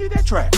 did that track?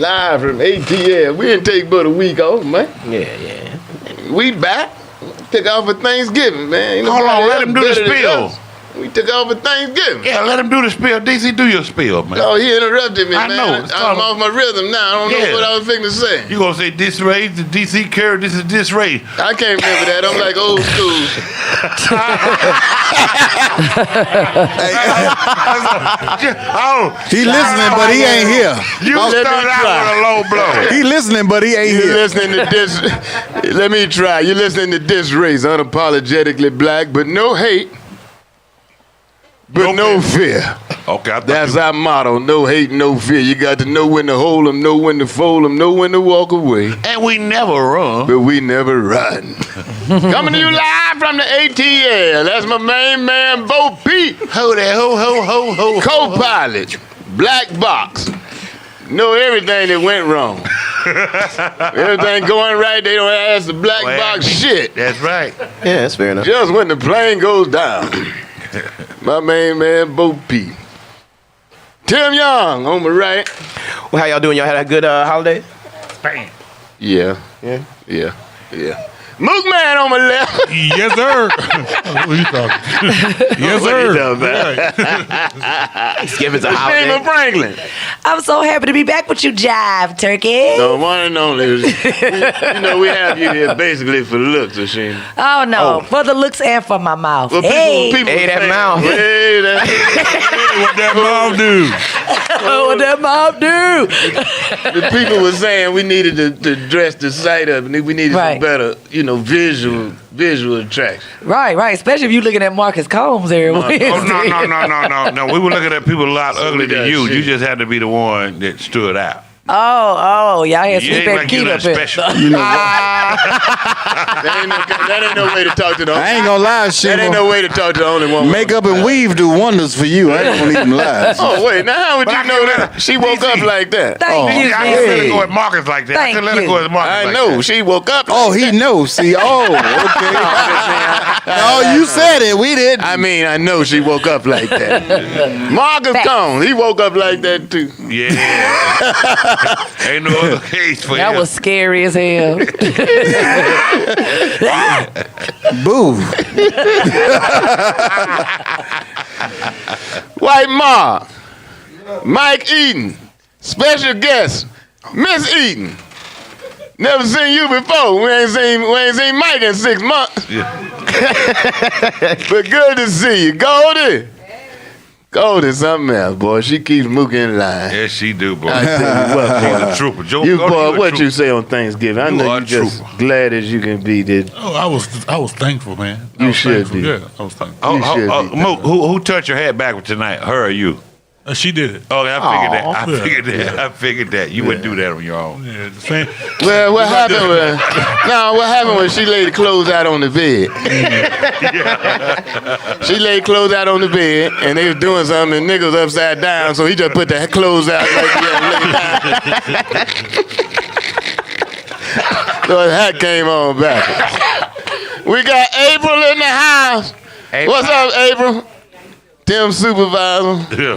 Live from ATL. We didn't take but a week off, man. Yeah. We back. Took off for Thanksgiving, man. Hold on, let him do the spill. We took off for Thanksgiving. Yeah, let him do the spill. DC, do your spill, man. Oh, he interrupted me, man. I know. I'm off my rhythm now. I don't know what I was thinking to say. You gonna say this race, the DC carry, this is this race. I can't remember that. I'm like old school. He listening, but he ain't here. You started out with a low blow. He listening, but he ain't here. Listening to this. Let me try. You're listening to this race, unapologetically black, but no hate. But no fear. Okay, that's our motto. No hate, no fear. You got to know when to hold them, know when to fold them, know when to walk away. And we never run. But we never run. Coming to you live from the ATL. That's my main man, Bo Pete. Ho there, ho. Co-pilot, black box. Know everything that went wrong. Everything going right, they don't ask the black box shit. That's right. Yeah, that's fair enough. Just when the plane goes down. My main man, Bo Pete. Tim Young on my right. Well, how y'all doing? Y'all had a good holiday? Bam. Yeah. Mook Man on my left. Yes, sir. What are you talking? Yes, sir. Skip it to Ashima Franklin. I'm so happy to be back with you, Jive Turkey. The one and only. You know, we have you here basically for looks, Ashima. Oh, no. For the looks and for my mouth. Well, hey. people Hey, that saying, mouth. Hey, that What that mom do? What that mouth do? the people were saying we needed to dress the site up, and we needed some Right. better, visual attraction. Right. Especially if you looking at Marcus Combs every Wednesday. Oh, no. We were looking at people a lot uglier than you. shit. You just had to be the one that stood out. Oh, y'all had You Sweet ain't Baby like Keith you up nothing here. special. That ain't no way to talk to the. I ain't gonna lie, shit. That ain't no way to talk to the only one. Makeup and weave do wonders for you. I ain't gonna even lie. Oh wait, now how would But you I know can that? let She her- woke up DC. like that. Thank you, I couldn't let her Jay. go at Marcus like that. I Thank couldn't let her you. go at Marcus I like know that. she woke up. Oh, he knows. See, okay. No, you said it. We didn't. I mean, I know she woke up like that. Marcus Facts. Combs, he woke up like that too. Yeah. Ain't no other case for That him. was scary as hell. Boo. White Ma, Mike Eaton, special guest, Miss Eaton. Never seen you before. We ain't seen Mike in 6 months. But good to see you, Goldie. Goldie, something else, boy. She keeps Mook in line. Yes, she do, boy. I tell you what, She's boy. a trooper. Joe, You go to boy, a what trooper. you say on Thanksgiving? I You know are you a just trooper. glad as you can be. That Oh, I was thankful, man. I You was should thankful. be. Yeah, I was thankful. Oh, You should be. Mook, who touched your head backwards tonight? Her or you? She did it. Okay, I Yeah. figured that. You wouldn't do that on your own. Yeah, the same. well, what happened was she laid the clothes out on the bed. She laid clothes out on the bed, and they was doing something, and niggas upside down, so he just put the clothes out like he had laid down. So his hat came on back. We got April in the house. What's up, April? Tim supervisor. Yeah.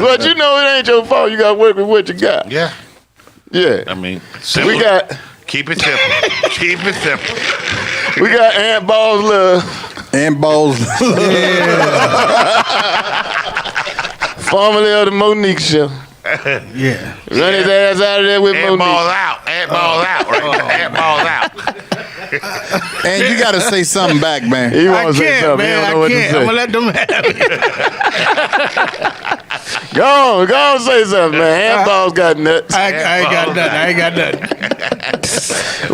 But you know it ain't your fault. You got to work with what you got. Yeah. Yeah. I mean, simple. We got Keep it simple. Keep it simple. Aunt Ball's love. And balls. Formerly of the Monique show. Yeah. Run his ass out of there with Ant balls Monique. out. Ant balls out. Right there. Ant balls out. And you gotta say something back, man. He I wants to say can't, something. He man. don't I know what to can't. say. I'm gonna let them have it. Go on, say something, man. Aunt Ball's got nuts. I ain't got nothing.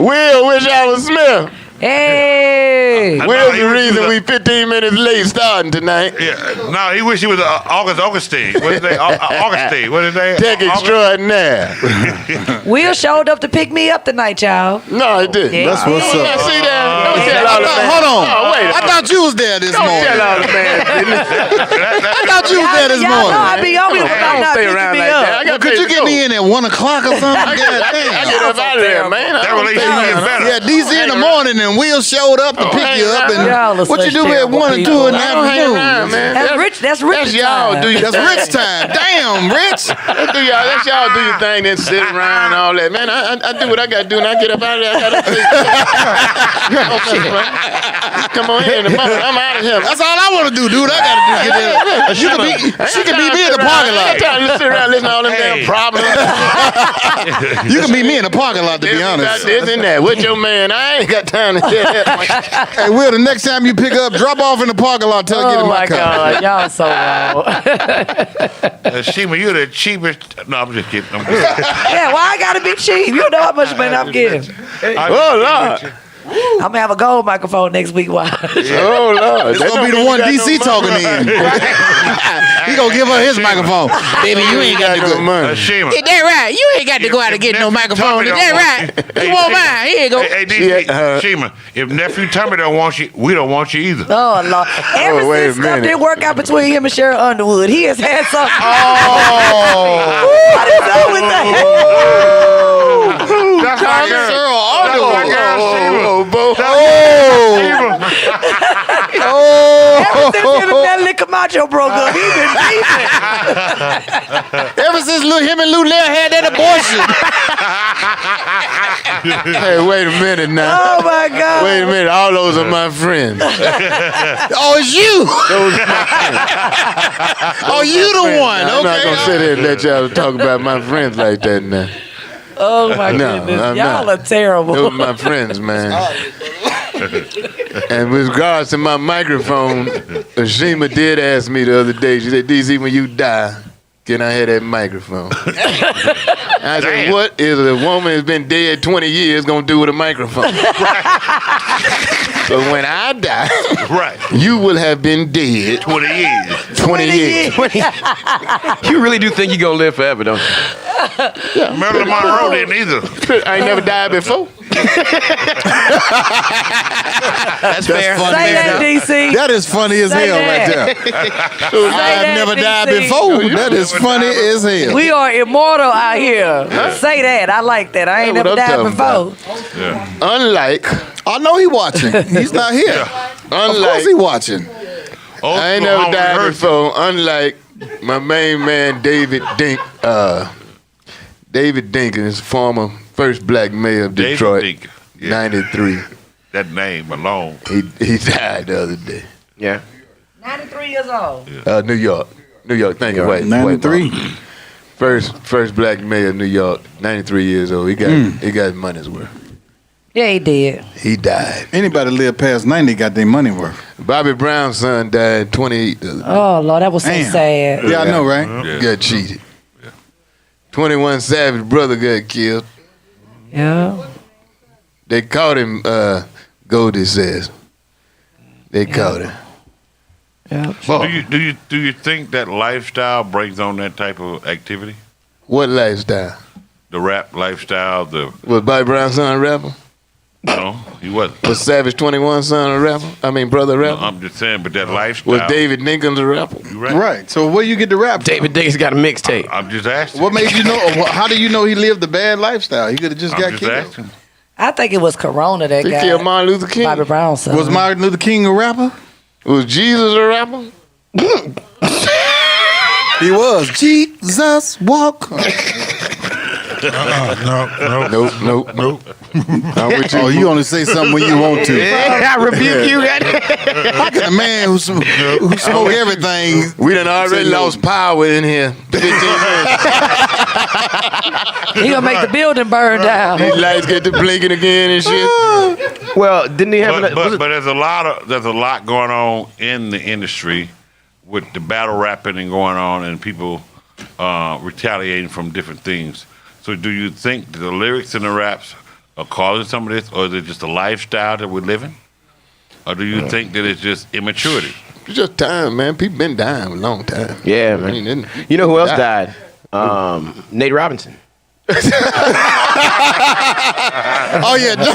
Will, wish I was Smith. Hey. Will's he the wish he reason was we 15 minutes late starting tonight. Yeah. No, he wish he was Augustine. What is that? Augustine. What is that? Tech extraordinaire. Will showed up to pick me up tonight, y'all. No, it didn't. Yeah. That's what's Yeah, up. see that? Don't tell all the man. Hold on. Oh, wait. I thought you was there this Don't morning. tell all the man. business. I thought you was there this Y'all know I morning. be on here I without don't not stay picking around me like that. I up. got Could you get me in at 1 o'clock or something? I God get damn. up out of there, man. That relationship is better. Yeah, DC in the morning and Will showed up to pick you up. And Y'all are what you such do at terrible 1 and 2 people. in the I don't hang afternoon? around, man. That's Rich. That's That's y'all time. do your That's thing. Rich time. Damn, Rich. That's y'all do your thing, then sit around and all that. Man, I do what I got to do, and I get up out of there. I got to Come on in the morning. I'm out of here. That's all I want to do, dude. I got to do get there. She can beat me in the parking I lot. ain't got time to sit around listening to all them damn problems. You can beat me in the parking lot, to be honest. This and that. With your man, I ain't got time to hear that. Hey, Will, the next time you pick up, drop off in the parking lot. Tell her get Oh in my my car. God, y'all so wrong. Shima, you're the cheapest. No, I'm just kidding. I'm kidding. Yeah, why I gotta be cheap? You know how much money I'm getting. Oh, Lord. I'm gonna have a gold microphone next week. Watch. Oh, Lord. It's gonna be the one DC talking in. He gonna give her his microphone. Baby, you ain't got to go. money. Shima. Is that right? You ain't got to go out and get no microphone. Is that right? You want mine? Here you go. Hey, Yeah, Shima, if nephew Tommy don't want you, we don't want you either. Oh Lord! Ever wait a since stuff minute. didn't work out between him and Cheryl Underwood, he has had something. Oh, What is up with that? That's my girl. Cheryl That's my Underwood. girl, Shima. Oh, boy. Ever since him and Natalie Camacho broke up, he been beefing. Ever since him and Lou Lear had that abortion. Hey, wait a minute now. Oh my God. Wait a minute. All those are my friends. Oh, it's you. Those are my friends. Oh, you the one. I'm not Okay. gonna sit here and let y'all talk about my friends like that now. Oh my No, goodness. I'm Y'all not. are terrible. Those are my friends, man. And with regards to my microphone, Ashima did ask me the other day, she said, DC, when you die, can I have that microphone? I said, what is a woman that's been dead 20 years gonna do with a microphone? So when I die, Right. you will have been dead 20 years. 20 years. You really do think you're going to live forever, don't you? Marilyn Monroe didn't either. I ain't never died before. That's fair. funny. Say that, DC. That is funny as Say hell that. right there. that, I've never died DC. before. That is funny as hell. We are immortal out here. Say that. I like that. I ain't That's never what I'm died talking before. Unlike, I know he watching. He's not here. Of course unlike, he watching. Old I ain't school never Howard died Hurst. before. Unlike my main man, David Dinkins, former first black mayor of David Detroit, Dinkins. Yeah. 93. That name alone. He died the other day. Yeah. 93 years old. New York. Thank you, white. 93. White first black mayor of New York, 93 years old. He got his money's worth. Yeah, he did. He died. Anybody live past 90 got their money worth. Bobby Brown's son died 28 the other day. Oh, Lord, that was so Damn. sad. Yeah, I know, right? Yeah. Got cheated. 21 Savage brother got killed. Yeah. They caught him, Goldie says. They caught him. Yeah. Do you think that lifestyle brings on that type of activity? What lifestyle? The rap lifestyle, Was Bobby Brown's son a rapper? he wasn't. Was Savage 21 son a rapper? I mean, brother a rapper? I'm just saying, but that lifestyle. Was David Dinkins a rapper? You right. Right. So where you get the rap? from? David Dinkins got a mixtape. I'm just asking. What made you know? How do you know he lived a bad lifestyle? He could have just I'm got just killed. asking. I think it was Corona that They got killed Martin Luther King. Bobby Brown's son. Was Martin Luther King a rapper? Was Jesus a rapper? He was. Jesus walk. Nope. I'm with you. Oh, you only say something when you want to. I rebuke you. How can a man who smoke everything? We done already lost power in here. 15 minutes. He gonna make the building burn down. These lights get to blinking again and shit. Well, didn't he have But there's a lot going on in the industry with the battle rapping and going on and people retaliating from different things. So do you think that the lyrics in the raps are causing some of this, or is it just a lifestyle that we're living? Or do you think that it's just immaturity? It's just time, man. People been dying a long time. Yeah, man. You know who else died? Nate Robinson. Oh yeah, no,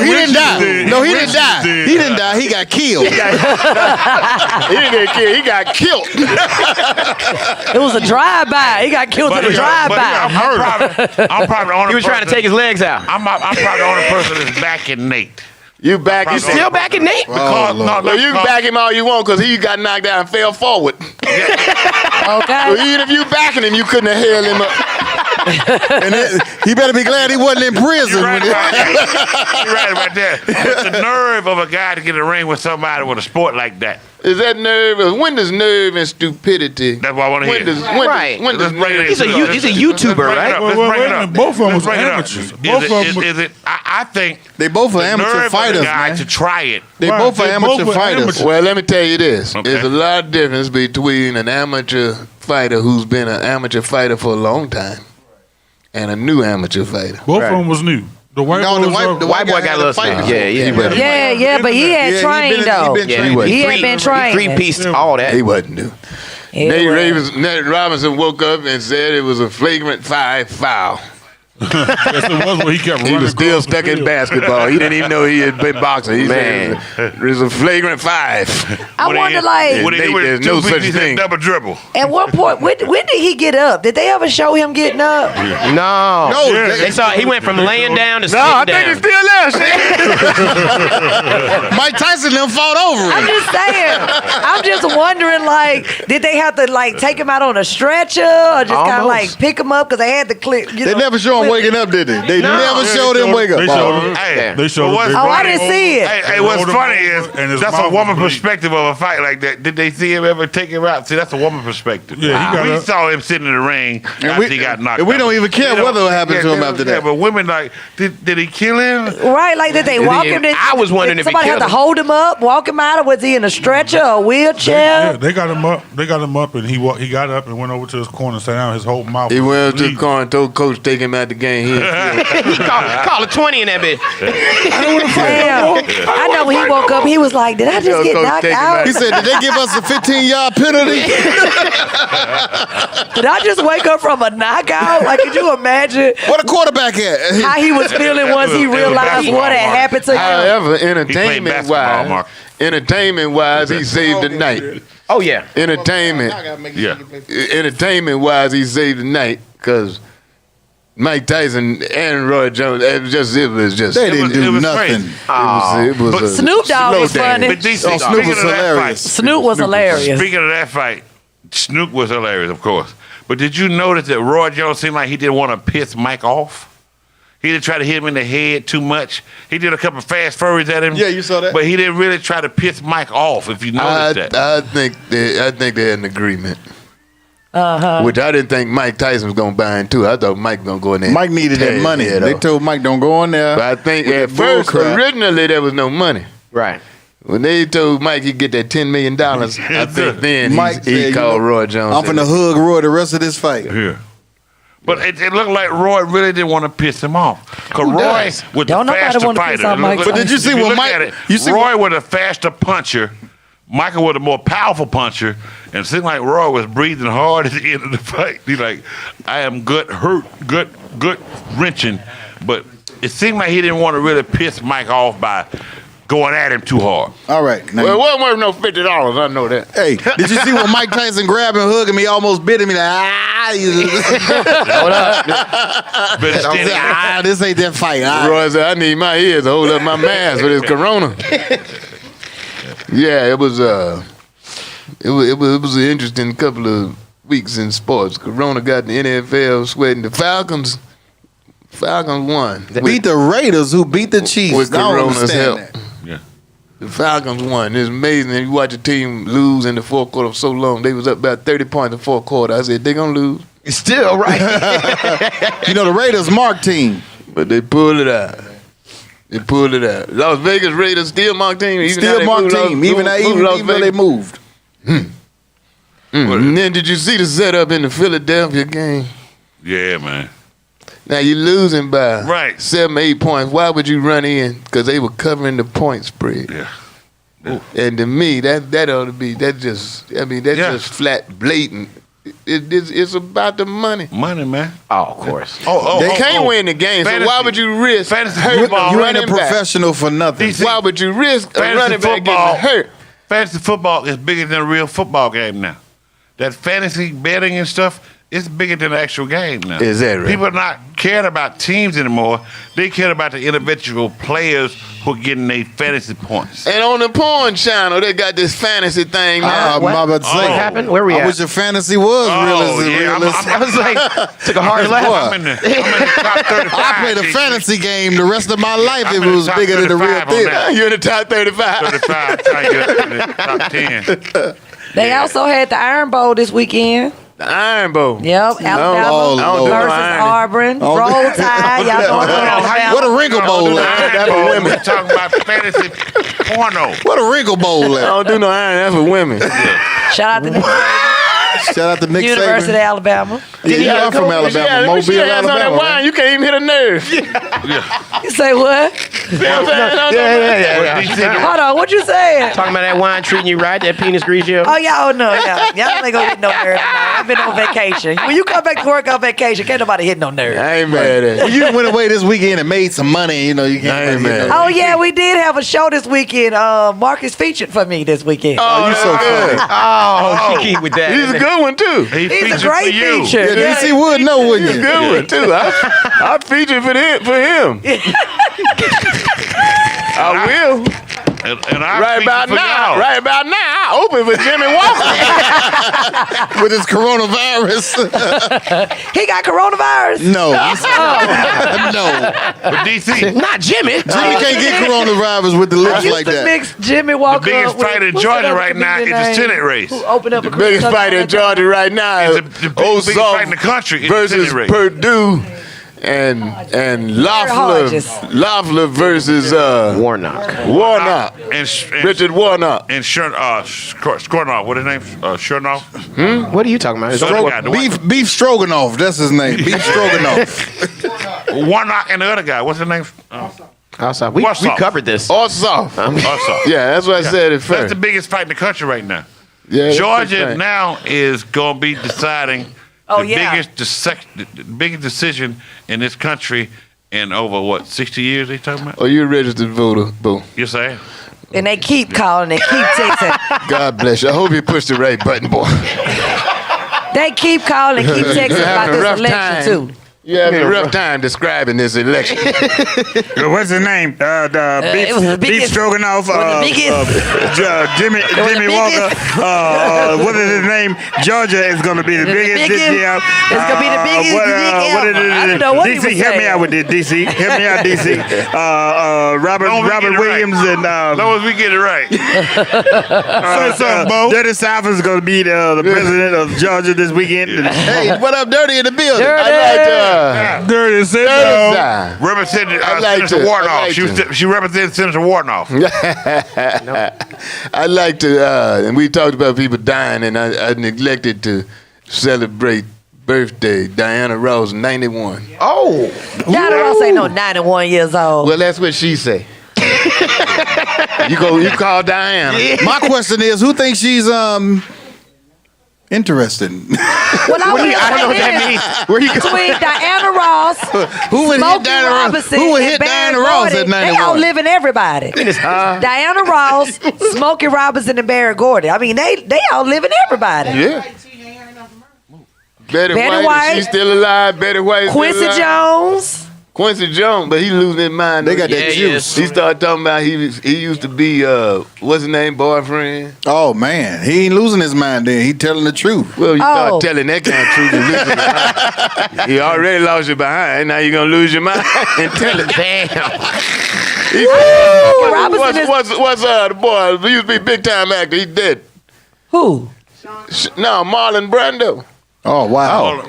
he didn't die. No, he didn't die. He didn't die. He got killed. He didn't get killed. He got killed. It was a drive-by. He got killed in a drive-by. I'm probably the only He was trying to take his legs out. I'm probably the only person that's backing Nate. You back. You Still back at Nate? Because, Lord. No, you can back him all you want because he got knocked out and fell forward. So Okay. even if you backing him, you couldn't have held him up. And he better be glad he wasn't in prison. You're right about that. You're right about that. But the nerve of a guy to get in a ring with somebody with a sport like that. Is that nerve? When does nerve and stupidity? That's what I want to hear. Right. When does Let's bring it He's a in. you- he's a YouTuber, right? Let's Well, bring wait it a up. minute. Both of them Let's was bring it up. amateurs. Is Both of them it- is it? I think They both are the amateur nerve of fighters, the guy man. to try it. They Right, both are they amateur both are fighters. amateurs. Well, let me tell you this. Okay. There's a lot of difference between an amateur fighter who's been an amateur fighter for a long time and a new amateur fighter. Both of them was new. The white No, boy the was white White boy got a little fight. snake. Yeah. Yeah, but he had Yeah, trained though. he been Yeah, trained. He ain't been trained. Three-piece, all that. He wasn't new. Nate Robinson woke up and said it was a flagrant 5 foul. Yes, it was when he kept running. He was still across the stuck in field. basketball. He didn't even know he had been boxing. He Man. said it was a flagrant 5. I wonder, like, What he Nate, do with there's two no feet, such he said thing. double dribble. at what point, when did he get up? Did they ever show him getting up? No. No, They saw he went from laying down to No, I sitting think down. it's still there. Mike Tyson them fought over I'm him. just saying. I'm just wondering, like, did they have to like take him out on a stretcher or just kind of Almost. like pick him up because they had to clip? They never show him him waking up, did they? They never showed him wake up. They showed him. Hey, They showed but what's him. Oh, I funny- didn't see it. Hey, what's rolled him funny over, and is his that's a mouth woman was bleeding. perspective of a fight like that. Did they see him ever take him out? See, that's a woman perspective. Yeah, he got we up. saw him sitting in the ring after he got knocked and we out. don't even care They what don't- happened to him they after don't care, that. But women like, did he kill him? Right, like did they walk him? I was wondering did if he somebody had killed to him. hold him up, walk him out, or was he in a stretcher or a wheelchair? Yeah, they got him up. They got him up, and he got up and went over to his corner and sat down. His whole mouth. He was went up to the bleeding. car and told coach take him out the game. He He called a 20 in that bitch. Damn. I know when he woke up, he was like, "Did I just get Coach, knocked take him out? He said, did they give us a 15-yard penalty? Did I just wake up from a knockout? Like, could you imagine Where the quarterback at? how he was feeling once he It was realized basketball, what had Mark. happened to him?" However, basketball, Mark. entertainment wise, he saved the night. Oh, yeah. Entertainment wise, he saved the night because Mike Tyson and Roy Jones. It was just. They didn't it do was nothing. crazy. It was But a Snoop Dogg slow was funny. dance. But DC, Oh, Snoop speaking was of that hilarious. fight, Snoop was hilarious. speaking of that fight, Snoop was hilarious, of course. But did you notice that Roy Jones seemed like he didn't want to piss Mike off? He didn't try to hit him in the head too much. He did a couple fast furries at him. Yeah, you saw that. But he didn't really try to piss Mike off, if you noticed that. I think they had an agreement. Which I didn't think Mike Tyson was gonna buy into. I thought Mike was gonna go in there. Mike needed tear that his money. head They off. told Mike, don't go in there. But I think with at that bull first, crap. originally there was no money. Right. When they told Mike he'd get that $10 million, I think then Mike he said, called you know, Roy Jones. I'm finna hug Roy the rest of this fight. Yeah. But it looked like Roy really didn't want to piss him off. Because Roy does? was Don't the nobody faster wanna piss fighter. off Mike Look, But did you see if what look Mike- at it, you see Roy was a faster puncher. Michael was a more powerful puncher. And it seemed like Roy was breathing hard at the end of the fight. He's like, I am good wrenching. But it seemed like he didn't want to really piss Mike off by going at him too hard. All right. Now, Well, it wasn't worth no $50. I know that. hey, did you see when Mike Tyson grabbed and hugged me, almost bit him? He like, But it's still- this ain't that fight. Roy said, I need my ears to hold up my mask for this corona. Yeah, it was an interesting couple of weeks in sports. Corona got the NFL sweating. The Falcons won. Beat the Raiders who beat the Chiefs. With I don't Corona's understand help. that. Yeah. The Falcons won. It's amazing. You watch a team lose in the fourth quarter for so long. They was up about 30 points in the fourth quarter. I said, they're going to lose. Still, right. You know, the Raiders mark team. But they pulled it out. Las Vegas Raiders still mark team. Even Still mark team. Even though they moved. And then did you see the setup in the Philadelphia game? Yeah, man. Now you're losing by Right. 7, 8 points. Why would you run in? Because they were covering the point spread. Yeah. And to me, that ought to be just flat, blatant. It's about the money. Money, man. Oh, of course. They can't win the game, so why would you risk Fantasy hurt football, You ain't a running back? professional for nothing. DC. Why would you risk a Fantasy running back football. getting hurt? Fantasy football is bigger than a real football game now. That fantasy betting and stuff, it's bigger than the actual game now. Is that right? People are not caring about teams anymore. They care about the individual players who are getting their fantasy points. And on the porn channel, they got this fantasy thing now. I'm about to say. What happened? Where we I at? wish your fantasy was realistic. I was like, took a hard left. I'm in the top 35. I played a DC. fantasy game the rest of my life I'm if in it the was top bigger than the real 35 on theater. that. You're in the top 35. 35, trying to get up in the top 10. They also had the Iron Bowl this weekend. The Iron Bowl. Yep, Oh, Alabama Lord. versus ironing. Auburn. Oh. Roll Tide. Y'all know Hold on, Alabama. What a wrinkle bowl at? That's for women. We're talking about fantasy porno. What a wrinkle bowl I at? don't do no iron. That's for women. Shout out to Nick Shout out to Nick University of Saban. Alabama. Yeah, I'm from Alabama, Mobile, Alabama. Wine, you can't even hit a nerve. You say what? Yeah. Hold on, what you saying? Talking about that wine treating you right, that penis grease you. Oh, y'all know, yeah. Y'all ain't gonna hit no nerve tonight. I've been on vacation. When you come back to work on vacation, can't nobody hit no nerve. I ain't mad at Well, you. you went away this weekend and made some money. You know, you I can't. ain't mad. Oh, yeah, we did have a show this weekend. Marcus featured for me this weekend. Oh, you so funny. Oh, she keep with that. He's a good one, too. He He's a featured great for you. feature. Yeah, DC would know, wouldn't He's a you? good one, too. I feature for him. I will. And I Right featured about for now. y'all. Right about now. bar open for Jimmy Walker. With his coronavirus. He got coronavirus. No. No. But DC, Not Jimmy. Jimmy can't get coronavirus with the I lips used like to that. mix Jimmy Walker. the biggest up with- fight in what's Georgia that other right now is comedian the name? Senate race. Who opened up a The biggest fight in Georgia right now The biggest fight in the country is the versus Senate race. Purdue and Hodges. Loeffler versus Warnock. Warnock. And Richard Warnock. And Skornoff, what his name? Chernoff? What are you talking about? So- Stro- guy, the white- beef Stroganoff. That's his name. Beef Stroganoff. Warnock and the other guy. What's his name? Outside. We Warsaw. covered this. Ossoff. Ossoff. Yeah, that's what I said at That's first. the biggest fight in the country right now. Yeah, that's the Georgia thing. now is going to be deciding Oh, the yeah. the biggest decision in this country in over, 60 years they talking about? Oh, you a registered voter, boo. Yes, I am. And they keep calling and keep texting. God bless you. I hope you pushed the right button, boy. They keep calling and keep texting You're about having a this rough election time. too. You having a rough time describing this election. What's his name? it was the Beef biggest- Stroganoff. Jimmy the Walker. biggest. What is his name? Georgia is going to be the biggest this year. It's gonna be the biggest What ever. is it? I don't know what he DC, was help me saying. out with this. DC, help me out. DC. Robert Long as we get it Williams right. and As long as we get it right. Say something, Bo. Dirty South is going to be the president of Georgia this weekend. Hey, what up, Dirty in the building? Dirty. I'd like to Dirty sit third down. side. Represented I'd like Senator to- Warnock. I'd like to- She represented Senator Warnock. I'd like to, and we talked about people dying, and I neglected to celebrate birthday. Diana Ross, 91. Oh. Diana Ross ain't no 91 years old. Well, that's what she say. You call Diana. My question is, who thinks she's interested? Well, I I don't know what that means. Where you going? Between Diana Ross, Who would hit Smokey Diana Ross? Robinson, Who would and hit Barry Diana Ross Gordy, at they 91? outliving everybody. Diana Ross, Smokey Robinson, and Barry Gordy. I mean, they outliving everybody. Yeah. Betty Betty White, White. she's still alive. Betty White, Quincy still alive. Jones. Quincy Jones, but he losing his mind. They got that Yeah, juice. He started talking about he used to be what's his name, boyfriend. Oh man, he ain't losing his mind. Then he telling the truth. Well, you Oh. start telling that kind of truth, you lose your mind. You already lost your behind. Now you're gonna lose your mind and tell it. Damn. He said, Robinson is- what's the boy? He used to be a big time actor. He dead. Who? No, Marlon Brando. Oh wow.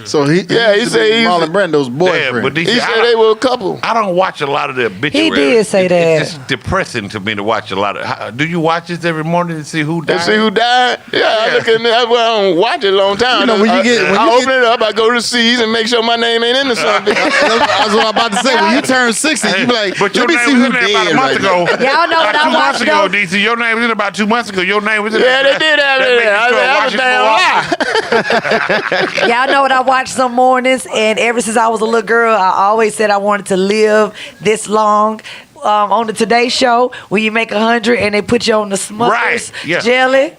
So he Yeah, he said he's- Marlon Brando's boyfriend. but He said they were a couple. I don't watch a lot of the obituaries. He did say that. It's just depressing to me to watch a lot of. Do you watch this every morning to see who died? And see who died? Yeah, I look at that. Well, I don't watch it a long time. You know, when you get- when I you open it up, I go to C's and make sure my name ain't in the something. That's what I'm about to say. When you turn 60, you be like, But let your me name see was who in there about a dead month right ago. now. Y'all know what About I 2 months watched ago, though? DC. Your name was in about 2 months ago. Your name was in Yeah, there. they did have That it. make you That start was watching damn lie. Y'all know what I watched some mornings, and ever since I was a little girl, I always said I wanted to live this long. On the Today Show, when you make 100 and they put you on the Smuckers Right, yeah. jelly,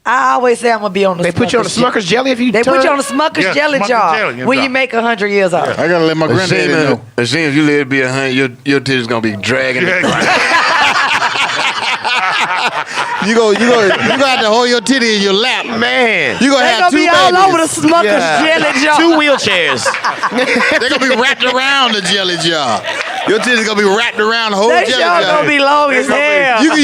I always say I'm gonna be on the. They put you on the jelly. Smucker's jelly if you They put turn- you on the Smuckers Yeah, jelly Smucker's jar jelly, when yeah. you make 100 years old. I gotta let my granddaddy know. As soon as you live to be 100, your titties gonna be dragging. You got to hold your titty in your lap, Man. You gonna They have gonna two be babies. all over the Smuckers jelly jar. 2 wheelchairs. They're gonna be wrapped around the jelly jar. Your titties gonna be wrapped around the whole They jelly sure jar. gonna be long as hell. You can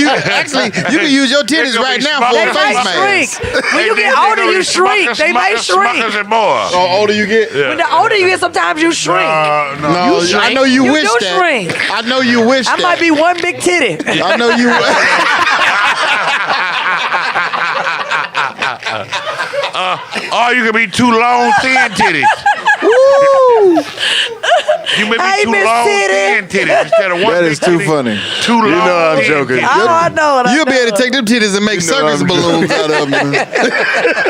use your titties gonna right be now small. for They a might face mask. shrink. When you get older, you shrink. They may shrink. Smuckers and more. Oh, older you get. When the older you get, sometimes you shrink. No, You I know you, You wish do that. shrink. I know you wish I that. might be one big titty. I know you. Or you can be too long, thin titties. You may be Hey, too Miss long, Titty. thin titties instead of one That big is too titty, funny. Too long. You know I'm thin joking. titties. Oh, I know it. You'll be able to take them titties and make You know circus I'm balloons out of them.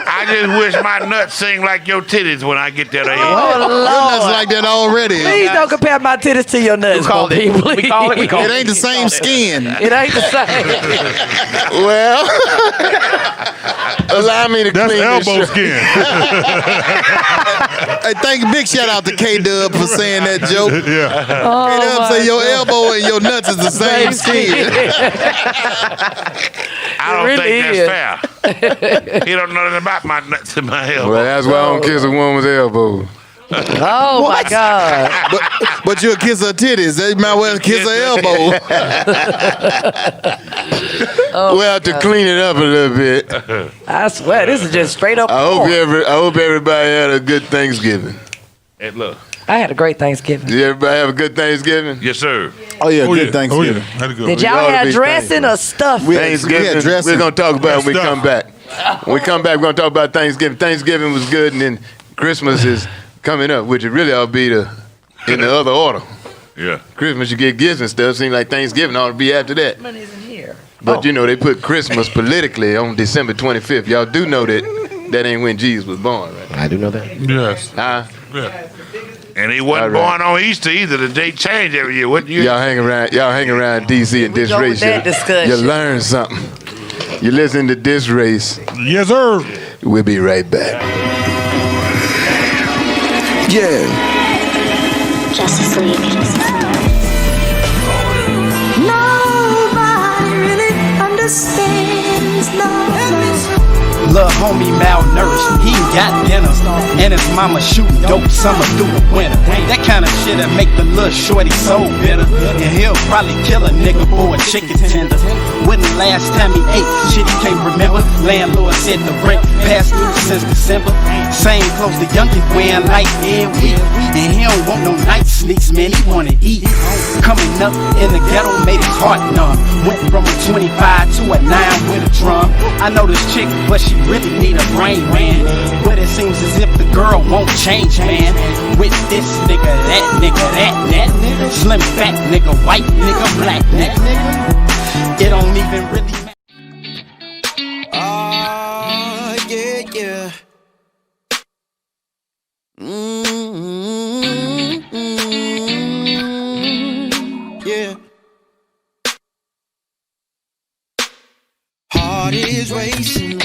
I just wish my nuts sing like your titties when I get that age. Oh, Your nuts Lord. like that already. Please don't compare my titties to your nuts. We called it. Please. We call it. We call It ain't the same skin. It ain't the same. Well, allow me to That's clean this elbow shirt. skin. Hey, big shout out to K-Dub for saying that joke. Yeah. K-Dub say your elbow and your nuts is the same skin. I don't really think is. that's fair. He don't know nothing about my nuts and my elbow. Well, that's why I don't kiss a woman's elbow. Oh my God. But you'll kiss her titties. They might well kiss her elbow. Well, to clean it up a little bit. I swear, this is just straight up. I hope porn. I hope everybody had a good Thanksgiving. Hey, look. I had a great Thanksgiving. Did everybody have a good Thanksgiving? Yes, sir. Oh yeah, Oh, good yeah. Thanksgiving. Oh, yeah. Had a good Did one. y'all ought to have be dressing or stuff? We Thanksgiving. had dressing. We're gonna talk about it when we Stuff. come back. When we come back, we're gonna talk about Thanksgiving. Thanksgiving was good, and then Christmas is coming up, which it really ought to be in the other order. Yeah. Christmas, you get gifts and stuff. Seems like Thanksgiving ought to be after that. Money isn't here. But you know, they put Christmas politically on December 25th. Y'all do know that ain't when Jesus was born, right? I do know that. Yes. Huh? Yeah. And he wasn't All right. born on Easter either. The date changed every year. What you? Y'all hang around DC and this go with race. that discussion. You learn something. You listen to this race. Yes, sir. We'll be right back. Yeah. Justice League. Nobody really understands love. Little homie malnourished, he ain't got dinner. And his mama shooting dope summer through the winter. That kind of shit'll make the little shorty so bitter. And he'll probably kill a nigga for a chicken tender. When the last time he ate, shit he can't remember. Landlord said the rent passed due since December. Same clothes the youngin' wearing like every week. And he don't want no night sneaks, man, he wanna eat. Coming up in the ghetto made his heart numb. Went from a 25 to a 9 with a drum. I know this chick, but she really need a brain, man. But it seems as if the girl won't change, man. With this nigga, that nigga. Slim fat nigga, white nigga, black nigga. It don't even really matter. Ah, yeah. Yeah. Heart is racing,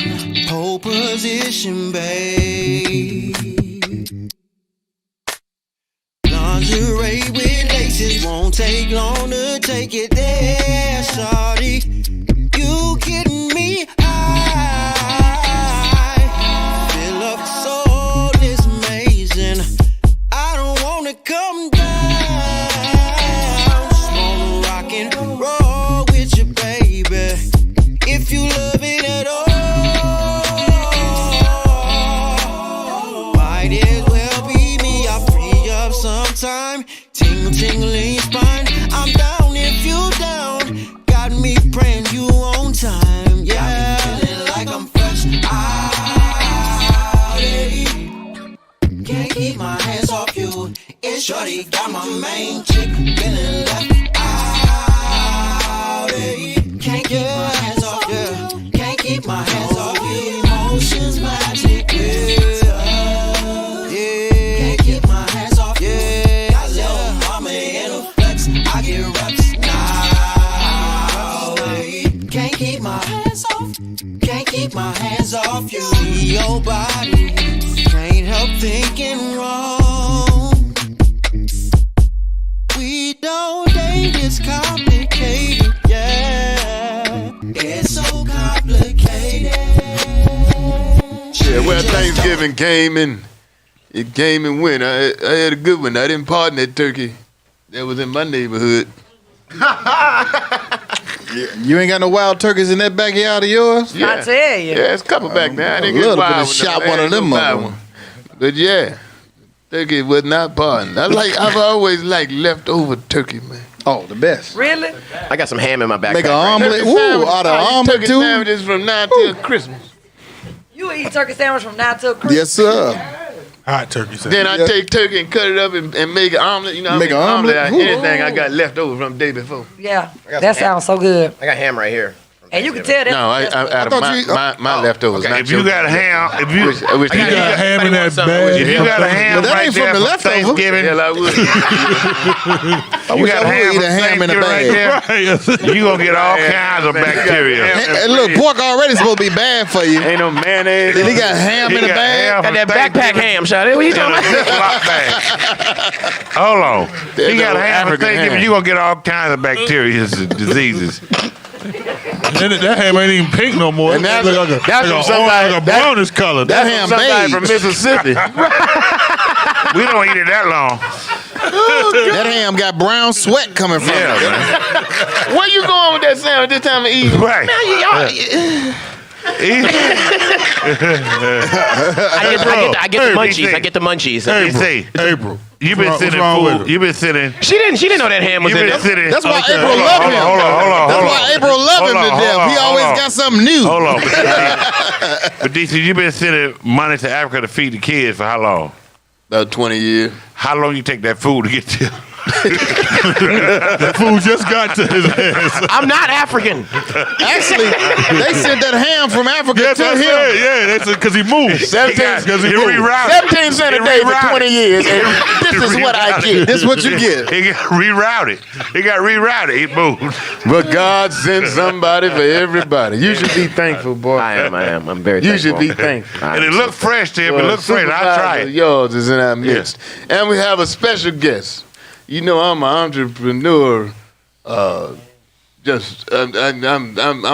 pole position, babe. Lingerie with laces won't take long to take it there, shawty. You kidding me? I feel up soul is amazing. I don't wanna come down, just wanna rock and roll with you, baby. If you love it at all, might as well be me. I'll free up sometime. Tingle, tingling spine. I'm down if you down. Got me praying you on time. Yeah, feeling like I'm fresh out. Can't keep my hands off you. It's shorty got my main chick feeling left out. Can't keep my hands off you. Can't keep my hands off you. Emotions magic. Can't keep my hands off you. Got little mama in a flex. I get reps now. Can't keep my hands off. Can't keep my hands off you. See your body. Can't help thinking wrong. We don't date, it's complicated, yeah. It's so complicated. Yeah, well, Thanksgiving came and it came and went. I had a good one. I didn't pardon that turkey that was in my neighborhood. You ain't got no wild turkeys in that backyard of yours? I tell you. Yeah, it's a couple back there. I didn't get little bit wild of with shot them. I one had of them no bad up. one. But yeah, turkey was not pardoned. I've always liked leftover turkey, man. Oh, the best. Really? I got some ham in my backpack. Make an right omelet. Turkey Ooh, sandwich- out of I eat omelet turkey too. sandwiches from now till Christmas. You eat turkey sandwich from now till Christmas? Yes, sir. Hot turkey sandwich. Then I Yeah. take turkey and cut it up and make an omelet. You know, I Make make an omelet? out of Ooh. anything I got left over from the day before. Yeah. got That some ham. sounds so good. I got ham right here. And you can tell that. No, out of thought you- my leftovers. okay. not If you your- got ham, if you I wish You you got ham in that bag. if you got a ham That right ain't there from the for leftover. Thanksgiving, Hell, I would. I you wish got I would ham eat a ham in a right bag. there, you gonna get all kinds of bacteria. And look, pork already supposed to be bad for you. Ain't no mayonnaise. Then he got ham in the bag. Got that backpack ham, shot. What you talking about? Hold on. There's You got no ham for African Thanksgiving, ham. you gonna get all kinds of bacteria and diseases. That ham ain't even pink no more. And that's It look from like somebody a brownish color. That's ham from somebody beige. from Mississippi. We don't eat it that long. That ham got brown sweat coming from Yeah, it. man. Where you going with that sandwich this time of evening? Right. I get the munchies. I get the munchies. April. You've been sitting food. You've been sitting. She didn't know that ham was You've in been there. sitting. That's why Okay. April love him. Hold on. That's why April love him to death. He always got something new. Hold on. But DC, you've been sending money to Africa to feed the kids for how long? About 20 years. How long you take that food to get to? The food just got to his ass. I'm not African. Actually, they sent that ham from Africa Yes, to I him. said, yeah, that's because he moved. 17 rerouted. cents a day for 20 years. And this is what I get. This is what you get. It got rerouted. It moved. But God sent somebody for everybody. You should be thankful, boy. I am. I'm very You thankful. should be thankful. And it looked fresh to him. It looked fresh. I Supervisor tried. Yours is in our midst. And we have a special guest. You know, I'm an entrepreneur. I'm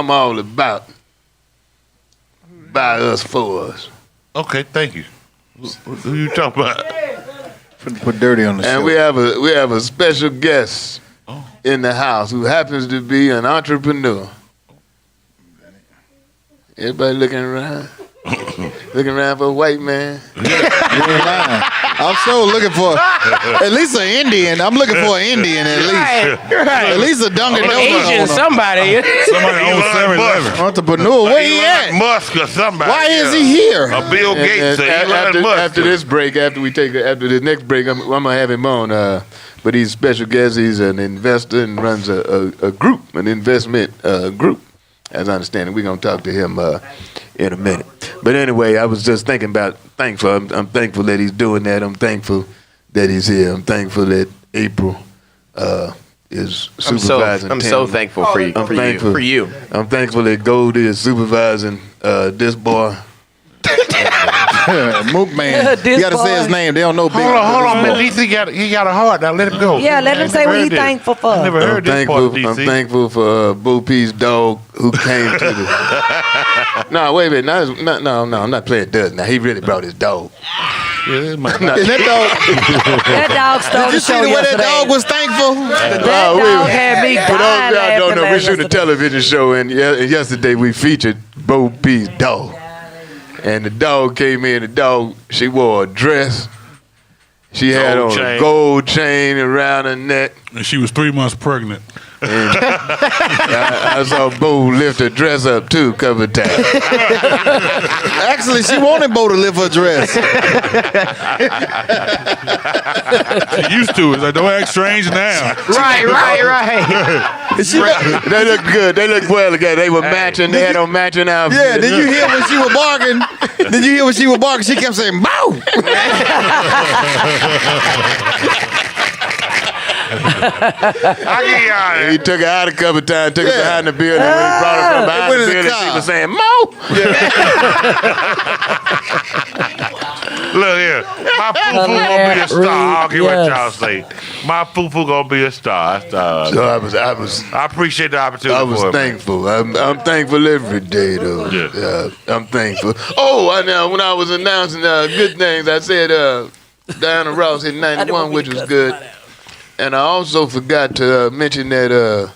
all about by us for us. Okay, thank you. Who you talking about? Put dirty on the And show. we have a special guest in the house who happens to be an entrepreneur. Everybody looking around? Looking around for a white man? You ain't lying. I'm so looking for at least an Indian. I'm looking for an Indian at least. At least a Dunkin' Donuts Asian owner. somebody. Somebody owns 7-Eleven. Entrepreneur. Where he Elon at? Musk or somebody. Why is he here? A Bill Gates or Elon Musk. After this break, after this next break, I'm gonna have him on. But he's a special guest. He's an investor and runs a group, an investment group. As I understand it, we're gonna talk to him in a minute. But anyway, I was just thinking about thankful. I'm thankful that he's doing that. I'm thankful that he's here. I'm thankful that April is supervising. I'm Tim. so thankful for you. I'm thankful For you. I'm thankful that Goldie is supervising this boy. Mook man. This You gotta say boy. his name. They don't know big. Hold on, man. DC he got a heart. Now let him go. Yeah, let him say what Never he heard this. thankful for. I never heard this part of DC. I'm thankful for Bo Peep's dog who came to the. No, wait a minute. No, I'm not playing Doug. Now he really brought his dog. Yeah, this might And that dog. That dog stole Did you the see show the way that yesterday. dog was thankful? That dog had me For those dying of y'all don't know, we laughing shoot a yesterday. television show, and yesterday we featured Bo Peep's dog. And the dog came in. The dog, she wore a dress. She had Gold on chain. a gold chain around her neck. And she was 3 months pregnant. And I saw Bo lift her dress up too, cover time. Actually, she wanted Bo to lift her dress. She used to. It's like, don't act strange now. Right. They look good. They look well together. They were matching. They had on matching outfits. Yeah, did you hear when she was barking? Did you hear when she was barking? She kept saying, "Bow." He took her out a couple times, took her behind the building. When he brought her from behind went the in the building, she car. was saying, Mo! Look here. My foo-foo gonna be a star. I don't care what y'all say. My foo-foo gonna be a star. So I appreciate the opportunity. I was for it, man. thankful. I'm thankful every day, though. Yeah. I'm thankful. Oh, when I was announcing good things, I said Diana Ross hit 91, which was good. And I also forgot to mention that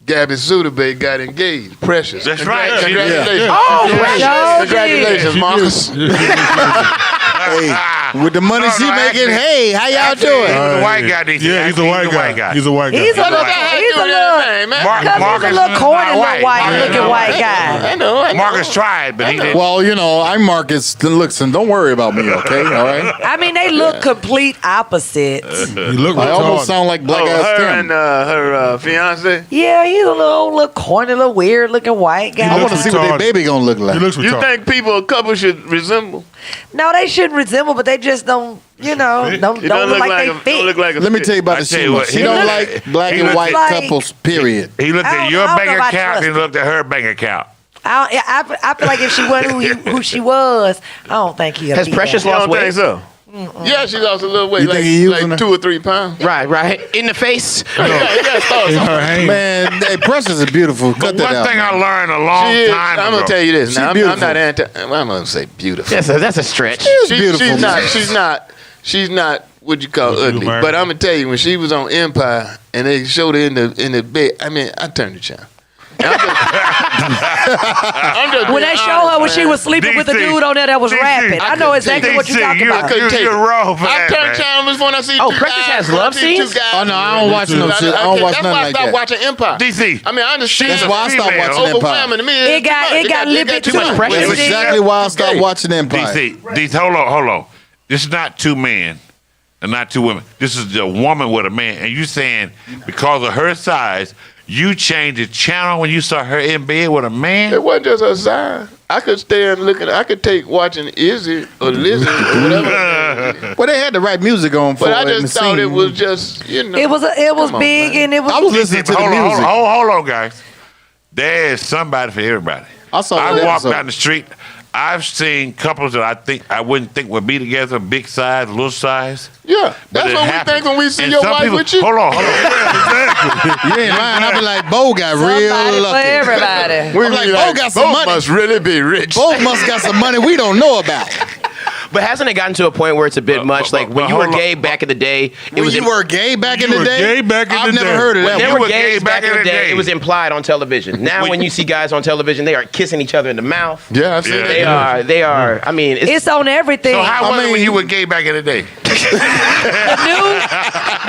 Gabby Sudabay got engaged. Precious. That's right. Congratulations. Yeah. Oh, Congratulations, Marcus. Hey, with the money she making, hey, how y'all doing? He's a white guy, DC. Yeah, he's a white guy. He's a white guy. He's a little corny little white looking white guy. I know. Marcus tried, but he didn't. Well, I'm Marcus. Listen, don't worry about me, okay? All right. I mean, they look complete opposites. You look I almost retarded. sound like Black Ass her Tim. and her fiance. Yeah, he's a little corny, little weird looking white guy. I want to looks see what their retarded. baby gonna look He like. looks You retarded. think a couple should resemble? No, they shouldn't resemble, but they just don't, don't It look like they don't fit. look like a Let me fit. tell you about I the tell you Shima. what, She he don't look- like black he and look white like- couples, period. He looked I at don't- your I don't bank know if I account and trust he looked at her bank account. I feel like if she wasn't who she was, I don't think he'd Has be Precious that. You lost don't think weight? so? Yeah, she lost a little weight, You think he using her? like 2 or 3 pounds. Right. In the face. In her hand. Man, hey, Precious is beautiful. Cut But that one out. thing I learned a long She is, time I'm ago. gonna tell you this. Now, I'm beautiful. not anti. I'm gonna say beautiful. That's a stretch. beautiful, She's man. not. She's not what you call Was she ugly. married? But I'm gonna tell you, when she was on Empire and they showed her in the bed, I mean, I turned the channel. I'm just When being they show honest, her when she man. was sleeping with the DC, dude on there that was DC, rapping, I know exactly what you're talking you- about. I couldn't take You're it. wrong for I that, turn man. channels when I see Oh, two Precious guys. has when I love see two scenes? guys. Oh, no, I don't watch no shit. I don't watch That's nothing why I like stopped that. watching Empire. DC. I mean, I understand. That's why I stopped Female. watching Empire. Overwhelming to me. It got a little bit too too much much pressure. That's It's exactly why I stopped watching Empire. DC, hold on. This is not two men and not two women. This is a woman with a man. And you saying because of her size, you changed the channel when you saw her in bed with a man? It wasn't just her size. I could stand looking. I could take watching Izzy or Lizzie or whatever. Well, they had the right music on for But I it in just the thought scene. it was just, you know. It was Come on, big man. and it was. I was listening to the music. Hold on, guys. There's somebody for everybody. I saw I that walk episode. down the street. I've seen couples that I wouldn't think would be together, big size, little size. Yeah, But that's it what we happens. think when we see And your some wife people- with you. Hold on. You ain't lying. I be like, Bo got real Somebody for lucky. everybody. We I'm like, be Bo got some Bo money. must really be rich. Bo must got some money we don't know about. But hasn't it gotten to a point where it's a bit much? Like when you were hold on. gay back in the day, it When was you were gay back in You the were day? gay back in I've the never day. heard of when that. they one. were were gays gay back in the day, it was implied on television. Now when you see guys on television, they are kissing each other in the mouth. Yeah, I've seen Yeah. that. They are. I mean, It's on everything. So how was it when mean- you were gay back in the day?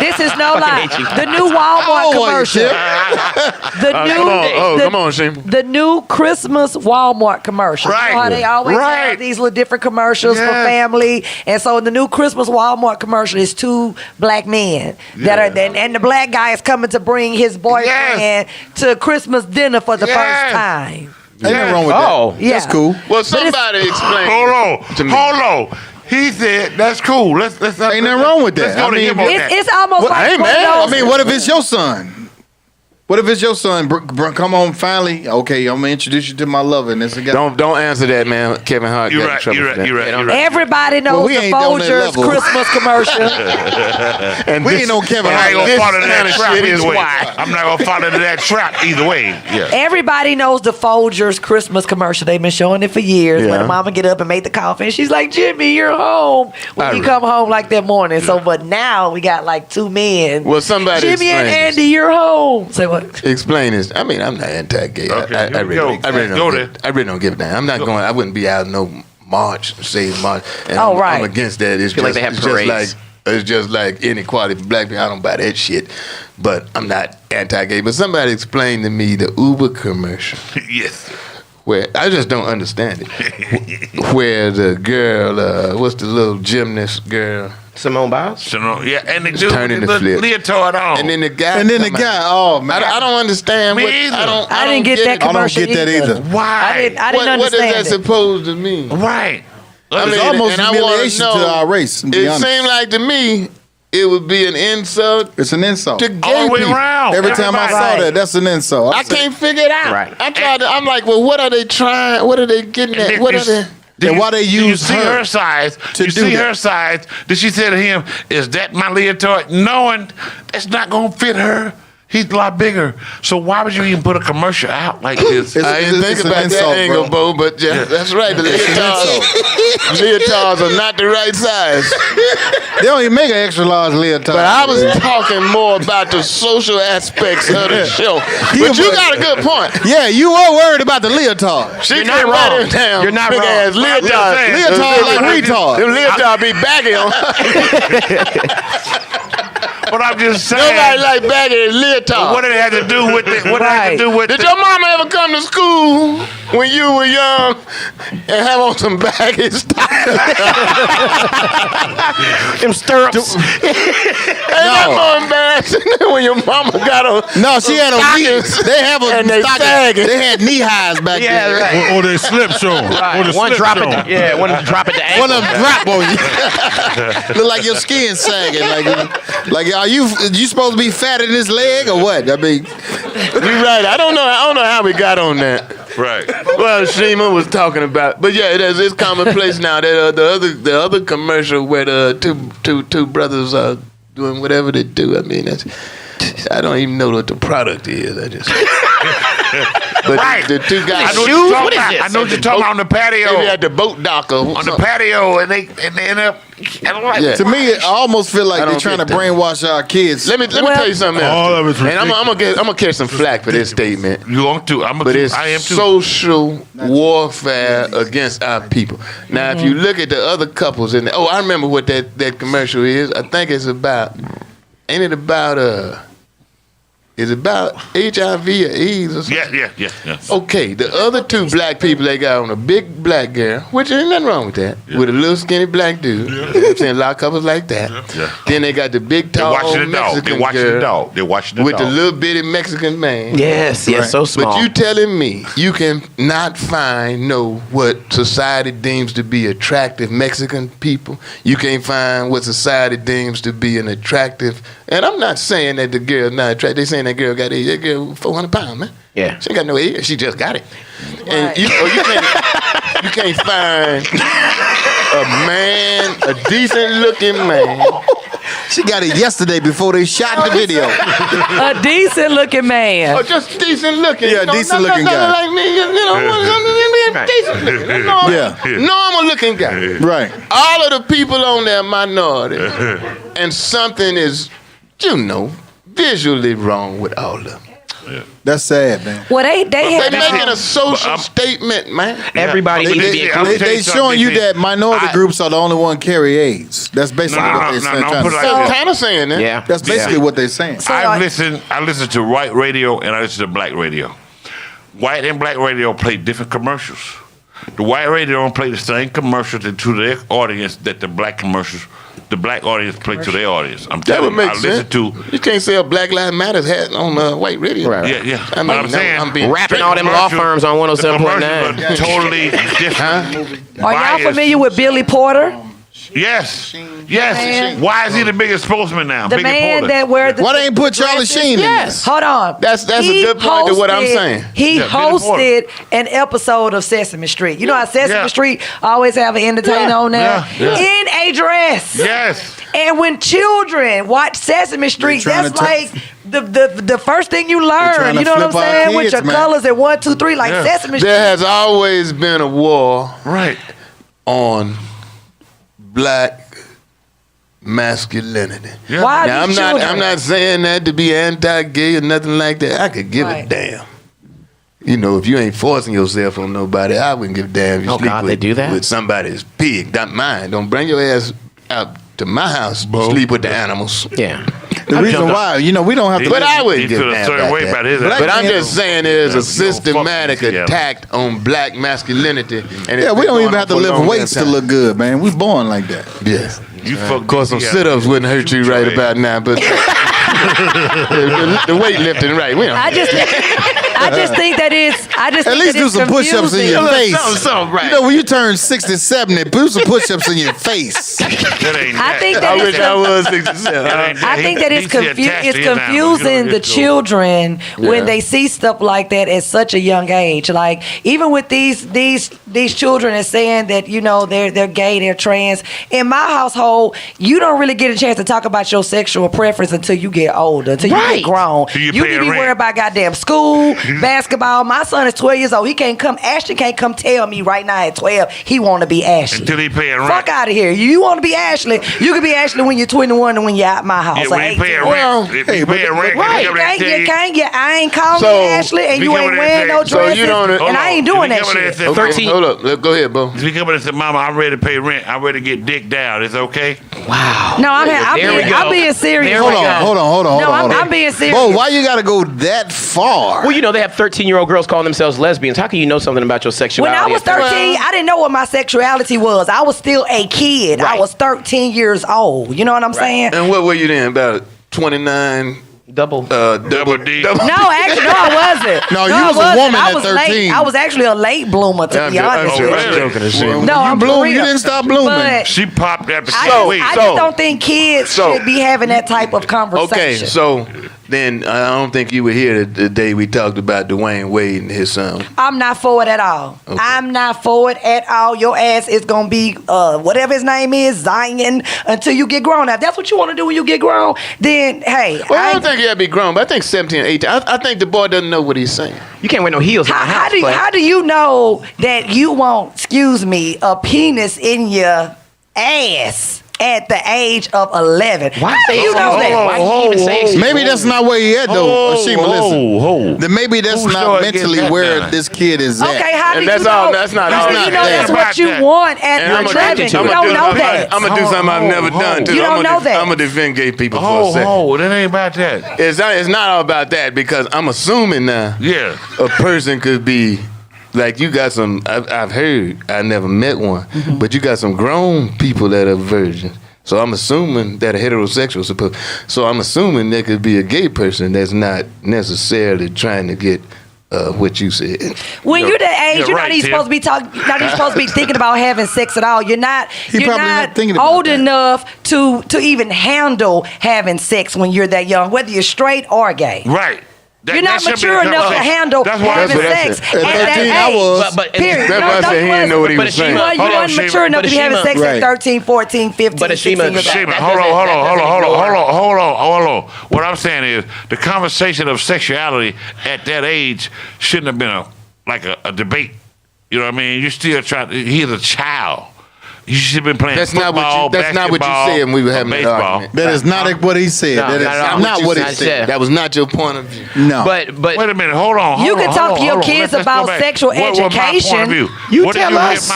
This is no lie. hate you. The new Walmart Oh, well, commercial. shit. The new. Come on, the, come on, Shane. The new Christmas Walmart commercial. Right. You know how they always Right. have these little different commercials for Yes. family. And so in the new Christmas Walmart commercial is two black men that are and the black guy is coming to bring his boyfriend to Christmas dinner for the Yes. first time. Ain't nothing wrong with Oh. that. That's Yeah. cool. Well, somebody explain. Hold to me. on. He said that's cool. Let's Ain't nothing wrong with that. Let's go I to mean, him on It's, that. it's almost Well, like hey, one of man, I those- mean, what if it's your son? What if it's your son? Come on, finally. Okay, I'm gonna introduce you to my lover, and this a guy. Don't answer that, man. Kevin Hart You're got in right. trouble You're for right. that. You're right. You're right. Everybody knows Well, we the ain't on that Folgers level. Christmas commercial. And We this- ain't no Kevin I Hart. ain't gonna This fall into that kind of trap shit is either way. why. I'm not gonna fall into that trap either way. Yeah. Everybody knows the Folgers Christmas commercial. They've been showing it for years. When Yeah. the mama get up and make the coffee, and she's like, "Jimmy, you're home." When you come home like that morning. So, but now we got like two men. Well, somebody Jimmy and explain Andy, you're home. Say what? Explain this. I mean, I'm not anti-gay. Okay, I here we really, go. I really Go don't. there. I really don't give a damn. I'm not going. I wouldn't be out no march, say march. And Oh, I'm right. against that. It's feel like just, they have it's just parades. it's just like inequality for black people. I don't buy that shit. But I'm not anti-gay. But somebody explain to me the Uber commercial Yes. where I just don't understand it. Where the girl, what's the little gymnast girl? Simone Biles. So no, yeah, and the dude Turning with the the flip. leotard on. And then the guy. And then the come out. guy, oh man, I don't understand. Me what, either. I didn't get that I don't commercial. get that either. Why? I didn't What is understand that it. supposed to mean? Right. It's almost and I wanna humiliation to know, our race. To be It honest. seemed like to me it would be an insult It's an insult. to gay all the way people. around. Every time I Everybody. saw that, that's an insult. I can't figure it out. Right. I tried to, I'm like, well, what are they trying? What are they getting And at? then What you are they? s- do And you- why they do you use see her her size? to You do see that? her size. Did she say to him, "Is that my leotard?" Knowing that's not gonna fit her. He's a lot bigger. So why would you even put a commercial out like this? It's- I didn't think it's an about insult, that angle, bro. Bo, but yeah, that's right. The It's an leotards are not the right size. They don't even make an extra large leotard. But I was talking more about the social aspects of the show. But you got a good point. Yeah, you were worried about the leotard. She You're not can't wrong. write it down. You're not big wrong. ass I'm just leotard. saying. Leotard like retard. Them leotard be baggy on. But I'm just saying. Nobody like baggy leotard. What did it have to do with it? What did it have to do with Did the- your mama ever come to school when you were young and have on some baggy stuff? Them stirrups. Ain't that more embarrassing when your mama got on? No, she had a knee. stockings They have a and they stocking. sagging. They had knee highs back Yeah, then. right. Or they slip show. Or the One slip drop show. it. Yeah, one drop it to ankle. One of them drop on you. Look like your skin sagging. Like are you supposed to be fat in this leg or what? I mean, You're right. I don't know how we got on that. Right. Well, Ashima was talking about, but yeah, it's commonplace now. That the other commercial where the two brothers are doing whatever they do. I mean, I don't even know what the product is. I just. But Right. the two guys. I know what is this? I know what you're talking about on the patio. Maybe at the boat dock or On the patio, and they end up. I don't like Yeah. To me, I almost feel like I they're don't trying to get that. brainwash our kids. Let me tell you something else. All of it's and I'm gonna catch some flack for this statement. You want to? But it's I am too. social warfare against our people. Now, if you look at the other couples, I remember what that commercial is. I think it's about. Ain't it about It's about HIV or AIDS or something. Yeah. Okay, the other two black people they got on a big black girl, which ain't nothing wrong with that, with a little skinny black dude. You know what I'm saying? A lot of couples like that. Yeah. Then they got the big They're tall watching the dog. Mexican They're watching girl the dog. They're watching the with dog. the little bitty Mexican man. Yes, so small. But you telling me you can not know what society deems to be attractive Mexican people? You can't find what society deems to be an attractive. And I'm not saying that the girl's not attractive. They saying that girl got AIDS. That girl 400 pounds, man. Yeah. She ain't got no AIDS. She just got it. Right. And you can't find a man, a decent looking man. She got it yesterday before they shot the video. A decent looking man. Oh, just decent looking. Yeah, decent looking guy. Like me, decent looking. Normal looking guy. Right. All of the people on there are minorities. And something is, visually wrong with all of them. That's sad, man. Well, they They're had making a social statement, man. Everybody needs to be included. They showing you that minority groups are the only one carry AIDS. That's basically what they're saying. put it like I'm this. kind of saying that. Yeah. That's basically what they're saying. I listen to white radio and I listen to black radio. White and black radio play different commercials. The white radio don't play the same commercials to their audience that the black audience play to their audience. I'm That telling would you, make I sense. listen to. You can't say a Black Lives Matter hat on white radio. Right. Yeah. I mean, But I'm saying, being Rapping all them law firms on commercials 107.9. are totally different. Are y'all familiar with Billy Porter? Yes. man. Why is he the biggest spokesman now? The Biggie man Porter. that wears the Why they ain't put Charlie Sheen in Yes. Hold on. That's a good point to what I'm saying. He Yeah, Billy Porter. hosted an episode of Sesame Street. You know how Sesame Yeah. Street always have an entertainer on there? Yeah. In a dress. Yes. And when children watch Sesame Street, trying that's to like the first thing you trying learn. to You know what I'm flip our saying? With kids, your man. colors and 1, 2, 3, like Yeah. Sesame Street. There has always been a war Right. on black masculinity. Yeah. Why Now, these children? I'm not saying that to be anti-gay or nothing like that. I could give a Right. damn. You know, if you ain't forcing yourself on nobody, I wouldn't give a damn if you Oh, sleep God, with, they do that? with somebody's pig, not mine. Don't bring your ass out to my house to sleep with the animals. Yeah. The reason why, we don't have to. But I wouldn't He give a feel a damn certain about way that. about his But I'm man- just saying there's a fuck systematic with you, yeah. attack on black masculinity. And Yeah, it's we been don't going even on have to for a lift long weights to time. look good, man. We born like that. Yeah. You fuck. Of course, some yeah. sit-ups wouldn't hurt you right about now, but the weightlifting, right? We don't. I just think that it's. I just At think least that do it's some push-ups in your confusing. face. right. You know, when you turn 60, 70, do some push-ups in your face. That ain't I that. think I that wish it's I was 67. That ain't I He- think that he it's see attached to it's his animals. You confusing don't the get to- children when Yeah. they see stuff like that at such a young age. Like even with these children and saying that they're gay, they're trans. In my household, you don't really get a chance to talk about your sexual preference until you get older, until you Right. get grown. Till you You pay can be rent. worried about goddamn school, basketball. My son is 12 years old. Ashton can't come tell me right now at 12 he want to be Ashley. Until he paying rent. Fuck out of here. You want to be Ashley? You can be Ashley when you're 21 and when you're at my house. Yeah, at when he 18. paying Well, rent. If hey, he but- paying but rent, Right, he come there and you tell can't get. I ain't calling So, you Ashley, and if you he ain't come in wearing and no say- so you dresses, don't- and I ain't doing that If he come in and shit. say, Okay, 13. hold up. Go ahead, Bo. If he come in and say, "Mama, I'm ready to pay rent. I'm ready to get dick down. It's okay." Wow. No, I'm There we go. being serious. There we go. Hold on. No, I'm being serious. Bo, why you got to go that far? Well, they have 13-year-old girls calling themselves lesbians. How can you know something about your When sexuality? I was at 13? 13, I didn't know what my sexuality was. I was still a kid. I Right. was 13 years old. You know what I'm saying? And what were you then? About 29? Double. Double D. No, actually, no, I wasn't. No, you I was a wasn't. woman I at was 13. late. I was actually a late bloomer, to be honest I'm with just you. joking and shit. No, I'm bloom, for you real. didn't stop blooming. But She popped after I 6 just, weeks. I just don't think kids So- should be having that type of conversation. Okay, so then I don't think you were here the day we talked about Dwayne Wade and his son. I'm not for it at all. Okay. I'm not for it at all. Your ass is gonna be whatever his name is, Zion, until you get grown. Now, if that's what you want to do when you get grown, then hey. Well, I don't think he had to be grown, but I think 17, 18. I think the boy doesn't know what he's saying. You can't wear no heels in my house. How do you know that you want, excuse me, a penis in your ass at the age of 11? Why How do you know that? Why you even say excuse Maybe me? that's not where he at though. Ashima, listen. Then maybe that's Who's not sure mentally against that where now? this kid is at. Okay, how do And you that's know? all- that's not all How do that you know matters. that's what you And want And at I'm 11? You gonna don't know that. I'm gonna do something I've never done too. You don't know that. I'm gonna defend gay people for a second. Oh, that ain't about that. It's not all about that because I'm assuming now Yeah. a person could be like you got some. I've heard. I never met one, but you got some grown people that are virgins. So I'm assuming that a heterosexual supposed. So I'm assuming there could be a gay person that's not necessarily trying to get what you said. When you're that age, you're you're right, not even Tim. supposed to be talking. Not even supposed to be thinking about having sex at all. You're not. You're probably not not thinking about old that. enough to even handle having sex when you're that young, whether you're straight or gay. Right. You're not mature enough to handle That's why having That's what I sex said. at At that 13 I age. was. But Period. That's why I said he didn't know what he But was Ashima- saying. Well, you Hold on, weren't mature Ashima. enough to be having Ashima- sex Right. at 13, 14, 15, But 16 Ashima- years old. Shima, That hold doesn't- on. that doesn't Hold on. What I'm saying is the conversation of sexuality at that age shouldn't have been a debate. You know what I mean? You're still trying. He's a child. You should have been playing That's not what football, you. That's not what you basketball, said when we were having that baseball. argument. That is not what he said. No, That is not at all. not what he Not said. said. That was not your point of view. No. But Wait a minute. Hold on. You can talk to your hold on. kids Let's go about back. sexual What was my point education. of view? You What did tell hear us.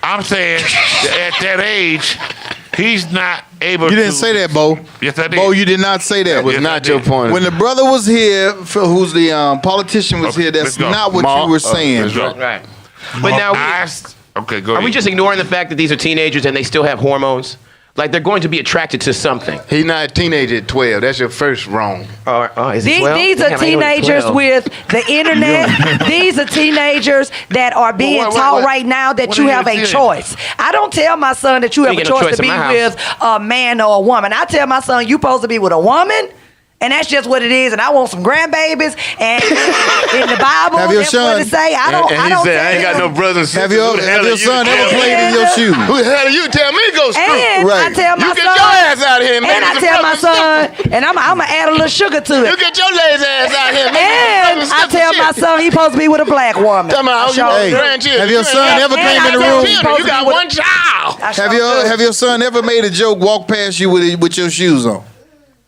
I'm saying that at that age, he's not able to. You didn't say that, Bo. Yes, I did. Bo, you did not say that. That was Yes, not I your did. point. When the brother was here, who's the politician was Okay, here, let's that's go. not what Ma- you were saying. let's go. Right. But now, Okay, go are ahead. we just ignoring the fact that these are teenagers and they still have hormones? Like they're going to be attracted to something. He's not a teenager at 12. That's your first wrong. Is it 12? These are Damn, I didn't know it was teenagers 12. with the internet. These are teenagers that are being What- taught right now that what you are you have a saying? choice. I don't tell my son that you have ain't a get no choice choice to in be my house. with a man or a woman. I tell my son you supposed to be with a woman. And that's just what it is. And I want some grandbabies. And in the Bible, Have your that's what son- it say. I don't. And I he don't said, tell I ain't got no him. brothers and Have sisters. your, Who the hell have are your you son to ever tell me? played in your shoes? Who the hell are you? Tell me to go screw. And Right. I tell my You son. get your ass out here, man. And I tell my son, and I'm gonna add a little sugar to You it. get your lazy ass out here, man. And I tell my son he's supposed to be with a black woman. Tell me how you Sure. want Hey, grandchildren. have your You son ain't ever got- came in the you room? You got one child. I sure Have do. your son ever made a joke walk past you with your shoes on?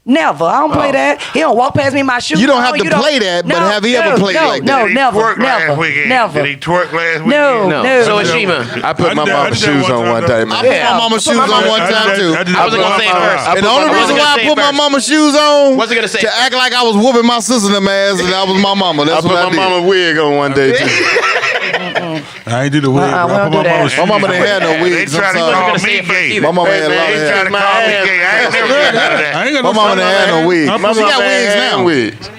Never. I don't play that. He don't walk past me in my shoes. You don't on. have to You don't- play that, but have he ever played like that? No, Did he never, twerk last never, weekend? never. Did he twerk last weekend? No, No. no. So Ashima, I put my I did mama's that shoes one on time, one though. time. I man. put Yeah. my mama's shoes on one time too. I wasn't gonna say it first. And the only I reason wasn't why gonna I say put it my first. mama's shoes on Wasn't gonna say to it. act like I was whooping my sister in them ass and I was my mama. I That's put what I my did. mama wig on one day too. I ain't do the wig, bro. I we don't put do that. mama's My mama shoes didn't have no They wigs. I'm try to sorry. call gonna say me it first gay. either. My mama Hey, had a man, lot he of They try hair. to call me gay. I ain't never did none of that. I ain't got My no mama son done like had that. no wigs. I My put mama my- got wigs now. Wigs.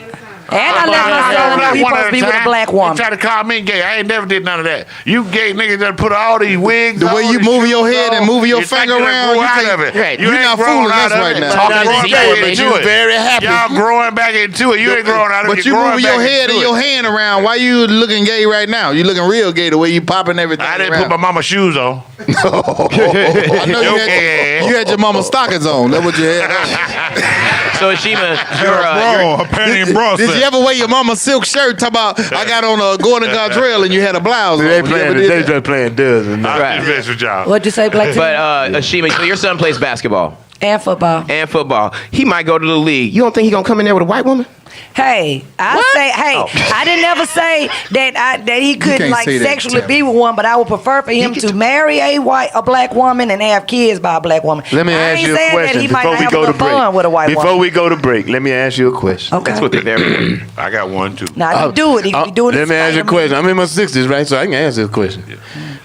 And I let my son know he's supposed to be with a black They woman. try to call me gay. I ain't never did none of that. You gay niggas that put all these wigs The on, way you these moving your shoes head on, and moving your you think finger you done around, grew you out think- of it. Right. You You're ain't not grown fooling out us of right it. now. Talking Y'all to growing Z back boy, into man. You it. very happy. Y'all growing back into it. You ain't growing out of it. But you growing moving your back head into and it. your hand around. Why you looking gay right now? You looking real gay the way you popping everything I didn't around. put my mama's shoes on. I know you Okay. you had your mama stockings on. That's what you had on. So Ashima, Bro, a panty and bra Did set. you ever wear your mama's silk shirt? Talk about I got on a Gordon Gartrell and you had a blouse on. They You playing. ever did They that? just playing dozen. I Right. invest with y'all. What'd you say, Black but Ashima, so your son plays basketball and football. and football. He might go to the league. You don't think he gonna come in there with a white woman? Hey, I didn't ever say that he couldn't can't like say that, sexually Terry. be with one, but I would prefer for him to marry a black woman and have kids by a black woman. Let me I ask ain't you a saying question that he might before not we have go a to little fun with a break. white Before woman. we go to break, let me ask you a question. Okay. That's what they're very. I got one too. Now you do it. He be doing it. Let me ask you a question. I'm in my 60s, right? So I can answer this question.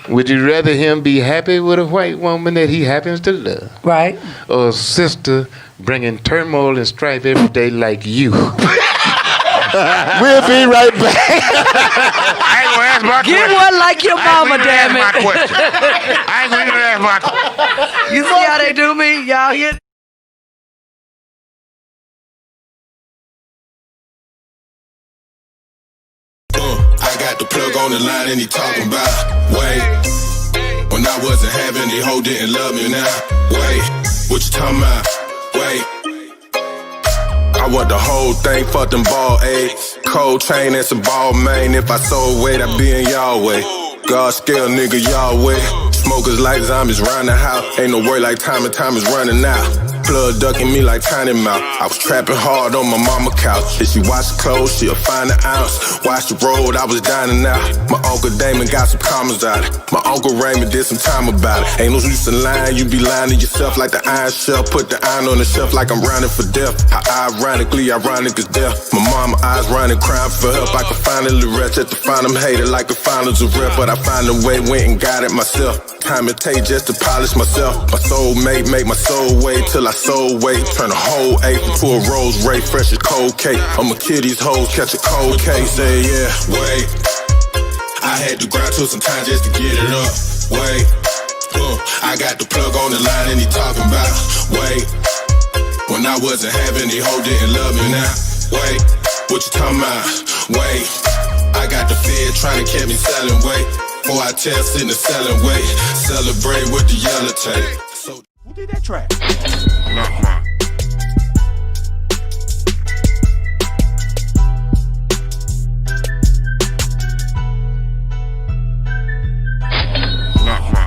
Would you rather him be happy with a white woman that he happens to love, Right. or a sister bringing turmoil and strife every day like you? We'll be right back. I ain't gonna ask my Get question. one like your I mama, ain't gonna damn even ask it. my question. I ain't gonna even ask my question. You see how they do me? Y'all hear got the plug on the line and he talking about, wait. When I wasn't having, the hoe didn't love me now. Wait, what you talking about? Wait. I want the whole thing, fuck them ball eggs. Cold chain and some ball main. If I sold weight, I'd be in y'all way. God scale, nigga, y'all way. Smokers like zombies round the house. Ain't no word like time and time is running out. Blood ducking me like Tiny Mouth. I was trapping hard on my mama couch. If she wash the clothes, she'll find an ounce. Watch the road, I was dining out. My Uncle Damon got some commas out it. My Uncle Raymond did some time about it. Ain't no use in lying, you be lying to yourself like the iron shelf. Put the iron on the shelf like I'm running for death. How ironically ironic is death. My mama eyes running, crying for help. I could finally rest at the final hater like the finals of rep. But I find a way, went and got it myself. Time it take just to polish myself. My soulmate make my soul wait till I soul weight. Turn a whole eight into a rose ray, fresh as cold cake. I'ma kill these hoes, catch a cold case. Say yeah, wait. I had to grind to some time just to get it up. Wait, I got the plug on the line and he talking about. Wait, when I wasn't having, the hoe didn't love me now. Wait, what you talking about? Wait, I got the Fed trying to catch me selling weight. Before I test in the selling weight, celebrate with the yellow tape. Who did that track? Not mine. Not mine.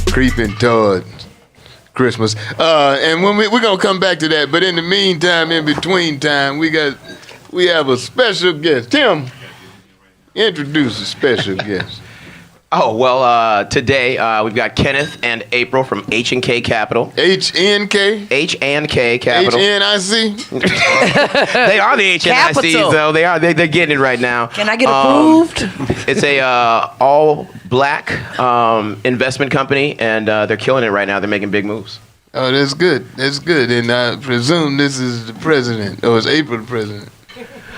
Creeping toward Christmas. And when we're gonna come back to that, but in the meantime, in between time, we have a special guest. Tim, introduce a special guest. Oh, well, today we've got Kenneth and April from H&K Capital. HNK? H&K Capital. HNIC? They are the HNICs, Capital. though. They're getting it right now. Can I get approved? It's a all-black investment company, and they're killing it right now. They're making big moves. Oh, that's good. That's good. And I presume this is the president, or is April the president?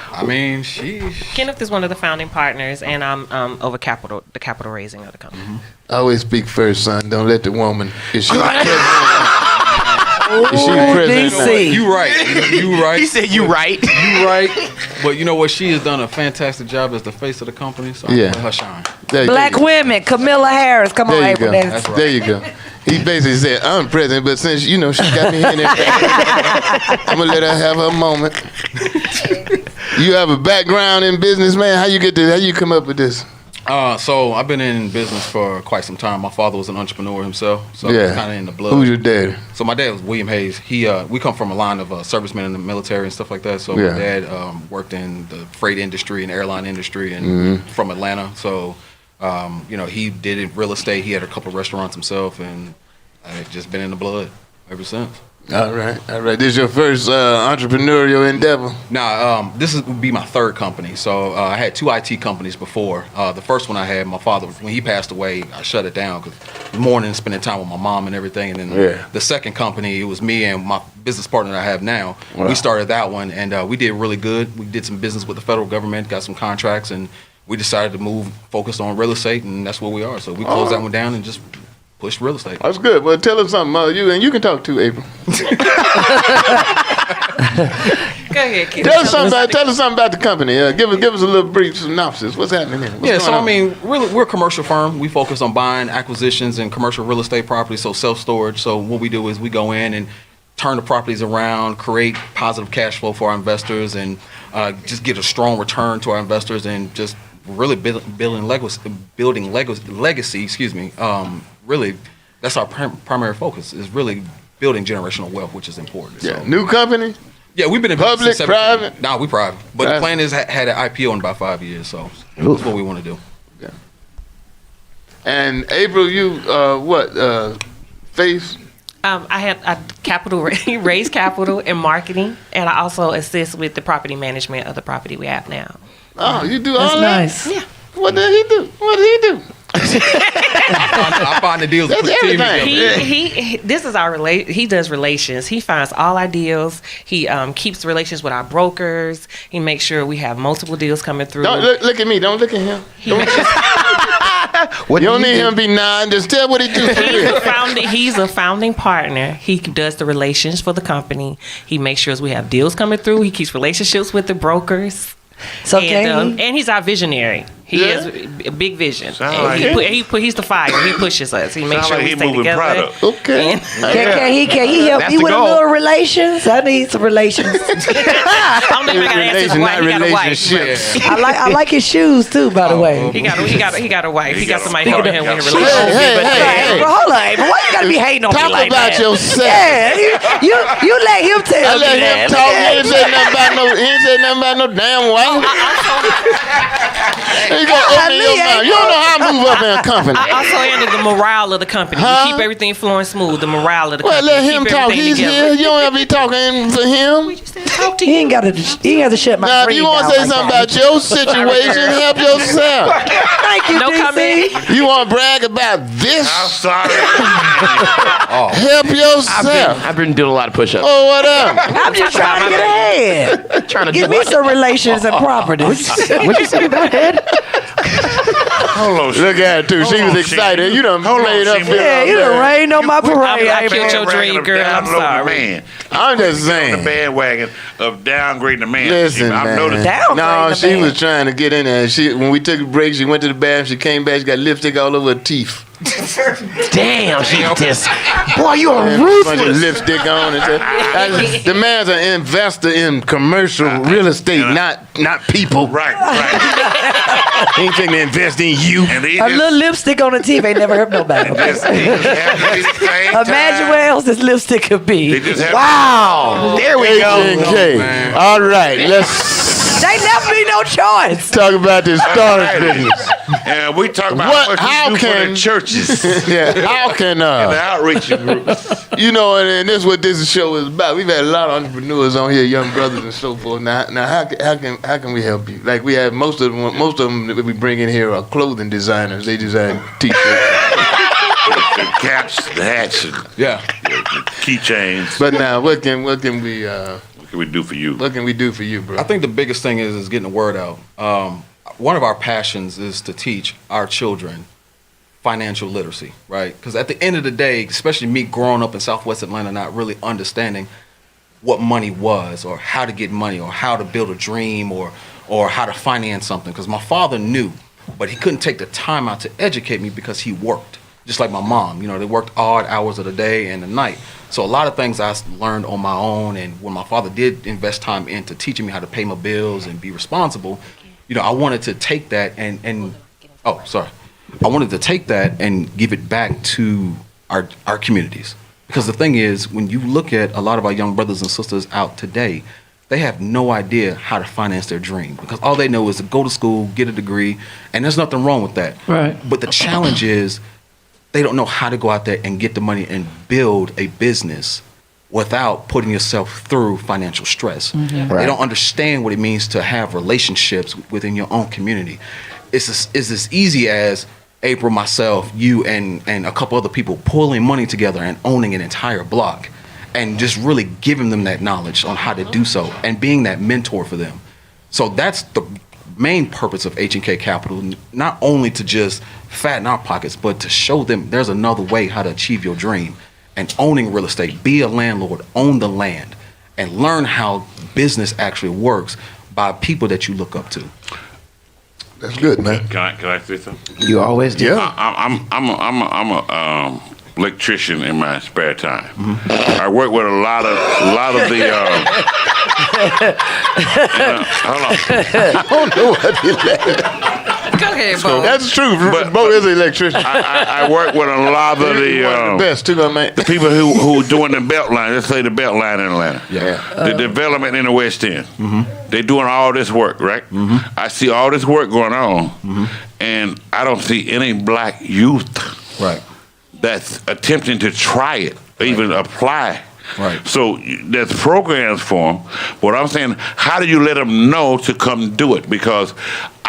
I mean, she's... Kenneth is one of the founding partners, and I'm over the capital raising of the company. Mm-hmm. Always speak first, son. Don't let the woman. Is she president? Is she president? DC. You right. You right. He said you right. You right. But you know what? She has done a fantastic job as the face of the company, so I'm Yeah. let her shine. Black women, Camilla Harris. Come on, There you April. go. That's right. There you go. He basically said, I'm president, but since, she got me in there, I'm going to let her have her moment. You have a background in business, man. How you come up with this? So I've been in business for quite some time. My father was an entrepreneur himself, so Yeah. kind of in the blood. Who's your dad? So my dad was William Hayes. We come from a line of servicemen in the military and stuff like that. So Yeah. my dad worked in the freight industry and airline industry, and from Atlanta. So he did real estate. He had a couple of restaurants himself, and I've just been in the blood ever since. All right. This is your first entrepreneurial endeavor? Nah, this would be my third company. So I had two IT companies before. The first one I had, my father, when he passed away, I shut it down because the morning spending time with my mom and everything. And then the second company, it was me and my business partner that I have now. Wow. We started that one, and we did really good. We did some business with the federal government, got some contracts, and we decided to focus on real estate, and that's where we are. So we closed that one down and just pushed real estate. That's good. Well, tell us something, you can talk too, April. Go ahead, Kenneth. Tell us something about the company. Give us a little brief synopsis. What's happening here? What's going on? Really, we're a commercial firm. We focus on buying acquisitions and commercial real estate properties, so self-storage. So what we do is we go in and turn the properties around, create positive cash flow for our investors, and just get a strong return to our investors, and just really building legacy. Really, that's our primary focus, is really building generational wealth, which is important. Yeah. So, New company? yeah, we've been in Public, business since 17. private? No, we private. But Private. the plan is had an IPO in about 5 years, so that's what we want to do. And April, you face? I raise capital in marketing, and I also assist with the property management of the property we have now. Oh, you do all That's that? nice. Yeah. What did he do? What did he do? I find the deals. That's to put the team everything. together. He this is our he does relations. He finds all our deals. He keeps relations with our brokers. He makes sure we have multiple deals coming through. Don't look at me. Don't look at him. What You do don't need do? him to be nine. Just tell what he do for real. He's a founding partner. He does the relations for the company. He makes sure we have deals coming through. He keeps relationships with the brokers. So And he's our visionary. He Yeah. has a big vision. Sound And like he's the fire. He pushes us. He makes Sound sure like we he stay moving together. product. Okay. And- Can he help That's you the with a goal. little relations? I need some relations. I don't think I gotta ask his Relation, wife. not He got a wife. relationships. I like his shoes too, by the way. He got a wife. He got somebody helping him with a Hey, relationship. hey. Well, hold on, April. Why you gotta be hating on me Talk like about that? yourself. Yeah, you let him tell I me let that. him talk. He ain't say nothing about no damn wife. You gonna open your mouth. You don't know how I move up in a company. I also handle the morale of the company. Huh? We keep everything flowing smooth. The morale of the Well, company. let him Keep talk. everything He's together. here. You don't have to be talking for him. Talk to He you. ain't got to shut my Now, if brain you want down to say like something that. about your situation, help yourself. Thank you, No DC. comment. You want to brag about this? I'm sorry. Help yourself. I've been doing a lot of push-ups. Oh, what up? I'm just trying to get ahead. Trying to Give me some relations and properties. What you say about head? Hold on. Look at her, too. She Hold was on, excited. Shane. You done Hold on, played up Shane. here. Yeah, you done rained on my parade. I April. killed your dream, girl. I'm sorry. Man. I'm just The saying. bandwagon of downgrading the man. Listen, I've man. noticed. Down. No, Downgrade the she man. was trying to get in there. When we took a break, she went to the bathroom. She came back. She got lipstick all over her teeth. Damn, she just. Boy, you are Bunch of ruthless. lipstick on. And the man's an investor in commercial real estate, not people. Right. He ain't thinking to invest in you. And he A little lipstick on the teeth ain't never hurt nobody. Imagine where else this lipstick could be. Wow. There we go. Okay. All right. Let's They left me no choice. talk about this storage business. And we talk about What- how how much we do for can- the churches Yeah. How can and the outreach groups. you know, and this is what this show is about. We've had a lot of entrepreneurs on here, young brothers and so forth. Now how can we help you? Like we have most of them that we bring in here are clothing designers. They design t-shirts. The caps, the hats, and Yeah. keychains. But now, what can we What can we do for you? what can we do for you, bro? I think the biggest thing is getting the word out. One of our passions is to teach our children financial literacy, right? Because at the end of the day, especially me growing up in Southwest Atlanta, not really understanding what money was or how to get money or how to build a dream or how to finance something. Because my father knew, but he couldn't take the time out to educate me because he worked. Just like my mom, they worked odd hours of the day and the night. So a lot of things I learned on my own, and when my father did invest time into teaching me how to pay my bills and be responsible, I wanted to take that I wanted to take that and give it back to our communities. Because the thing is, when you look at a lot of our young brothers and sisters out today, they have no idea how to finance their dream because all they know is to go to school, get a degree, and there's nothing wrong with that. Right. But the challenge is they don't know how to go out there and get the money and build a business without putting yourself through financial stress. Mm-hmm. They don't understand what it means to have relationships within your own community. It's as easy as April, myself, you, and a couple other people pulling money together and owning an entire block and just really giving them that knowledge on how to do so and being that mentor for them. So that's the main purpose of H&K Capital, not only to just fatten our pockets, but to show them there's another way how to achieve your dream. And owning real estate, be a landlord, own the land, and learn how business actually works by people that you look up to. That's good, man. Can I say something? You always do. Yeah. I'm a electrician in my spare time. I work with a lot of the. Hold on. I don't know what he Go ahead, Bo. That's true. But- Bo is an electrician. I work with a lot of He's one of the best too, man. the people who doing the belt line. Let's say the belt line in Atlanta. Yeah. The development in the West End. They doing all this work, right? I see all this work going on, and I don't see any black youth Right. that's attempting to try it, even apply. Right. So there's programs for them. What I'm saying, how do you let them know to come do it? Because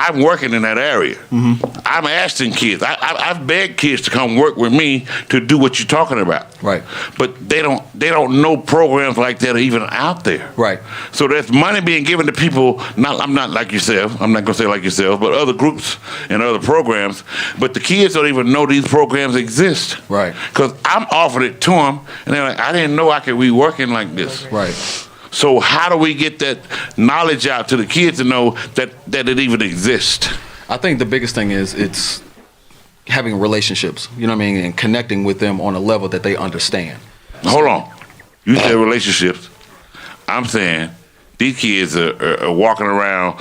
I'm working in that area. I'm asking kids. I've begged kids to come work with me to do what you're talking about. Right. But they don't know programs like that are even out there. Right. So there's money being given to people. I'm not like yourself. I'm not gonna say like yourself, but other groups and other programs. But the kids don't even know these programs exist. Right. Because I'm offering it to them, and they're like, I didn't know I could be working like this. Right. So how do we get that knowledge out to the kids to know that it even exists? I think the biggest thing is it's having relationships, you know what I mean, and connecting with them on a level that they understand. Hold on. You said relationships. I'm saying these kids are walking around.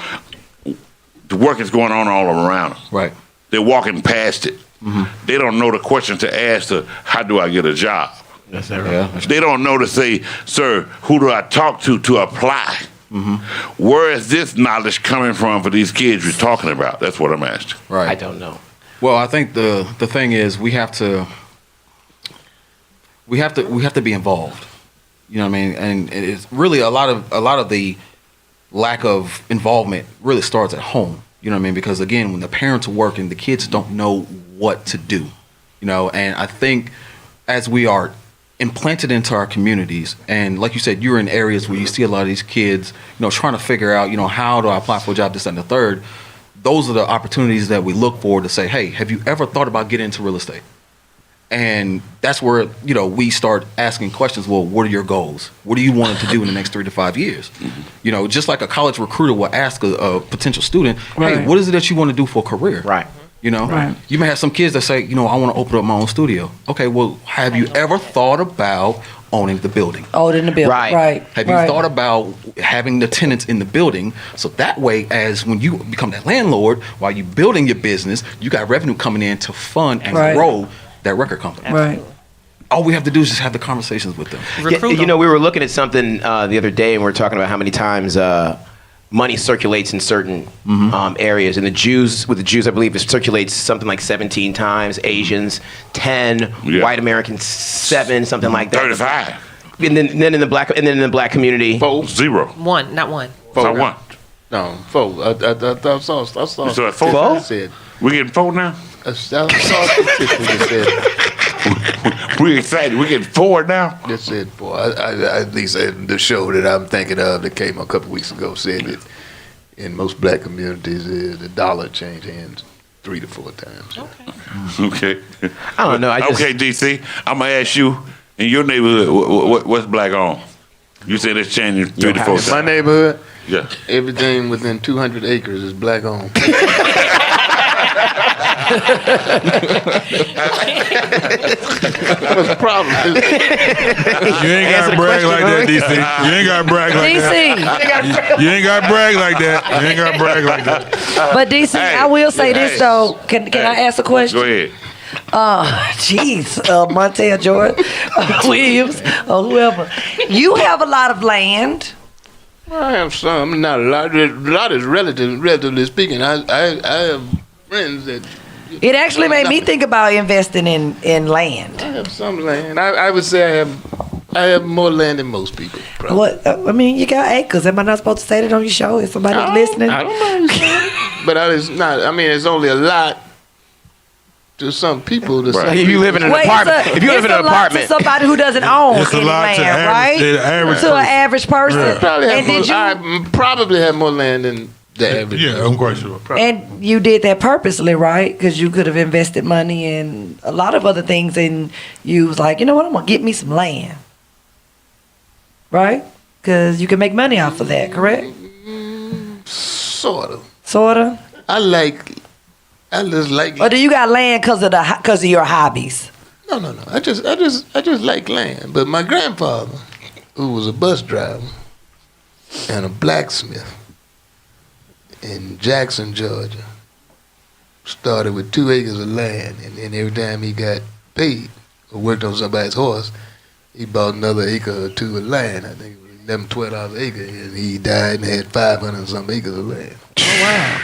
The work is going on all around them. Right. They're walking past it. They don't know the question to ask to how do I get a job? That's that right. Yeah. They don't know to say, sir, who do I talk to apply? Where is this knowledge coming from for these kids you're talking about? That's what I'm asking. Right. I don't know. Well, I think the thing is we have to be involved. You know what I mean? And it's really a lot of the lack of involvement really starts at home. You know what I mean? Because again, when the parents are working, the kids don't know what to do. You know, and I think as we are implanted into our communities, and like you said, you're in areas where you see a lot of these kids, you know, trying to figure out, you know, how do I apply for a job, this, and the third. Those are the opportunities that we look for to say, hey, have you ever thought about getting into real estate? And that's where, you know, we start asking questions. Well, what are your goals? What do you want to do in the next 3 to 5 years? You know, just like a college recruiter will ask a potential student, hey, what is it that you want to do for a career? Right. You know, you may have some kids that say, you know, I want to open up my own studio. Okay, well, have you ever thought about owning the building? Owning the building, right. Have you thought about having the tenants in the building so that way, as when you become that landlord, while you're building your business, you got revenue coming in to fund and grow that record company. Right. All we have to do is just have the conversations with them. Yeah, you know, we were looking at something the other day, and we were talking about how many times money circulates in certain areas. And with the Jews, I believe it circulates something like 17 times. Asians, 10. White Americans, 7, something like that. 35. And then in the black community, 0. 1, not 1. 1. No, 4. I saw. So at 4? Said. We getting 4 now? I saw statistics that said. We excited. We getting 4 now? That said 4. At least the show that I'm thinking of that came a couple weeks ago said that in most black communities, the dollar changed hands 3 to 4 times. Okay. I don't know. Okay, DC, I'm going to ask you, in your neighborhood, what's black on? You said it's changing 3 to 4 times. My neighborhood? Yeah. Everything within 200 acres is black owned. What's the problem? You ain't got to brag like that, DC. You ain't got to brag like that. You ain't got to brag like that. You ain't got to brag like that. But DC, I will say this though. Can I ask a question? Go ahead. Montel, Jordan, Williams, or whoever. You have a lot of land. I have some, not a lot. A lot is relatively speaking. I have friends that. It actually made me think about investing in land. I have some land. I would say I have more land than most people. Probably. What? I mean, you got acres. Am I not supposed to say that on your show? Is somebody listening? I don't know. But it's not. I mean, it's only a lot to some people. To Like if you live in an apartment, if you live in an apartment, to somebody who doesn't own It's a any lot to land, right? to an average person. I probably have more land than the average. Yeah, I'm quite sure. And you did that purposely, right? Because you could have invested money in a lot of other things, and you was like, you know what, I'm gonna get me some land, right? Because you can make money off of that, correct? Sort of. I just like. Or do you got land because of your hobbies? No. I just like land. But my grandfather, who was a bus driver and a blacksmith in Jackson, Georgia, started with 2 acres of land, and then every time he got paid or worked on somebody's horse, he bought another acre or 2 of land. I think it was $11, $12 an acre, and he died and had 500 and some acres of land. Oh, wow.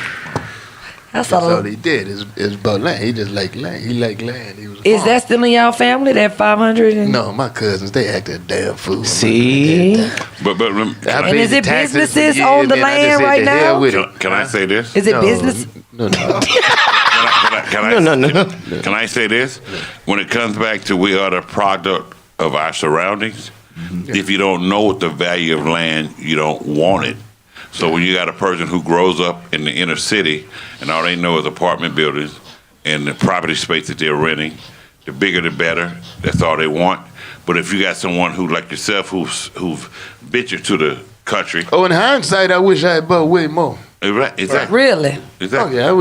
That's all he did is about land. He just liked land. He liked land. He was Is that still in y'all family, that 500? No, my cousins, they acted a damn fool. See? But and is it businesses on the land right now? Can I say this? Is it business? No. Can I say this? When it comes back to we are the product of our surroundings, if you don't know what the value of land, you don't want it. So when you got a person who grows up in the inner city and all they know is apartment buildings and the property space that they're renting, the bigger the better. That's all they want. But if you got someone who, like yourself, who've ventured to the country. Oh, in hindsight, I wish I had bought way more. Right, exactly. Really? Exactly. Oh yeah, I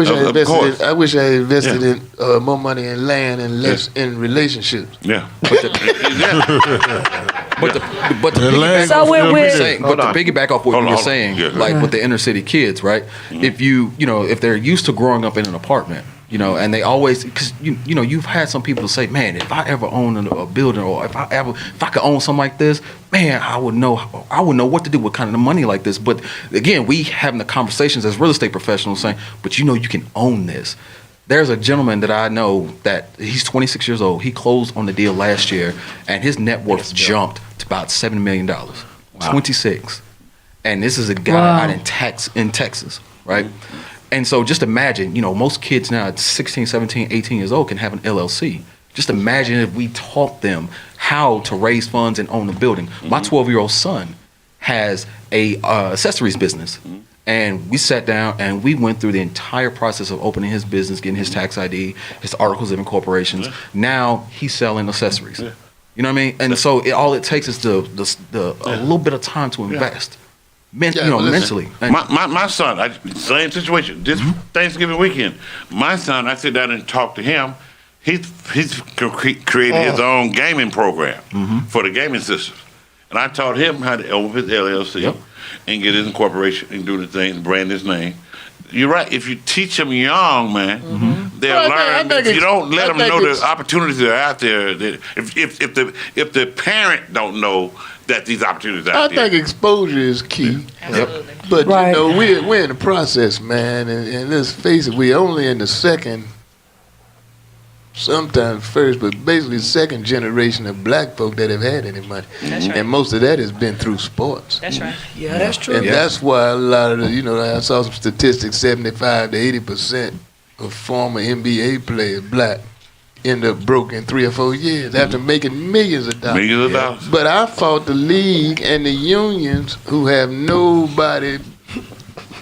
wish I invested in more money in land and less in relationships. Yeah. But the piggyback off what you're saying, like with the inner city kids, right? If if they're used to growing up in an apartment, and they always, because you've had some people say, man, if I ever own a building, or if I could own something like this, man, I would know what to do with kind of the money like this. But again, we having the conversations as real estate professionals saying, but you can own this. There's a gentleman that I know that he's 26 years old. He closed on the deal last year, and his net worth jumped to about $7 million. Wow. 26. And this is a guy out in Texas, right? Mm-hmm. And so just imagine, most kids now at 16, 17, 18 years old can have an LLC. Just imagine if we taught them how to raise funds and own a building. Mm-hmm. My 12-year-old son has a accessories business. Mm-hmm. And we sat down and we went through the entire process of opening his business, getting his tax ID, his articles of incorporation. Yeah. Now he's selling accessories. Yeah. You know what I mean? And so all it takes is a little bit of time to invest. Mentally. My son, same situation. This Thanksgiving weekend, my son, I sit down and talk to him. He's created his own gaming program for the gaming systems. And I taught him how to open his LLC and get his incorporation and do the thing, brand his name. You're right. If you teach them young, man, they'll learn. If you don't let them know the opportunities that are out there, if the parent don't know that these opportunities are out there. I think exposure is key. Absolutely. But we're in the process, man, and let's face it, we're only in the second, sometimes first, but basically second generation of black folk that have had any money. That's right. And most of that has been through sports. That's right. Yeah, that's true. And that's why a lot of I saw some statistics, 75 to 80% of former NBA players, black, end up broke in 3 or 4 years after making millions of dollars. Millions of dollars. But I fought the league and the unions who have nobody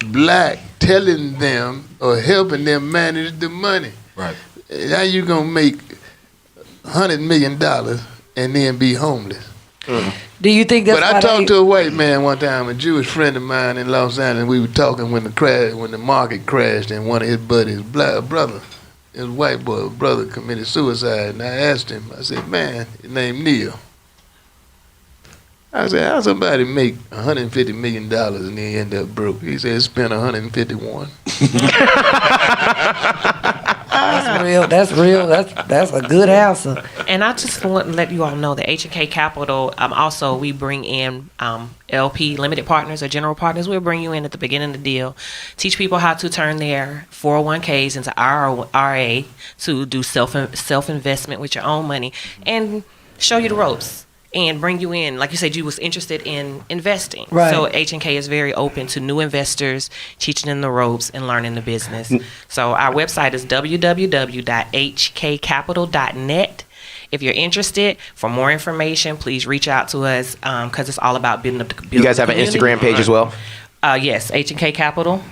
black telling them or helping them manage the money. Right. How you gonna make $100 million and then be homeless? Do you think that's? But I talked to a white man one time, a Jewish friend of mine in Los Angeles. We were talking when the market crashed, and one of his buddies, brother, his white brother committed suicide. And I asked him, I said, man, his name Neil. I said, how somebody make $150 million and then end up broke? He said, spent 151. That's real. That's a good answer. And I just want to let you all know that H&K Capital, also we bring in LP limited partners or general partners. We'll bring you in at the beginning of the deal, teach people how to turn their 401ks into IRA to do self-investment with your own money and show you the ropes. And bring you in, like you said, you was interested in investing. Right. So H&K is very open to new investors, teaching them the ropes and learning the business. So our website is www.hkcapital.net. If you're interested, for more information, please reach out to us because it's all about building up the community. You guys have an Instagram page as well? Yes, H&K Capital.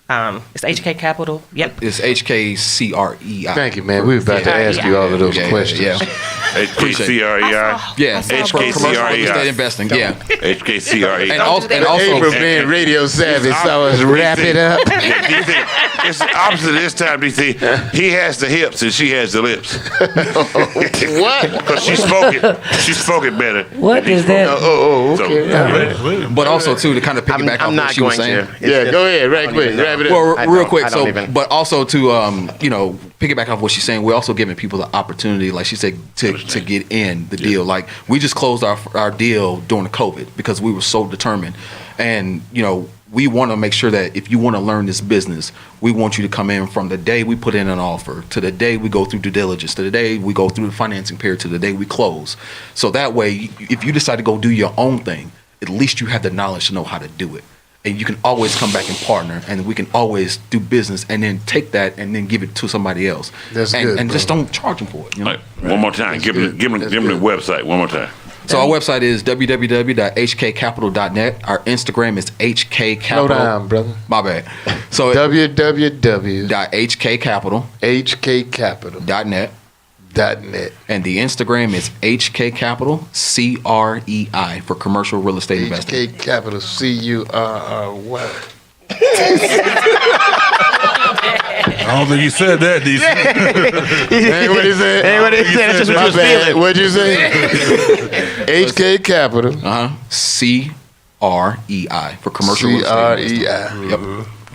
It's HK Capital. Yep. It's HKCREI. Thank you, man. We were about to ask you all of those questions. Yeah. HKCREI. Yeah. HKCREI. Commercial estate investing. Yeah. HKCREI. And also April being radio savvy, so us wrap it up. It's opposite this time, DC. He has the hips and she has the lips. What? Because she spoke it better. What is that? Okay. But also too to kind of piggyback off what she was saying. Yeah, go ahead, right quick. wrap it up. Well, I real don't- quick. I don't So, even- but also to piggyback off what she's saying, we're also giving people the opportunity, like she said, to get in the deal. Like we just closed our deal during the COVID because we were so determined, and we want to make sure that if you want to learn this business, we want you to come in from the day we put in an offer to the day we go through due diligence, to the day we go through the financing period, to the day we close. So that way, if you decide to go do your own thing, at least you have the knowledge to know how to do it. And you can always come back and partner, and we can always do business and then take that and then give it to somebody else. That's and, good, and just bro. don't charge them for it. Right. One more time. Give them the website one more time. So our website is www.hkcapital.net. Our Instagram is hkcapital. Slow down, brother. My bad. So www.hkcapital.net. And the Instagram is hkcapital, CREI, for commercial real estate investing. HK Capital, CURRY. I don't think he said that, DC. Ain't what he said. Ain't what he said. That's just what My you was bad. feeling. What'd you say? HK Capital. CREI for commercial real estate investing. Yep.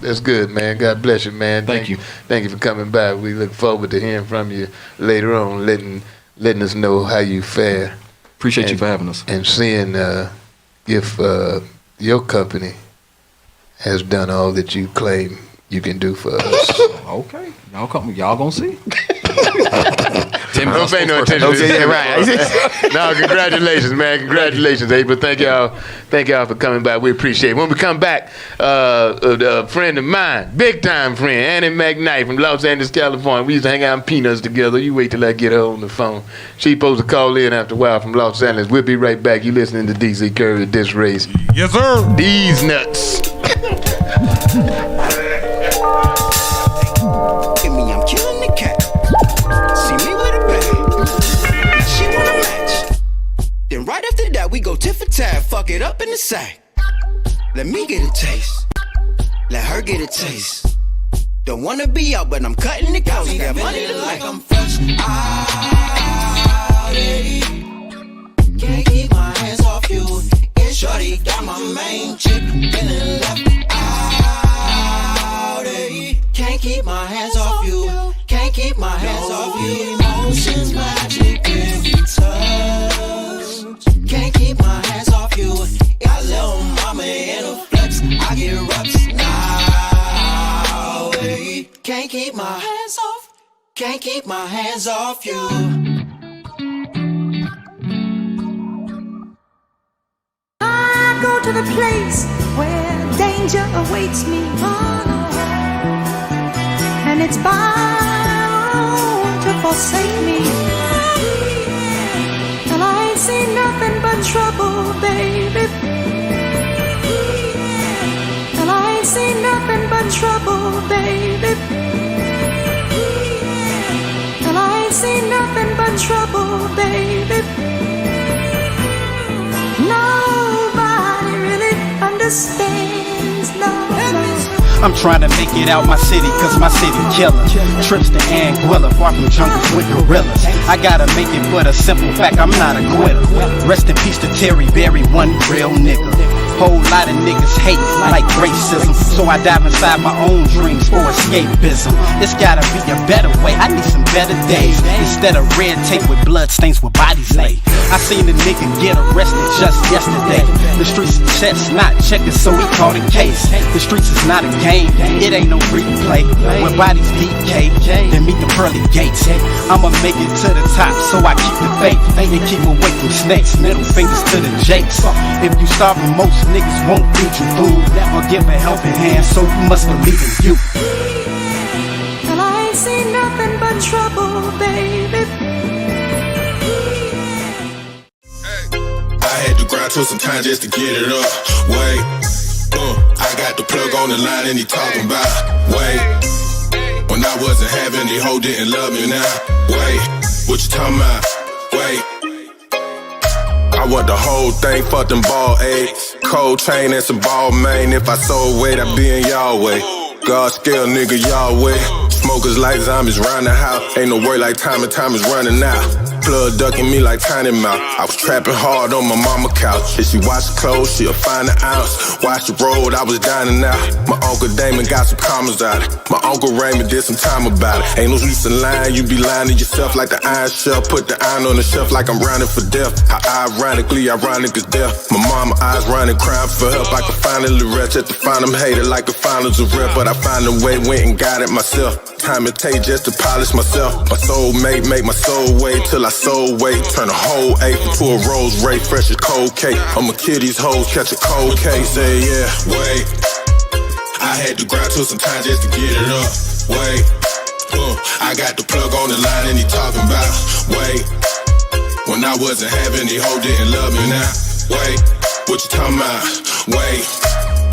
That's good, man. God bless you, man. Thank you. Thank you for coming by. We look forward to hearing from you later on, letting us know how you fare. Appreciate you for having us. And seeing if your company has done all that you claim you can do for us. Okay. Y'all gonna see. Don't pay no attention to this. Yeah, right. No, congratulations, man. Congratulations, April. Thank y'all for coming by. We appreciate it. When we come back, a friend of mine, big time friend, Annie McKnight from Los Angeles, California. We used to hang out in Peanuts together. You wait till I get her on the phone. She's supposed to call in after a while from Los Angeles. We'll be right back. You listening to DC Curry at this race. Yes, sir. These nuts. I'm killing the cat. See me with a bag. She wanna match. Then right after that, we go tit for tat. Fuck it up in the sack. Let me get a taste. Let her get a taste. Don't wanna be out, but I'm cutting the cows. Got money to like I'm fresh out. Can't keep my hands off you. Yeah, shorty got my main chick feeling left out. Can't keep my hands off you. Can't keep my hands off you. Emotions magic when you touch. Can't keep my hands off you. Got little mama in a flex. I get reps now. Can't keep my hands off. Can't keep my hands off you. I go to the place where danger awaits me. And it's bound to forsake me. And I ain't seen nothing but trouble, baby. And I ain't seen nothing but trouble, baby. And I ain't seen nothing but trouble, baby. Nobody really understands love. I'm trying to make it out my city, cause my city killer. Trips to Anguilla, far from jungles with gorillas. I gotta make it for the simple fact I'm not a quitter. Rest in peace to Terry Berry, one real nigga. Whole lot of niggas hate like racism, so I dive inside my own dreams for escapism. It's gotta be a better way, I need some better days. Instead of red tape with blood stains where bodies lay. I seen a nigga get arrested just yesterday. The streets is chestnut checkers, so we caught a case. The streets is not a game, it ain't no free play. When bodies decay, then meet the pearly gates. I'ma make it to the top, so I keep the faith and keep away from snakes. Middle fingers to the jakes. If you starving, most niggas won't feed you food or give a helping hand, so you must believe in you. And I ain't seen nothing but trouble, baby. I had to grind to some time just to get it up. Wait, I got the plug on the line and he talking about. Wait, when I wasn't having the hoe didn't love me now. Wait, what you talking about? Wait, I want the whole thing, fuck them ball eggs. Cold chain and some ball main. If I sold weight, I be in y'all way. God scale nigga y'all way. Smokers like zombies round the house. Ain't no word like time and time is running out. plug ducking me like Tiny Mouth. I was trapping hard on my mama couch. If she wash the clothes, she'll find an ounce. Watch the road, I was dining out. My Uncle Damon got some commas out it. My Uncle Raymond did some time about it. Ain't no use in lying, you be lying to yourself like the iron shelf. Put the iron on the shelf like I'm running for death. How ironically ironic is death. My mama eyes running, crying for help. I could finally rest at the final hater like the finals of rep. But I find a way, went and got it myself. Time it take just to polish myself. My soulmate make my soul wait till I soul wait. Turn a whole eighth into a rose ray, fresh as cold cake. I'ma kill these hoes, catch a cold case. Say yeah, wait. I had to grind to some time just to get it up. Wait, I got the plug on the line and he talking about. Wait, when I wasn't having, he hoe didn't love me now. Wait, what you talking about? Wait,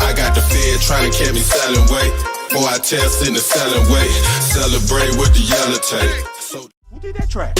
I got the fed trying to keep me selling. Wait, before I test in the selling way. Celebrate with the yellow tape. Who did that track?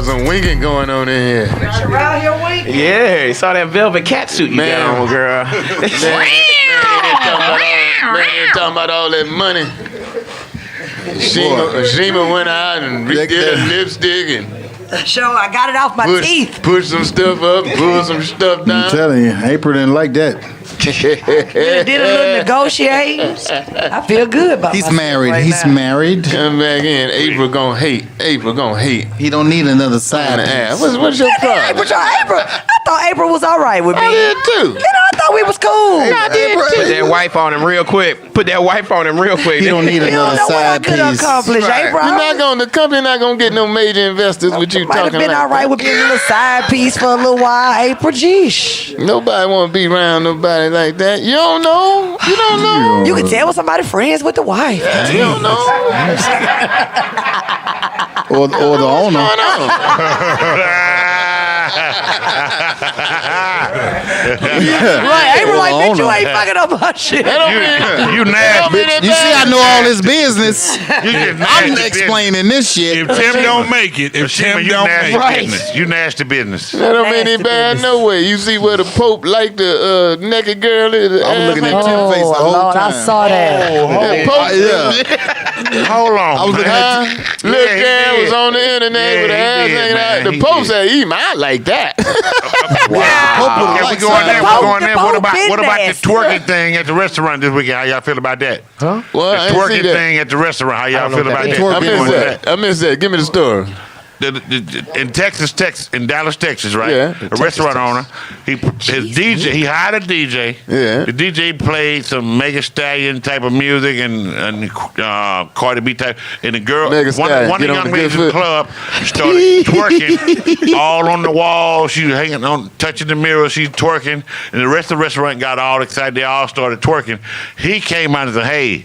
Some winking going on in here. Around here winking. Yeah, you saw that velvet cat suit you got on, girl. Man, talking about all that money. Ashima went out and did a lipstick and Show, I got it off my teeth. Push some stuff up, pull some stuff down. I'm telling you, April didn't like that. Did a little negotiating. I feel good about He's myself married. right He's now. married. Come back in. April gonna hate. April gonna hate. He don't need another side piece. What's your problem? April, I thought April was all right with me. I did too. I thought we was cool. I did too. Put that wife on him real quick. Put that wife on him real quick. He don't need You don't another know what I side could piece. accomplish, April. The company not gonna get no major investors with you Might have talking been like all right with being a little side piece for a little while, April. Geesh. Nobody wanna be around nobody like that. You don't know. You don't know. You can tell when somebody friends with the wife. You don't know. Or the owner. Right, April like, bitch, you ain't fucking up my shit. You nasty. You see, I know all this business. I'm nasty explaining this shit. If Tim don't make it, if Tim you don't nasty make it. business. You nasty business. That don't mean any bad no way. You see where the Pope like the naked girl is? I'm looking at Tim's face the whole Lord, time. I saw that. Hold on. I was looking at Little girl was on the internet with her ass hanging out. The Pope said, I like that. Okay, we going there. Pope- We going there. the What Pope about been the nasty. twerking thing at the restaurant this weekend? How y'all feel about that? Well, The I ain't see twerking that. thing at the restaurant. How y'all feel about that? I missed that. Give me the story. In Dallas, Texas, right? Yeah. A restaurant owner. He hired a DJ. Yeah. The DJ played some Mega Stallion type of music and Cardi B type. And the girl, Mega one Stallion, of the get on young the ladies good in the foot. club started twerking all on the wall. She was hanging on, touching the mirror. She's twerking, and the rest of the restaurant got all excited. They all started twerking. He came out and said, "Hey,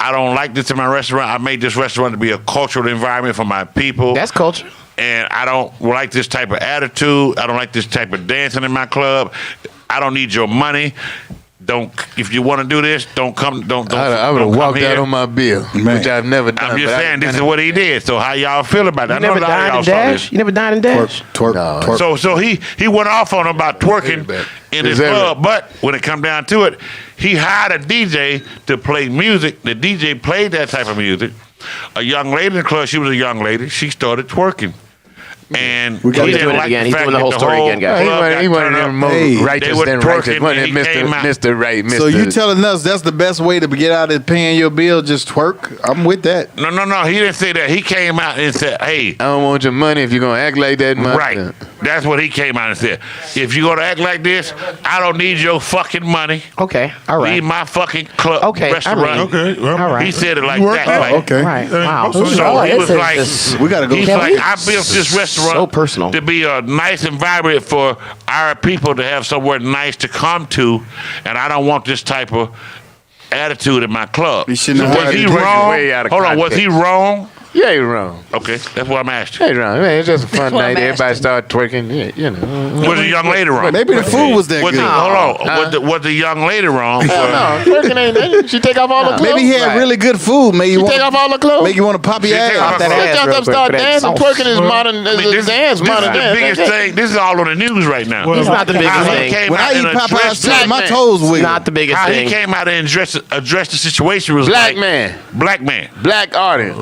I don't like this in my restaurant. I made this restaurant to be a cultural environment for my people. That's culture. And I don't like this type of attitude. I don't like this type of dancing in my club. I don't need your money. If you want to do this, don't come. Don't. I would have walked out on my bill, which I've never done. I'm just but saying, this is what he did. So how y'all feel about it? You never dined and dash? You never dined and dash? Twerk. So he went off on him about twerking in his club, but when it come down to it, he hired a DJ to play music. The DJ played that type of music. A young lady in the club, she was a young lady, she started twerking. He's And doing it again. He's doing the whole story again, guys. He wasn't even more righteous than righteous. Wasn't Mr. Right, Mr. So you telling us that's the best way to get out of paying your bill? Just twerk? I'm with that. No. He didn't say that. He came out and said, "Hey, I don't want your money if you're gonna act like that." Right. That's what he came out and said. If you're gonna act like this, I don't need your fucking money. Okay. All right. Leave my fucking club. Okay. Restaurant. Okay. Well, All right. He said it like You worked that. out. Like, Okay. Right. Wow. So he was like, We gotta go. he's like, I built this restaurant So personal. to be a nice environment for our people to have somewhere nice to come to, and I don't want this type of attitude in my club. He shouldn't have Was hired he a wrong? way out of Hold on, was he context. wrong? Yeah, you're wrong. Okay, that's what I'm asking. Hey, wrong. Man, it's just a fun what I'm night. Everybody asking. start twerking. Yeah, you know. Was the young lady wrong? Maybe the food was that Was good. the, hold on. Was the young lady wrong? No, twerking ain't that. She take off all the clothes. Maybe he had really good food. Maybe you She take off all the clothes. Make you want to pop your She take ass. off that her ass Y'all real come quick start for that dancing. sauce. Twerking is modern. I mean, this dance, is modern the dance. biggest thing. This is all on the news right now. It's not the biggest How he thing. came When out I eat and Popeye's addressed chicken, my man. toes wiggle. Not the biggest How he thing. came out and addressed the situation was Black like, man. Black man. Black audience.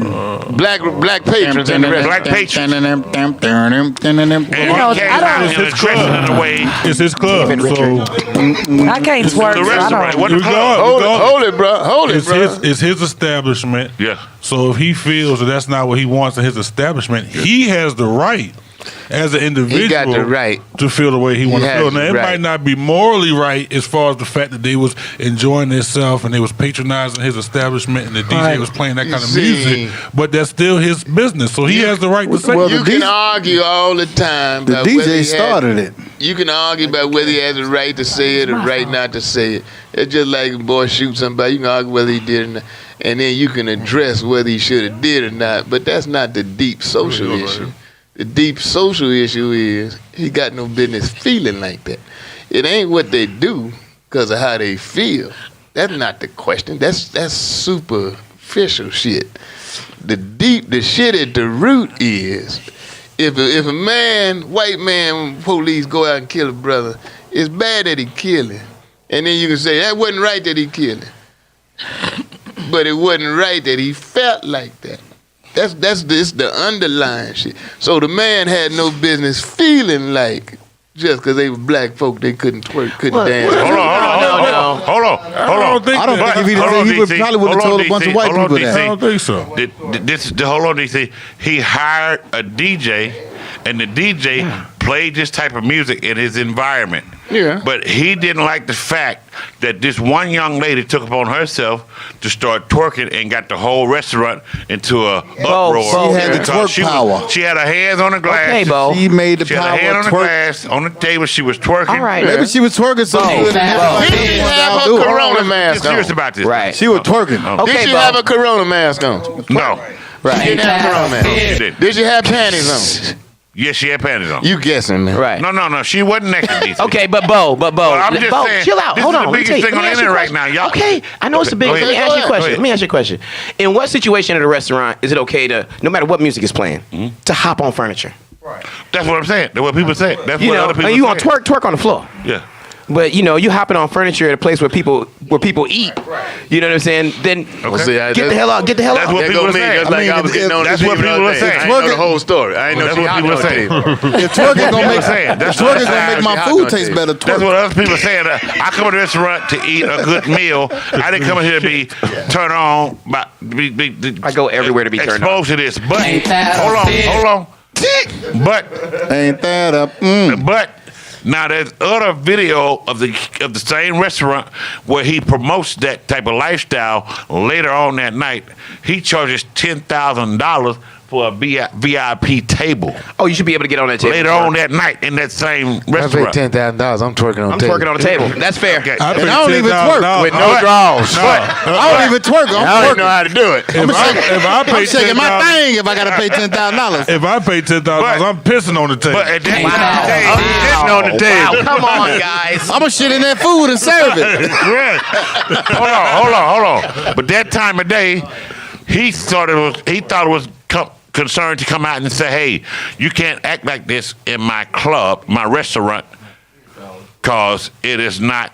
Black patrons in the Black restaurant. patrons. And he came know, out and addressed it in a way. It's his club. So I can't twerk. The So I restaurant. don't. What the You club? go. Hold it, bro. Hold it, it's bro. his establishment. Yeah. So if he feels that that's not what he wants in his establishment, he has the right as an individual He got the right. to feel the way he wants to has feel. Now the it right. might not be morally right as far as the fact that they was enjoying themselves and they was patronizing his establishment and the DJ was playing that kind of See. music, but that's still his business. So he has the right to say Well, it. You can argue all the time. The about whether DJ he started it. You can argue about whether he has the right to say it or right not to say it. It's just like a boy shoot somebody. You can argue whether he did or not, and then you can address whether he should have did or not. But that's not the deep social issue. The deep social issue is he got no business feeling like that. It ain't what they do because of how they feel. That's not the question. That's superficial shit. The shit at the root is if a man, white man, police go out and kill a brother, it's bad that he killed him. And then you can say that wasn't right that he killed him. But it wasn't right that he felt like that. That's the underlying shit. So the man had no business feeling like just because they were black folk they couldn't twerk, couldn't dance. Hold on. I don't think if he did, he would probably would have told a bunch of white people that. I don't think so. Hold on, DC. He hired a DJ, and the DJ played this type of music in his environment. Yeah. But he didn't like the fact that this one young lady took upon herself to start twerking and got the whole restaurant into a uproar. She had the Because twerk power. She had her hands on the glass. Okay, Bo. She made the She had power her hand on the twerk. glass on the table. She was twerking. All right. Maybe she was twerking so good. Did she have her corona mask Get serious on? about this. Right. She was twerking. Did she Bo. have a corona mask on? No. Right. She didn't have a corona mask. She didn't. Did she have panties on? Yes, she had panties on. You guessing, man. Right. No. She wasn't naked, DC. Okay, but Bo, I'm just Bo, saying, chill out. this Hold is on. the let me biggest tell you- thing let on me the ask you a internet right question. now, y'all. Okay, I know it's the Go biggest. ahead. Let me ask you a Go question. ahead. Let me ask you a question. In what situation at a restaurant is it okay to, no matter what music is playing, to hop on furniture? That's what I'm saying. That's what people say. That's You what know, other people and you say. gonna twerk on the floor. Yeah. But you know, you hopping on furniture at a place where people eat. You know what I'm saying? Then get the hell out. Get the hell That's out. what That people go are me, saying. just like I was getting on That's the what TV people the are other day. saying. I ain't know the whole story. I ain't know That's she what hopped people on are saying. table. If twerking gonna make saying. That's twerking gonna make my Hot food on taste table. better. That's Twerk. what other people are saying. I come to the restaurant to eat a good meal. I didn't come in here to be turned on. I go everywhere to be turned on. exposed to this. But hold on. But Ain't that up? But now there's other video of the same restaurant where he promotes that type of lifestyle. Later on that night, he charges $10,000 for a VIP table. Oh, you should be able to get on that table. Later on that night in that same I paid restaurant. $10,000. I'm twerking on I'm the table. twerking on the table. That's fair. Okay. And I don't even twerk with no draws. I don't even twerk. I don't I'm even know twerking. how to do it. I'm shaking my thing if I gotta pay $10,000. If I pay $10,000, I'm pissing on the table. But at that I'm sitting on the table. Wow, come on, guys. I'm gonna shit in that food and serve it. Right. Hold on. But that time of day, he thought it was concerned to come out and say, "Hey, you can't act like this in my club, my restaurant, cause it is not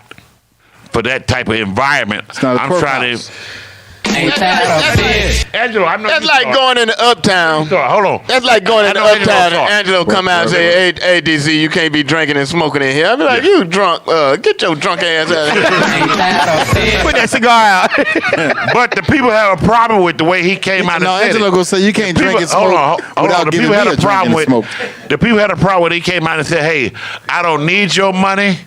for that type of environment." It's not a I'm twerk trying house. to. Ain't that a bitch? Angelo, I know That's you like talk. going into Uptown. Hold on. That's like going into I know Angelo Uptown and talk. Angelo come out and say, hey, DZ, you can't be drinking and smoking in here. I be like, you drunk. Get your drunk ass out of here. Ain't that a bitch? Put that cigar out. But the people have a problem with the way he came out and No, said Angelo it. gonna say you can't drink and smoke Hold on. without The giving people me had a a problem drink with and smoke. the people had a problem when he came out and said, "Hey, I don't need your money.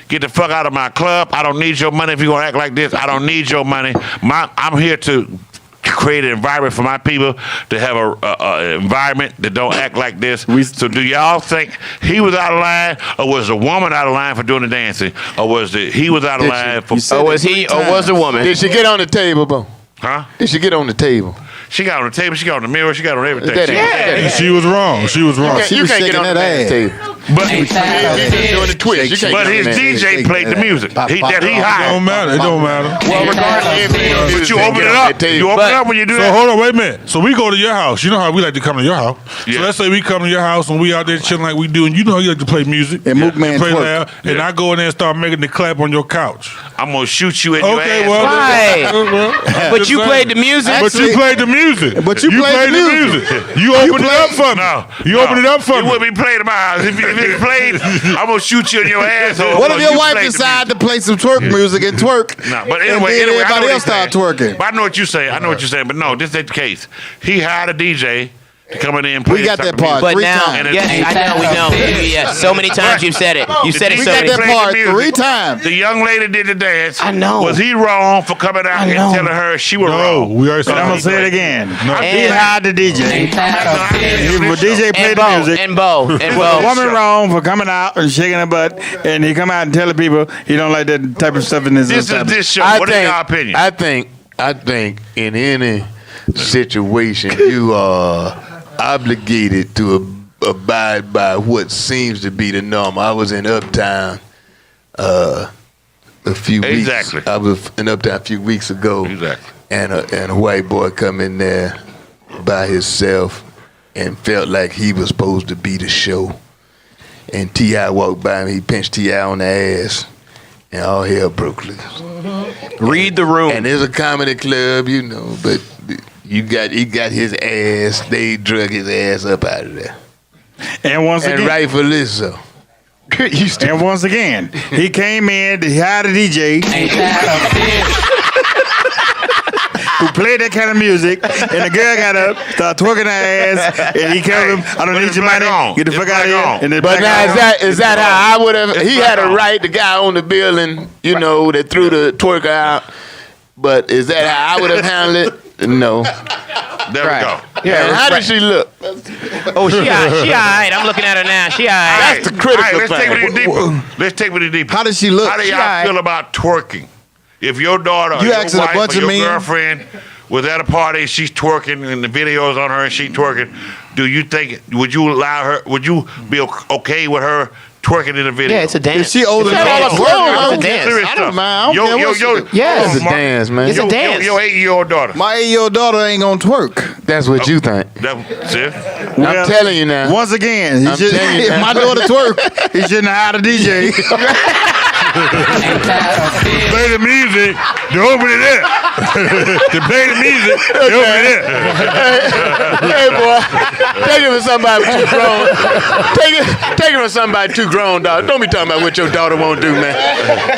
Get the fuck out of my club. I don't need your money if you're gonna act like this. I don't need your money. I'm here to create an environment for my people to have a environment that don't act like this." So do y'all think he was out of line, or was the woman out of line for doing the dancing, or was he was out of line for? Or was he? Or was the woman? Did she get on the table, Bo? Huh? Did she get on the table? She got on the table. She got on the mirror. She got on everything. That She- ain't- She was wrong. She was wrong. You can't get on the dance table. But Ain't that a bitch? Doing the twist. You can't but get his on that. DJ played the music. That he It hired. don't matter. It don't matter. Well, regardless, But you open it up. You open it up when you do So that. hold on, wait a minute. So we go to your house. You know how we like to come to your house. Yeah. So let's say we come to your house and we out there chilling like we do, and you know how you like to play music And Mook Man play twerk. loud, and I go in there and start making the clap on your couch. I'm gonna shoot you in your Okay, ass. well, Right. But you played the music. But you played the music. But you played the music. You opened it up for me. No, You opened it up for It me. wouldn't be played in my house. If it played, I'm gonna shoot you in your asshole. What if your You wife played the decide to play some twerk music and twerk? No, but and anyway, then I know everybody what else he's start saying. twerking. But I know what you're saying. I know what you're saying. But no, this ain't the case. He hired a DJ to come in there and play. We got this that type of part. But Three now, times. yes, I know, we know. Yes, so many times you've said it. You said it We so got many that times. part music. 3 times. The young lady did the dance. I know. Was he wrong for coming out I and know. telling her she was No, wrong? we already But I'm gonna said say it again. No. He hired the DJ. Ain't that a bitch? If the DJ played And the Bo, music. and Bo, and Was the Bo. woman wrong for coming out and shaking her butt, and he come out and telling people he don't like that type of stuff in his This is establishment? this show. What is your opinion? I think in any situation you are obligated to abide by what seems to be the norm. I was in Uptown a few Exactly. weeks. I was in Uptown a few weeks ago. Exactly. And a white boy come in there by himself and felt like he was supposed to be the show. And T.I. walked by him. He pinched T.I. on the ass. And all hell broke loose. Read the room. And there's a comedy club, you know, but he got his ass. They drug his ass up out of there. And once And again, rightfully so. and once again, he came in, he hired a DJ Ain't that a bitch? who played that kind of music, and the girl got up, started twerking her ass, and he told him, "I don't but need it's your black money. on. Get the It's fuck out of black here." on. And then But black now on. is that how I would have? He had a black right. The guy on the building, you know, that threw the twerker out. But is that how I would have handled it? No. There we go. Yeah, And how did she look? Oh, she all right. I'm looking at her now. She all right. That's the critical Let's take thing. it deeper. Let's take it deeper. How did she look? How do She y'all alright. feel about twerking? If your daughter, or You your asking a wife, bunch or of your men? girlfriend was at a party, she's twerking, and the videos on her, and she twerking, do you think? Would you allow her? Would you be okay with her twerking in the video? Yeah, it's a dance. If she older It's than a dance. us, It's a I dance. I don't mind. I don't care what she do. Yes. It's a dance, man. It's a dance. Your 8-year-old daughter. My 8-year-old daughter ain't gonna twerk. That's what you think. That's it. I'm telling you now. Once again, he I'm should, telling you if now. my daughter twerk, he shouldn't have hired a DJ. Ain't that a bitch? Play the music, to open it up. To play the music, to open it up. Hey, boy, take it for somebody too grown. Take it for somebody too grown, dog. Don't be talking about what your daughter won't do, man.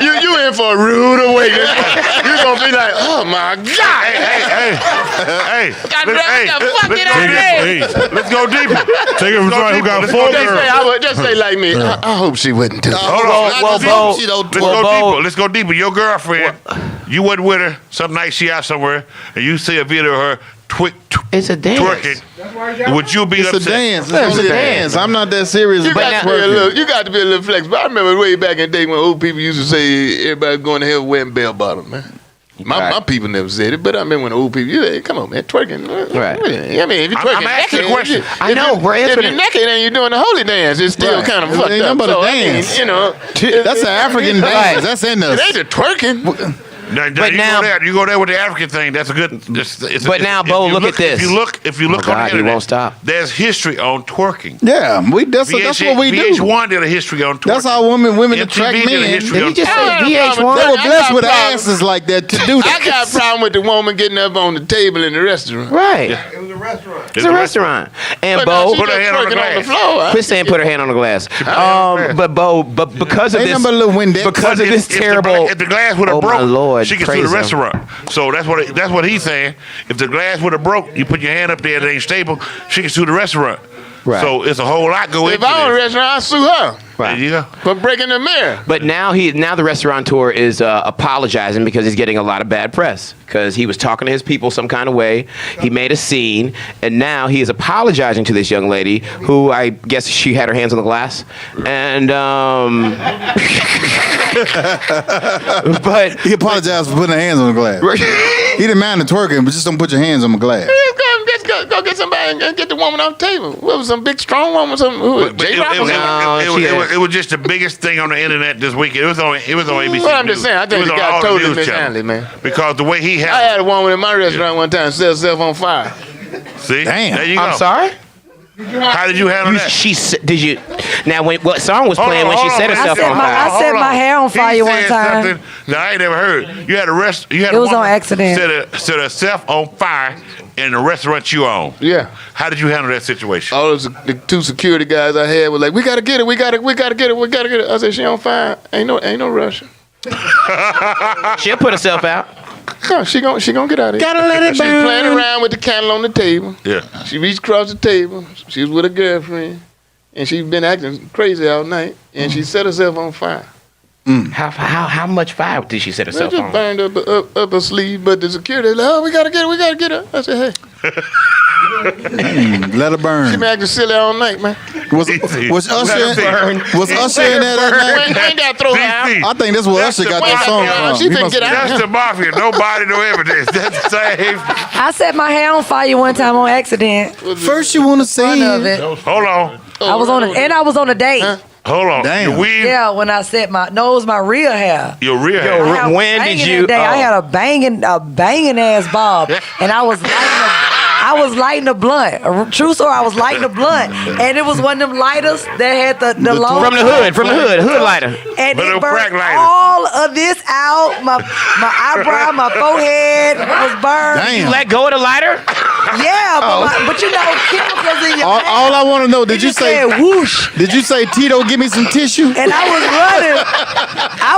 You in for a rude awakening. You're gonna be like, oh my God. Hey, Hey, let's go deeper. take it from somebody who got 4 girls. Just say like me. I hope she wouldn't do that. Hold on. Well, Bo, She don't Let's twerk. go Bo- deeper. Let's go deeper. Your girlfriend, you wasn't with her. Some night she out somewhere, and you see a video of her it's a dance. twerking. Would you be It's a upset? dance. It's Yeah, only it's a a dance. I'm not that serious You about got, to be a twerking. little, you got to be a little flexible. I remember way back in the day when old people used to say everybody going to hell wearing bell bottom, man. My people never said it, but I remember when old people, you say, come on, man, twerking. Right. I mean, if you're I'm twerking asking naked, a question. I know, we're If answering you're it. naked and you're doing the holy dance, it's still Right. kind of It fucked ain't up. nothing but a So, I mean, dance. you know, That's an African dance. That's in it us. ain't the twerking. you go there with the African thing. That's a good. But now, Bo, look at this. If you look on the internet, he won't stop. There's history on twerking. Yeah, that's what we do. VH1 did a history on twerking. That's how women attract men. Did a history on Did he just say twerking. VH1? They were blessed with asses like that to do that. I got a problem with the woman getting up on the table in the restaurant. Right. It was a restaurant. It's a restaurant. And Bo, put her hand on the glass. floor. quit saying put her hand on the glass. But Bo, because of Ain't this, nothing but a little Windex. because of this terrible. If the glass would have Oh, my broke, Lord, she can sue praise the him. restaurant. So that's what he's saying. If the glass would have broke, you put your hand up there, it ain't stable. She can sue the restaurant. Right. So it's a whole lot going If into I own a this. restaurant, I sue her Right. There you go. for breaking the mirror. But now the restaurateur is apologizing because he's getting a lot of bad press because he was talking to his people some kind of way. He made a scene, and now he is apologizing to this young lady who I guess she had her hands on the glass, and but He apologized for putting her hands on the glass. He didn't mind the twerking, but just don't put your hands on the glass. Go get somebody and get the woman off the table. What was some big strong woman? It was just the biggest thing on the internet this week. It was on ABC. Well, I'm just saying, I think It was the on guy all the totally news mishandled, channels. man. Because the way he I had had a woman in my restaurant one time set herself on fire. see, Damn. there you go. I'm sorry. How did you handle that? Did you? Now, what song was playing when she set herself on fire? I set my hair on fire one time. Something that I ain't never heard. You had a It was on accident. Set herself on fire in the restaurant you own. Yeah. How did you handle that situation? All those the two security guys I had were like, "We gotta get it. We gotta get it." I said, "She on fire. Ain't no rush. She'll put herself out. No, she gonna get out of here. Gotta let it She's burn. playing around with the candle on the table. Yeah. She reached across the table. She was with a girlfriend, and she's been acting crazy all night. And she set herself on fire. How much fire did she set They herself just on? burned up her sleeve, but the security like, "Oh, we gotta get her. I said, "Hey, Let her burn. she been acting silly all night, man. Was Usher in that night? We ain't gotta throw her out. I think that's where Usher got that song from. She He finna must- get out. That's the mafia. Nobody, no evidence. That's the same. I set my hair on fire one time on accident. First you want to Fun of say it. Hold on. I was on a date. Hold on. Damn. Your weave, Yeah, when I set my it was my real hair. your real I hair. had when banging did you- that day. I oh. had a banging ass bob, and I was lighting a blunt. True story. I was lighting a blunt, and it was one of them lighters that had the low From the hood lighter. and But it them crack burned lighters. all of this out. My eyebrow, my forehead was burned. Damn. You let go of the lighter? Yeah, but you know, chemicals in your hair. all I want to know, did you say said whoosh? Did you say Tito, give me some tissue? And I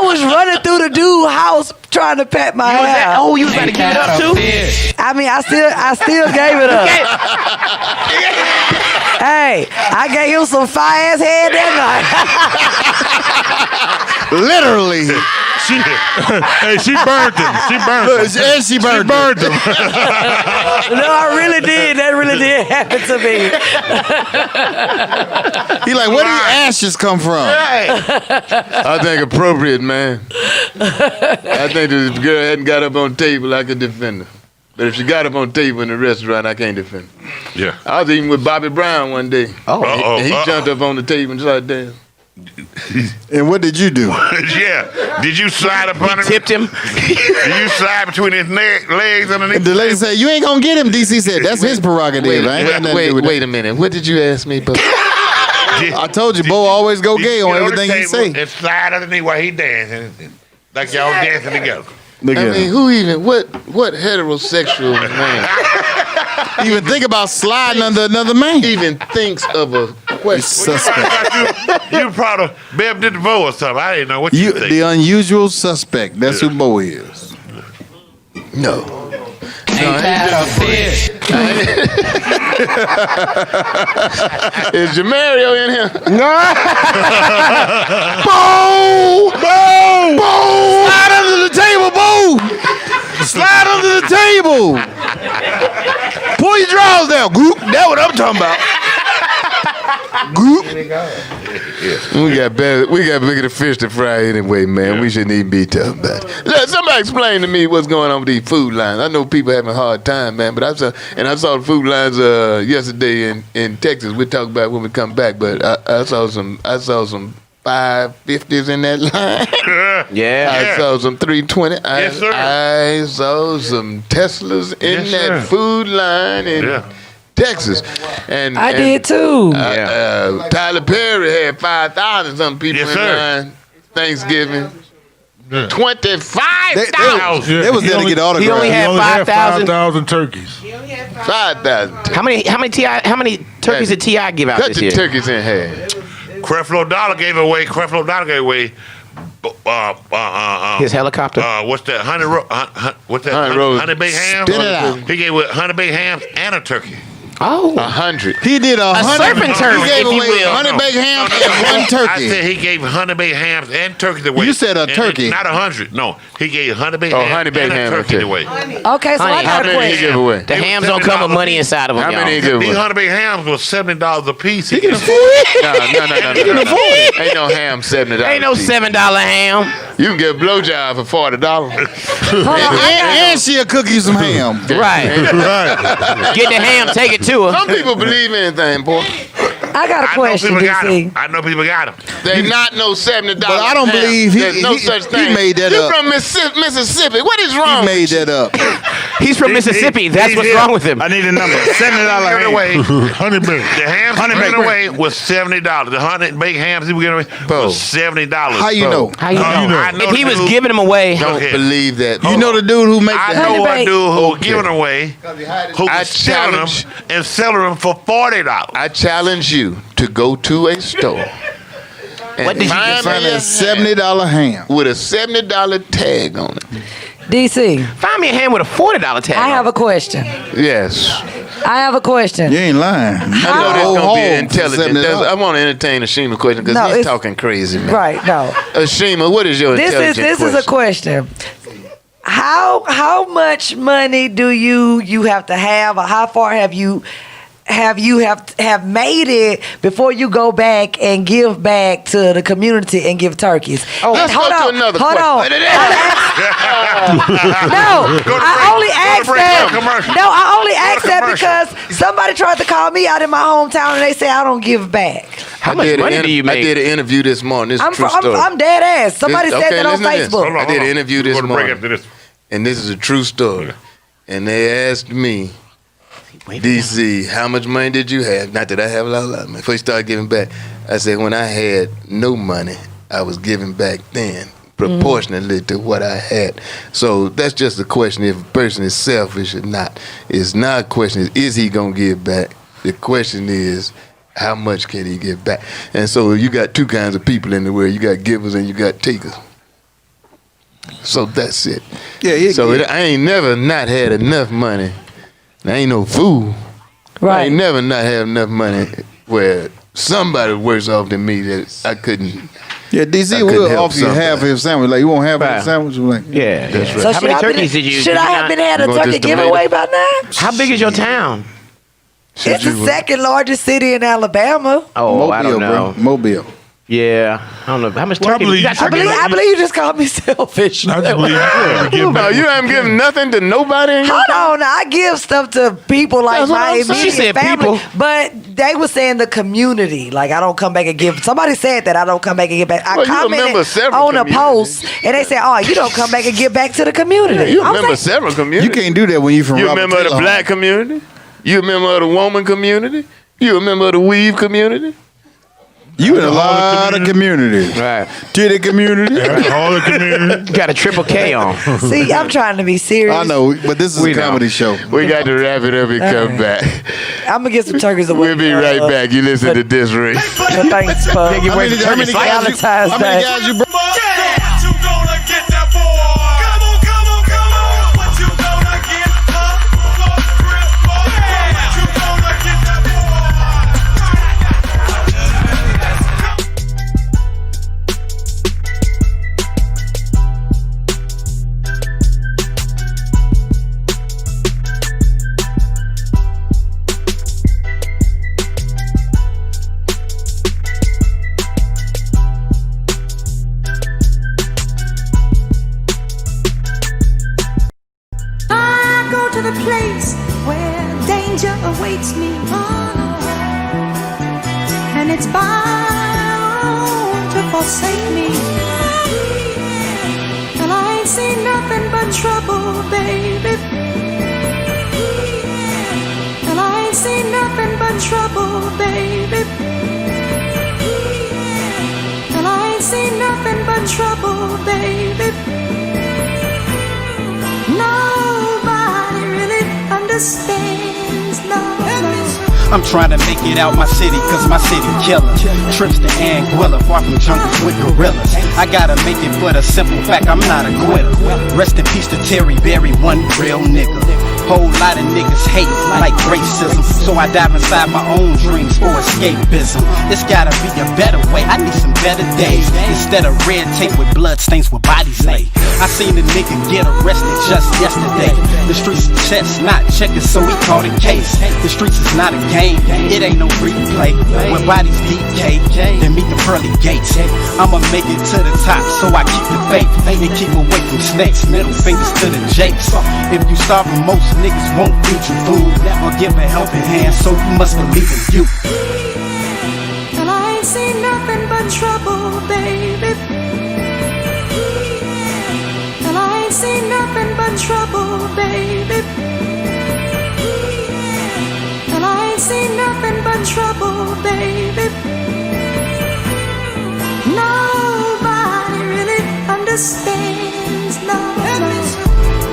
was running through the dude's house trying to pat my hair. Oh, you was about to give it up too? I mean, I still gave it up. Hey, I gave him some fire ass head that night. Literally. Hey, she burnt him. She burnt him. And she burned him. No, I really did. That really did happen to me. He like, where do the ashes come from? I think appropriate, man. I think if the girl hadn't got up on the table, I could defend her. But if she got up on the table in the restaurant, I can't defend her. Yeah. I was eating with Bobby Brown one day. Oh. And he jumped up on the table and just like, damn. And what did you do? Yeah. Did you slide up under Tipped him. Did you slide between his legs underneath? The lady said, you ain't gonna get him. DC said, that's his prerogative. I ain't got nothing to do with Wait a minute. What did you ask me, Bubba? I told you, Bo always go gay on everything he say. And slide underneath while he dancing. Like y'all dancing together. Look I at mean, him. who even, what heterosexual man Even think about sliding under another man. even thinks of a question? Suspect. You probably Bev did the vote or something. I didn't know what you think. The unusual suspect. That's who Bo is. No. Is Jamario in here? Bo! Bo! Bo! Slide under the table, Bo! Slide under the table! Pull your drawers down, Goop. That's what I'm talking about. Goop. We got bigger fish to fry anyway, man. Yeah. We shouldn't even be talking about it. Look, somebody explain to me what's going on with these food lines. I know people having a hard time, man, but I saw the food lines yesterday in Texas. We'll talk about it when we come back, but I saw some 550s in that line. Yeah. I saw some 320. Yes, sir. I saw some Teslas in Yes, that sir. food line in Texas. And I did too. Tyler Perry had 5,000 something people Yes, in sir. line. Thanksgiving. 25,000. They was there to get autographs. He only had 5,000. 5,000 turkeys. 5,000. How many turkeys did T.I. give out Cut this the year? turkeys in half. Creflo Dollar gave away. His helicopter. What's that? What's that? Honey Rose. Honey baked hams. Spit it out. He gave away honey baked hams and a turkey. Oh. 100. He did a serpent turkey, He gave if you away will. honey baked ham and one I turkey. said he gave honey baked hams and turkeys away. You said a And turkey. not 100. No, he gave honey baked Oh, hams honey baked and ham a and turkey turkey. away. Okay, so I Honey, got How a many did he question. give away? The hams don't come with money inside of them, How y'all. many he give These away? honey baked hams was $70 a piece. He No. can afford Ain't no ham $70. Ain't no $7 ham. You can get a blowjob for $40. And she'll cook you some ham. Right. Right. Get the ham, take it to her. Some people believe anything, boy. I got a question, DC. I know people got him. They not no $70. But I don't ham. believe There's no such thing. he made that you up. from Mississippi. What is wrong? He made that up. He's from Mississippi. That's what's wrong with him. I need a number. $70 Giving away. Honey baked. The hams Honey given baked. away was $70. The honey baked hams he was giving away was $70. How you know? How you know? I know If he the was dude- giving them away, Don't Okay. believe that. You know the dude who make I the know Honey a dude who Okay. giving away, who I was selling them challenge- and selling them for $40. I challenge you to go to a store. And What did you find just me find a a $70 ham. with a $70 tag on it. DC, find me a ham with a $40 tag. I have a question. Yes. I have a question. You ain't lying. I know that's gonna be intelligent. I want to entertain Ashima question because No, he's it's- talking crazy, man. Right, no. Ashima, what is your This intelligent is a question. How much money do you have to have, or how far have you made it before you go back and give back to the community and give turkeys? Oh, And let's go to another question. I only asked that. commercial. No, I only asked that commercial. because somebody tried to call me out in my hometown and they say I don't give back. How much money do you I make? did an interview this morning. This is a true story. I'm dead ass. Somebody said that on listen to this. Facebook. I did an interview this We're gonna break morning. up to this. And this is a true story. And they asked me, DC, how much money did you have? Not that I have a lot of money. Before you started giving back, I said when I had no money, I was giving back then, proportionately to what I had. So that's just a question if a person is selfish or not. It's not a question, is he going to give back? The question is, how much can he give back? And so you got two kinds of people in the world. You got givers and you got takers. So that's it. Yeah, So I ain't never not had enough money. I ain't no fool. I Right. ain't never not have enough money where somebody worse off than me that I couldn't. Yeah, I DC couldn't will help offer you half somebody. his sandwich. Like, you won't have Right. his sandwich? I'm like, Yeah. That's right. So How many turkeys did you? Should I have been had a You want turkey this tomato? giveaway by now? How big is your town? It's the second largest city in Alabama. Oh, Mobile, I don't know. bro. Mobile. Yeah, I don't know. How much Well, I turkey? believe- You got I turkey? believe you just called me selfish. I just believe you give No, back. you haven't given nothing to nobody. In your Hold on, now, I give stuff to people like That's what my I'm saying. immediate She said family, people. but they were saying the community. Like I don't come back and give. Somebody said that I don't come back and give back. I Well, you remember commented several on a communities. post, and they said, "Oh, you don't come back and give back to the community." You I'm remember saying, several communities. You can't do that when you from You Robert remember the Taylor black community? You remember the woman community? You remember the weave community? You in a lot of communities. Right. Titty community. Yeah, all the community. Got a triple K on. see, I'm trying to be serious. I know, but this is We a know. comedy show. We got to wrap it up and come back. I'm gonna get some turkeys away. We'll be right back. You listen to this ring. But thanks for How many guys you Valentine's Day. brought? I go to the place where danger awaits me. And it's bound to fall forsake me. And I ain't seen nothing but trouble, baby. And I ain't seen nothing but trouble, baby. And I ain't seen nothing but trouble, baby. Nobody really understands love. I'm trying to make it out my city, cause my city killer. Trips to Anguilla, far from jungles with gorillas. I gotta make it for the simple fact I'm not a quitter. Rest in peace to Terry Berry, one real nigga. Whole lot of niggas hate like racism, so I dive inside my own dreams for escapism. It's gotta be a better way, I need some better days. Instead of red tape with blood stains where bodies lay. I seen a nigga get arrested just yesterday. The streets is chestnut checkers, so we caught a case. The streets is not a game, it ain't no replay. When bodies decay, then meet the pearly gates. I'ma make it to the top, so I keep the faith and keep away from snakes. Middle fingers to the jakes. If you starving, most niggas won't feed you food or give a helping hand, so you must believe in you. And I ain't seen nothing but trouble, baby. And I ain't seen nothing but trouble, baby. And I ain't seen nothing but trouble, baby. Nobody really understands love.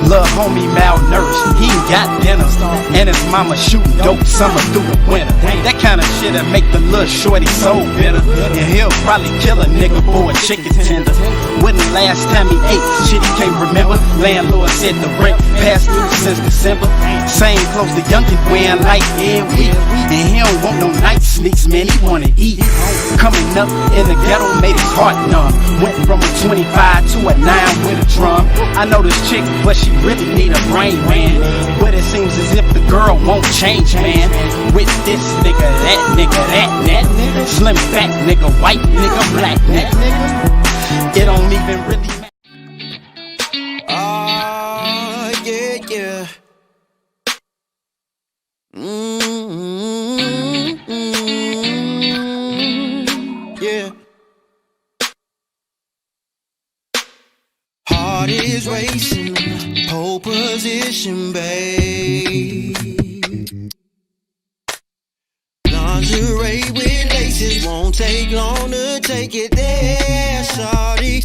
Lil' homie malnourished, he ain't got dinner. And his mama shooting dope summer through the winter. That kind of shit'll make the little shorty so bitter. And he'll probably kill a nigga for a chicken tender. When the last time he ate, shit he can't remember. Landlord said the rent past due since December. Same clothes the youngin' wearing like every week. And he don't want no night sneaks, man, he wanna eat. Coming up in the ghetto made his heart numb. Went from a 25 to a 9 with a drum. I know this chick, but she really need a brain, man. But it seems as if the girl won't change, man. With this nigga, that nigga. Slim fat nigga, white nigga, black nigga. It don't even really matter. Oh, yeah. Yeah. Heart is racing, pole position, babe. Lingerie with laces won't take long to take it there, shawty.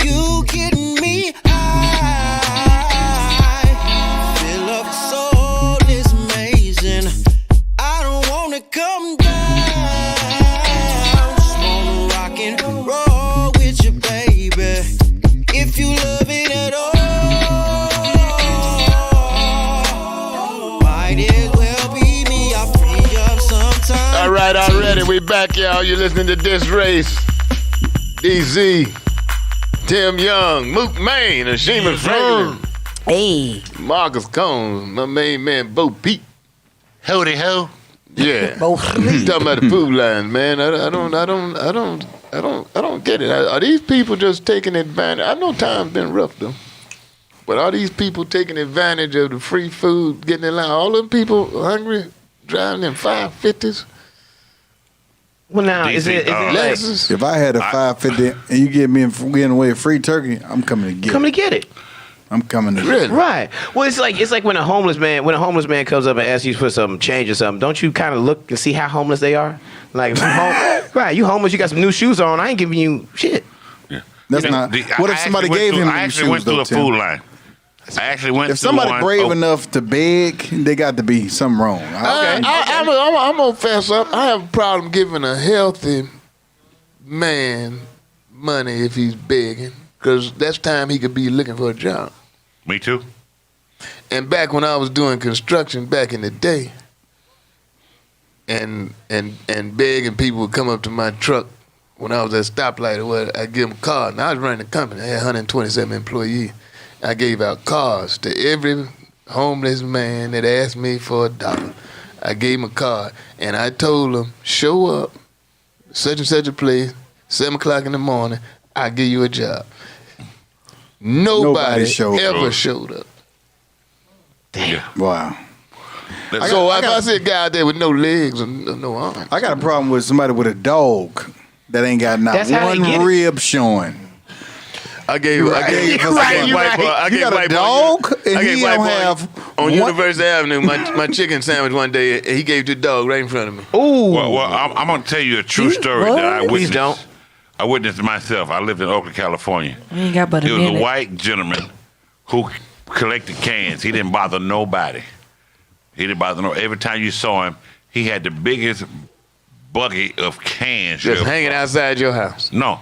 You getting me high. Fill up the soul is amazing. I don't wanna come down. Just wanna rock and roll with you, baby. If you love it at all, might as well be me. I'll free up sometime. All right, already. We back, y'all. You're listening to This Race. DZ, Tim Young, Mook Main, Ashima Franklin. Hey. Marcus Combs, my main man, Bo Peep. Howdy ho. Yeah. Bo Peep. Talking about the food lines, man. I don't get it. Are these people just taking advantage? I know time's been rough though. But are these people taking advantage of the free food, getting in line? All them people hungry, driving in 550s? Well, now, is it like, if I had a 550 and you give me getting away a free turkey, I'm coming to get it. Coming to get it. I'm coming to really? get it. Right. Well, it's like when a homeless man comes up and asks you for some change or something, don't you kind of look and see how homeless they are? Like, right, you homeless, you got some new shoes on, I ain't giving you shit. Yeah. That's not. What if somebody gave him new shoes? I actually went through a food line. I actually went If somebody through brave enough to beg, they got to be something wrong. I'm gonna fess up. I have a problem giving a healthy man money if he's begging, because that's time he could be looking for a job. Me too. And back when I was doing construction back in the day, and begging people would come up to my truck when I was at stoplight or what, I give them a card. Now I was running the company. I had 127 employees. I gave out cards to every homeless man that asked me for $1. I gave him a card, and I told him, show up, such and such a place, 7 o'clock in the morning, I'll give you a job. Nobody ever showed up. Damn. Wow. So if I see a guy out there with no legs or no arms. I got a problem with somebody with a dog that ain't got not That's how they one get it. rib showing. I gave white boy. You got a dog, and I gave he white don't boy have on one- University Avenue my chicken sandwich one day. And he gave it to the dog right in front of me. Ooh. Well, I'm going to tell you a true story that I Please witnessed. don't. I witnessed myself. I lived in Oakland, California. We ain't got but a It was a minute. white gentleman who collected cans. He didn't bother nobody. He didn't bother no. Every time you saw him, he had the biggest bucket of cans. Just hanging outside your house. No.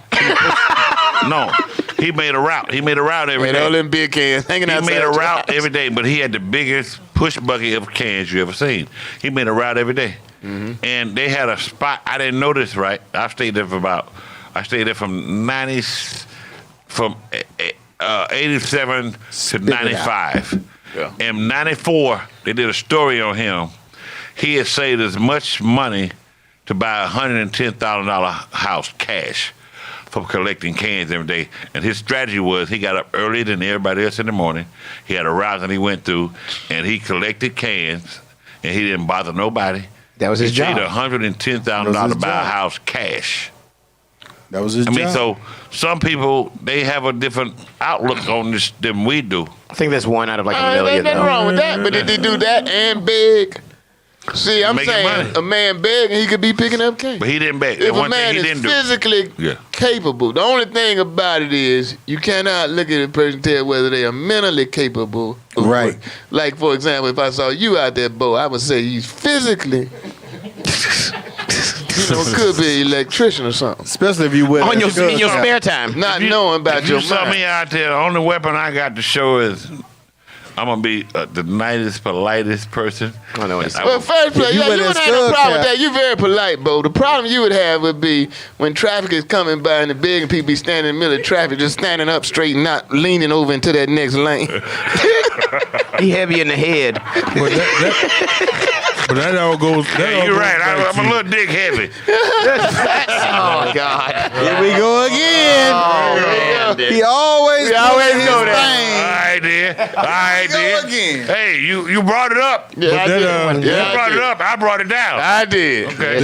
No. He made a route. He made a route every And day. all them big cans hanging outside He made a your route house. every day, but he had the biggest push bucket of cans you ever seen. He made a route every day. And they had a spot. I didn't know this right. I stayed there from 87 to 95. Yeah. In 94, they did a story on him. He had saved as much money to buy a $110,000 house cash from collecting cans every day. And his strategy was he got up earlier than everybody else in the morning. He had a route that he went through, and he collected cans, and he didn't bother nobody. That was his job. He saved $110,000 to buy a house cash. That was his I job. mean, so some people, they have a different outlook on this than we do. I think that's one out of like a Ain't million. nothing though. wrong with that. But did they do that and beg? See, I'm Making saying money. a man begging, he could be picking up cans. But he didn't beg. If That's a one thing man he is didn't do. physically Yeah. capable, the only thing about it is you cannot look at a person and tell whether they are mentally capable. Of Right. work. Like, for example, if I saw you out there, Bo, I would say he's physically, could be an electrician or something. Especially if you wear On that your skirt in your top. spare time. Not knowing about If your you saw mind. me out there, the only weapon I got to show is I'm gonna be the nicest, politest person. I know it's. Well, first place, you you wear wouldn't that have no skull problem with cap. that. You're very polite, Bo. The problem you would have would be when traffic is coming by and the big and people be standing in the middle of traffic, just standing up straight and not leaning over into that next lane. He heavy in the head. But that all goes. That all You're goes right. back I'm to- a little dick heavy. Oh God. Here we go again. He always We always put his know that. thing. All right, then. All right, Go then. again. Hey, you brought it up. Yeah, I that, did. You Yeah, I brought did. it up. I brought it down. I did. Okay.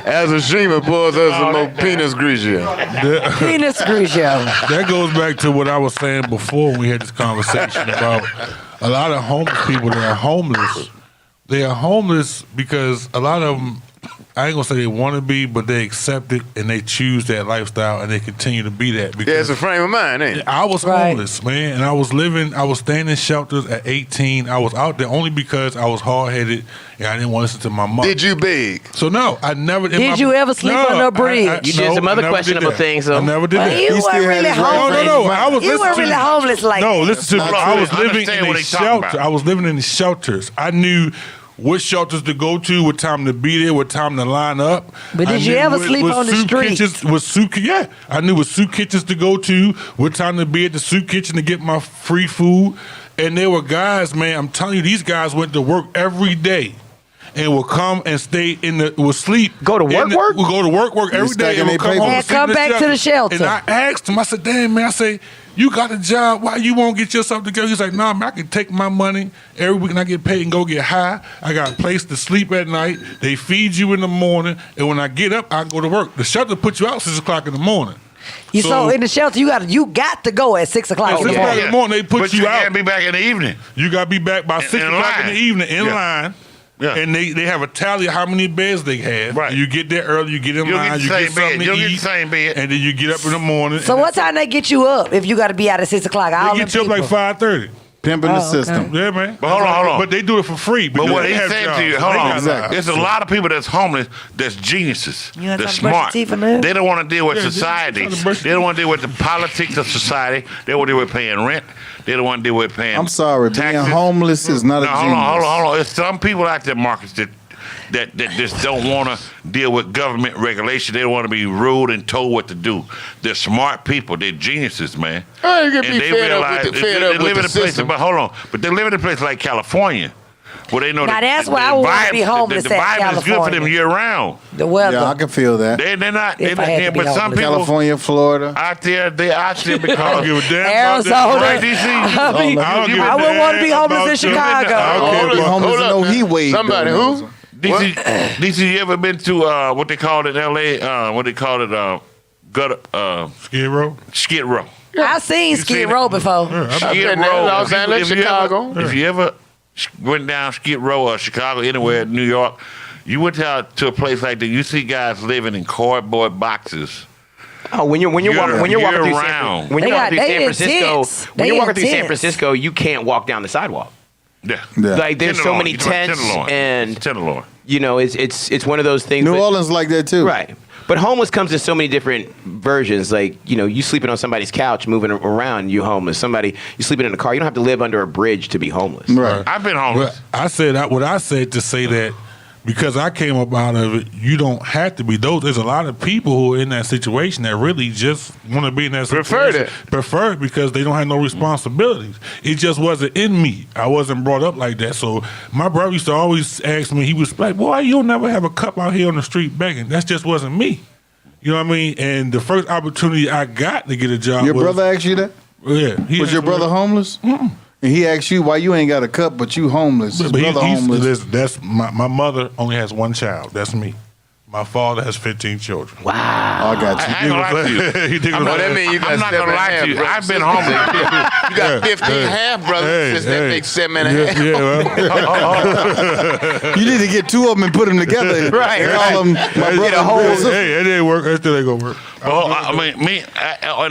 As Ashima pours us some more penis grease here. Penis Grigio. That goes back to what I was saying before when we had this conversation about a lot of homeless people that are homeless. They are homeless because a lot of them, I ain't gonna say they want to be, but they accept it and they choose that lifestyle and they continue to be that. Yeah, it's Because a frame of mind, ain't it? I was Right. homeless, man, and I was staying in shelters at 18. I was out there only because I was hard-headed and I didn't want to listen to my mom. Did you beg? So no, I never. Did you ever sleep under a bridge? You did some I other never questionable did that. things, though. I never did Well, that. you He still weren't had really his right homeless. No, I was You weren't listening really to- homeless like No, that. listen to me. Hold on, I was living understand in what a he's talking shelter. about. I was living in the shelters. I knew what shelters to go to, what time to be there, what time to line up. But did I you knew ever what- sleep what on the soup street? kitchens- Yeah, I knew what soup kitchens to go to, what time to be at the soup kitchen to get my free food. And there were guys, man, I'm telling you, these guys went to work every day. And would come and stay would sleep. Go to work? Would go to work every day stacking and would their come paper. home And and sleep come in back to the shelter. And I asked him, I said, damn, man, I say, you got a job, why you won't get yourself together? He's like, nah, man, I can take my money every week and I get paid and go get high. I got a place to sleep at night. They feed you in the morning. And when I get up, I go to work. The shelter put you out 6 o'clock in the morning. So in the shelter, you got to go at 6 o'clock. At 6 o'clock in the morning, they put But you you out. can't be back in the evening. You got to be back by 6 in o'clock in line. the evening in Yeah. line. Yeah. And they have a tally of how many beds they have. Right. You get there early, you get in You'll line, get the you same get something bed. You'll to get the eat, same bed. and then you get up in the morning. So and what time they get you up if you got to be out at 6 o'clock? All They them get you up like people. 5:30. Pimping the Oh, okay. system. Yeah, man. But hold on. But they do it for free. But because what they he's have saying jobs. to you, They hold got on. Exactly. There's a lot of people that's homeless that's geniuses. You ain't They're trying to brush your smart. teeth in there? They don't want to deal with Yeah, society. trying to brush They don't want to deal with the politics of society. They don't want to deal with paying rent. They don't want to deal with paying I'm sorry, taxes. being homeless is not a No, genius. hold on. There's some people out there, Marcus, that just don't want to deal with government regulation. They don't want to be ruled and told what to do. They're smart people. They're geniuses, man. Oh, you can And be they fed up realize with the, they fed up live with in the a place, system. but hold on. But they live in a place like California, where they know Now, that that's why the I wanna vibe- be homeless the at vibe is good for them California. year round. The weather. Yeah, I can feel that. They're not. If I had to be But some homeless. people California, Florida. out there, they out there I because don't give a damn Arizona. about right, DC. I mean, I don't give a I wouldn't want to be damn homeless about in you. Chicago. I don't care Be about homeless in no now. heat wave. Somebody though. who? DC, you ever been to what they call it in L.A.? What they call it? Skid Row. Skid Row. I've seen Skid Row before. Skid Row. Los Angeles, Chicago. If you ever went down Skid Row or Chicago, anywhere in New York, you went to a place like that, you see guys living in cardboard boxes. Oh, when you're walking through San Francisco, you can't walk down the sidewalk. Yeah. Like there's so many tents and Tenderloin. You know, it's one of those things. New Orleans like that too. Right. But homeless comes in so many different versions. Like, you know, you sleeping on somebody's couch, moving around, you homeless. You sleeping in a car. You don't have to live under a bridge to be homeless. Right. I've been homeless. Well, I said what I said to say that because I came up out of it, you don't have to be. There's a lot of people who are in that situation that really just want to be in that situation. Prefer it because they don't have no responsibilities. It just wasn't in me. I wasn't brought up like that. So my brother used to always ask me, he was like, boy, you'll never have a cup out here on the street begging. That just wasn't me. You know what I mean? And the first opportunity I got to get a job Your brother asked you that? Yeah. Was your brother homeless? Mm-mm. And he asked you why you ain't got a cup, but you homeless. His brother homeless. That's my mother only has one child. That's me. My father has 15 children. Wow. I got you. I ain't gonna lie to you. That mean you got I'm not gonna lie to you. I've been homeless. You got 15 half brothers. That makes 7 and a half. You need to get two of them and put them together. Right. Call them my brother. Hey, it didn't work. That still ain't gonna work. Well, I mean, me, in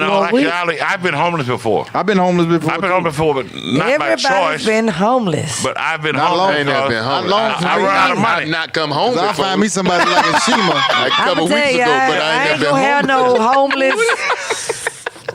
all actuality, I've been homeless before. I've been homeless before. But not by choice. Everybody's been homeless. But I've been I homeless. ain't never been homeless. I run out of money. I've not come home before. I'll find me somebody like Ashima like a couple weeks ago, but I ain't never gonna have been no homeless.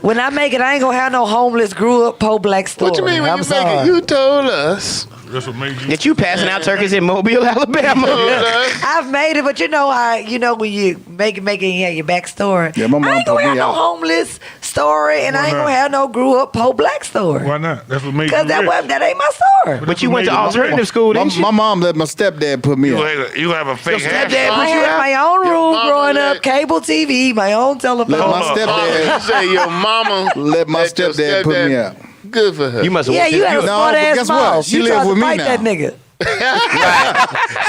When I make it, I ain't gonna have no homeless grew up poor black story. What you mean when I'm you sorry. make it? You told us. That's what made you. That you passing out turkeys in Mobile, Alabama. I've made it, but you know how when you make it, you have your backstory. Yeah, my mom I ain't gonna put have me no out. homeless story, and I ain't gonna have no grew up poor black story. Why not? That's what made you. Because that ain't my story. But you went to alternative school, didn't you? My mom let my stepdad put me out. You have a fake hash. I had my own room growing up, cable TV, my own telephone. Let my stepdad. You say your mama Let my stepdad put me out. Good for her. You must have. Yeah, you had a smart ass guess mouth. what? She You live tried with to me fight now. that nigga.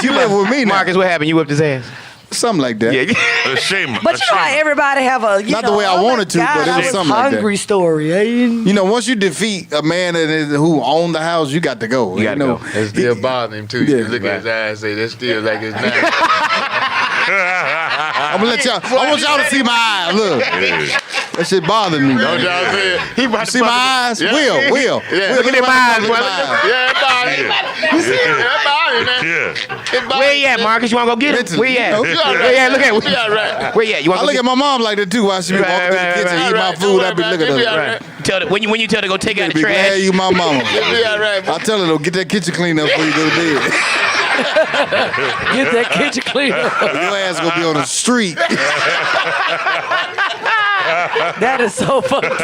She live with me now. Marcus, what happened? You whipped his ass. Something like that. Ashima. But you know how everybody have a Not the way I wanted to, but it was something like that. hungry story. You know, once you defeat a man who owned the house, you got to go. You gotta go. That still bothers him too. Yeah, You look at his eyes and say, that's still like his name. I'm gonna let y'all. I want y'all to see my eyes. Look, that shit bothered me. Don't y'all see it? You see my eyes? Yeah. Will. Yeah. Look at them eyes, brother. Yeah, it bothers him. You see it? It bothers him, man. Yeah. It bothers Where you at, him. Marcus? You want to go get him? Mentally, Where you at? you know. You all right, Where you at? Look at man. You all right. Where you at? You want I to look at my mom like that too while she be walking through the kitchen, eat my food. I be looking at her. Tell when you tell her to go take out the Be glad trash. you my mama. You'll be all right, I tell her though, get that kitchen cleaned up before you go to bed. Get that kitchen clean up. Your ass gonna be on the street. That is so fucked up.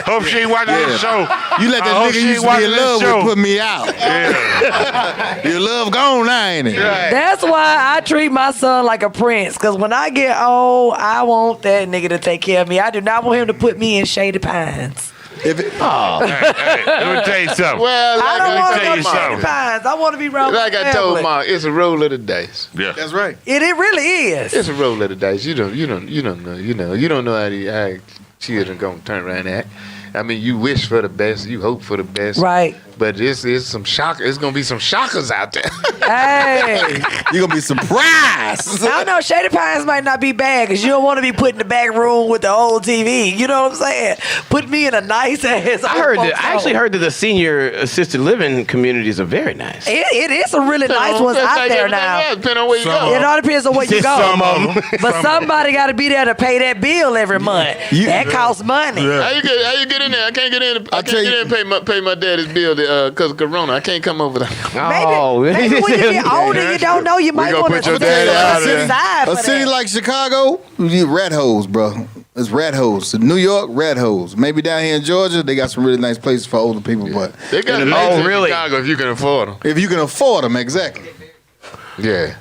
Hope she ain't watching this show. You let that nigga you used to be in love with put me out. Yeah. Your love gone now, ain't it? That's why I treat my son like a prince. Because when I get old, I want that nigga to take care of me. I do not want him to put me in Shady Pines. Hey, let me tell you something. Well, I don't want to tell go you to Shady something. Pines. I want to be around like my I told family. Mark, it's a roll of the dice. Yeah. That's right. It really is. It's a roll of the dice. You don't know. You don't know how children gonna turn around and act. I mean, you wish for the best, you hope for the best, Right. But it's some shock. It's gonna be some shockers out there. Hey. You're gonna be surprised. I don't know. Shady Pines might not be bad because you don't want to be put in the back room with the old TV. You know what I'm saying? Put me in a nice ass. I actually heard that the senior assisted living communities are very nice. It is some really nice ones out there now. Depending on where you go. It all depends on where you go. Some of them. But somebody got to be there to pay that bill every month. That costs money. How you get in there? I can't get in. I can't get in and pay my daddy's bill because of Corona. I can't come over there. Maybe when you get older, you don't know. You might want to put your daddy out there. decide A for city that. like Chicago, you need rat holes, bro. It's rat holes. New York, rat holes. Maybe down here in Georgia, they got some really nice places for older people, but They got in Chicago if you can afford them. if you can afford them, exactly. Yeah.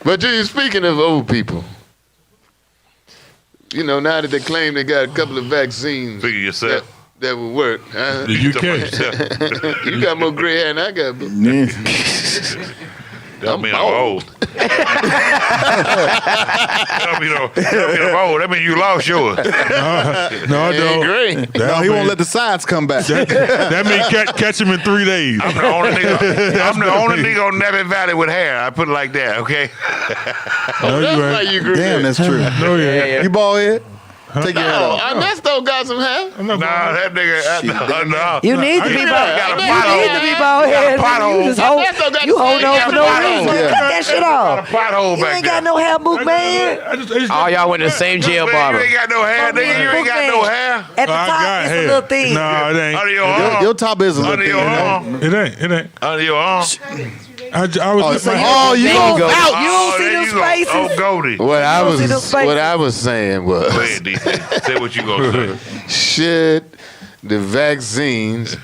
But speaking of old people, now that they claim they got a couple of vaccines Figure yourself. that will work. The UK. You got more gray hair than I got. Bro. That mean I'm old. That mean you lost yours. No, Great. No, he won't let the sides come back. That means catch him in 3 days. I'm the only nigga on Nappy Valley with hair. I put it like that, okay? No, That's you why ain't. you grew Damn, up. that's true. No, yeah. You bald head? Take your head No, off. Ernesto got some hair. Nah, that nigga. No. You need to be bald. got a You pothole. need to be bald head. pothole. You just hold, Ernesto got you the hold same on for no pothole. reason. Yeah. Cut that shit Got a off. pothole You back ain't there. got no hair, book man. All y'all went to the same jail barber. You ain't got no hair, nigga. You ain't got no hair. At the I top, got it's a hair. little thin. No, it ain't. Under your arm. Your top is a little Under thin. your you know? arm. It ain't. Under your arm. I was just like, You There go you go. out. You don't see there them you go. spaces? Oh, Goldie. What I don't see those faces. was saying Go was, ahead, DC. Say what you gonna say. should the vaccines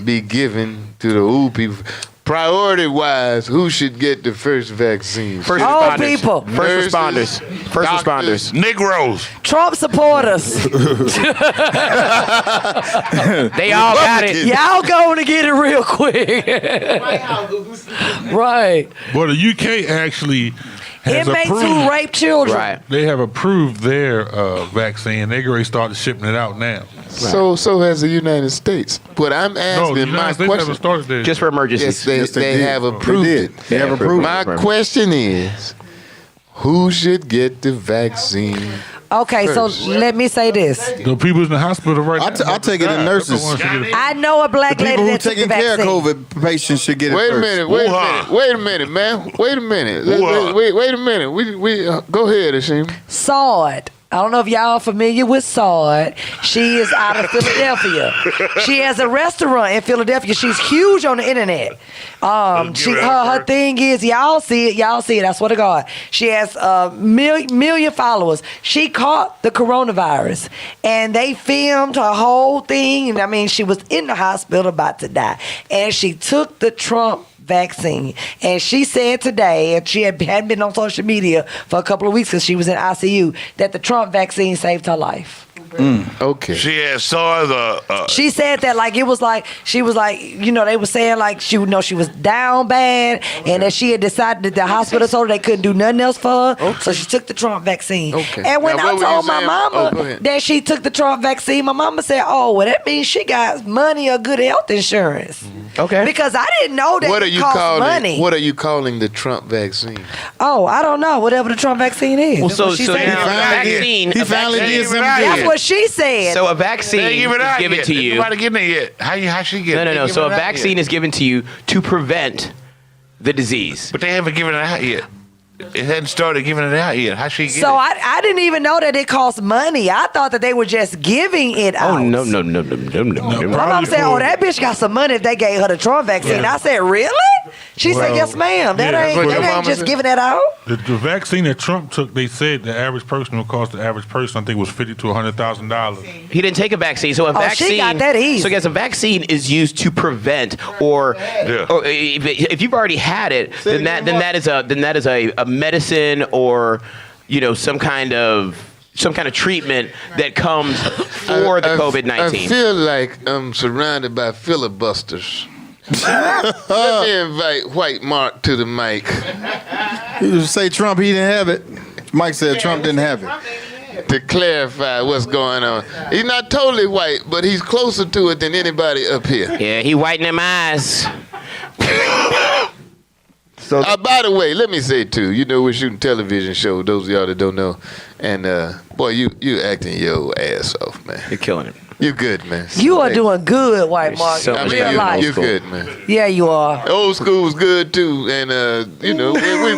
be given to the old people? Priority wise, who should get the first vaccine? First Old responders. people. First Nurses, responders. First doctors. responders. Negroes. Trump supporters. They all got it. Y'all going to get it real quick. Right. well, the UK actually has Inmates approved. who rape children. Right. They have approved their vaccine. They already started shipping it out now. So has the United States. But I'm No, the asking United my States question. haven't started theirs. Just for emergencies. Yes, they did. have approved They it. did. They have approved My it. question is, who should get the vaccine? Okay, so First. let me say this. The people in the hospital right now. I take it in nurses. I know a black The lady people who that took the taking care of vaccine. COVID patients should get it Wait a first. minute, Woo-ha. wait a minute, man. Wait a minute. Wait a minute. We go ahead, Ashima. Sword. I don't know if y'all are familiar with Sword. She is out of Philadelphia. She has a restaurant in Philadelphia. She's huge on the internet. Her thing is y'all see it. I swear to God, she has a million followers. She caught the coronavirus, and they filmed her whole thing. And I mean, she was in the hospital about to die, and she took the Trump vaccine. And she said today, and she hadn't been on social media for a couple of weeks because she was in ICU, that the Trump vaccine saved her life. Okay. She had saw the. She said that like it was like she was like, you know, they were saying like she was down bad, and that she had decided that the hospital told her they couldn't do nothing else for her, so she took the Trump vaccine. Okay. And when Now, I what were you told my saying? mama Oh, go ahead. that she took the Trump vaccine, my mama said, "Oh, well, that means she got money or good health insurance." Okay. Because I didn't know that What are it you cost calling? money. What are you calling the Trump vaccine? Oh, I don't know. Whatever the Trump vaccine is. Well, That's so what she so said. now He finally did something That's good. what she said. So a They vaccine ain't give it is out given yet. to you. Nobody getting it yet. How she get it? No. They So a giving it out vaccine yet. is given to you to prevent the disease. But they haven't given it out yet. It hadn't started giving it out yet. How she get So it? I didn't even know that it cost money. I thought that they were just giving it out. Oh no. My mom said, "Oh, that bitch got some money if they gave her the Trump vaccine." I said, "Really?" She said, Well, "Yes, ma'am. That yeah, ain't that's what that your ain't mama just said. giving that out." The vaccine that Trump took, they said the average person would cost the average person, I think, was $50,000 to $100,000. He didn't take a vaccine, so a vaccine. she got that easy. So, guys, a vaccine is used to prevent, or if you've already had it, then that is a medicine, or some kind of treatment that comes for the I COVID-19. feel like I'm surrounded by filibusters. Let me invite White Mark to the mic. You say Trump, he didn't have it. Mike said Trump didn't have it. To clarify what's going on. He's not totally white, but he's closer to it than anybody up here. Yeah, he whiten them eyes. So, by the way, let me say too, we're shooting television show, those of y'all that don't know. And boy, you acting your ass off, man. You're killing it. You're good, man. You are doing good, White Mark. so in much real better. life. You're good, man. Yeah, you are. Old school was good too, and we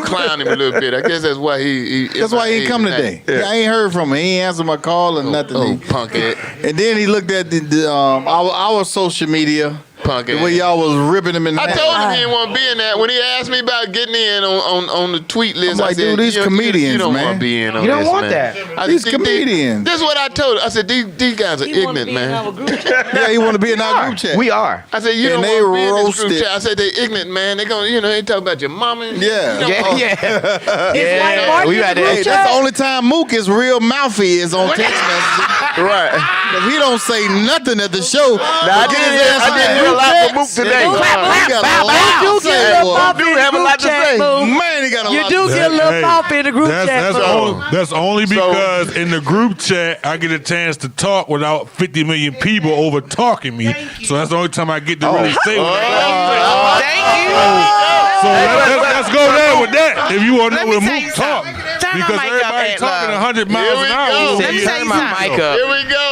clowned him a little bit. I guess that's why he That's why he ain't come today. Yeah. I ain't heard from him. He ain't answered my call or nothing. Oh, punk it. And then he looked at our social media. Punk The it. way y'all was ripping him in the I told him he didn't want to be in that. When he asked me about getting in on the tweet list, I'm like, I said, dude, these comedians, you don't man. want to be in on You don't this, want man. that. I These said, comedians. This is what I told him. I said, these guys are ignorant, man. Yeah, he want to be in our group chat. We are. I said, you And don't they want to be in this group roasted. chat. I said, they ignorant, man. They gonna, they talk about your mama. Yeah. You don't Yeah. want- White Mark We in the got group that. Hey, chat? that's the only time Mook is real mouthy is on text messages. Right. If he don't say nothing at the show, I didn't hear a lot from Mook today. He got a lot to say, boy. Do have a lot to say. Man, he got a You lot do to say. get a little bump in the group chat. That's only because in the group chat I get a chance to talk without 50 million people over talking me. So that's the only time I get to really say what I Thank you. So let's go there with that. If you want to know where Mook talk, Turn because my mic up, everybody Ed talking Love. 100 miles an hour. Let me tell you something. Here we go.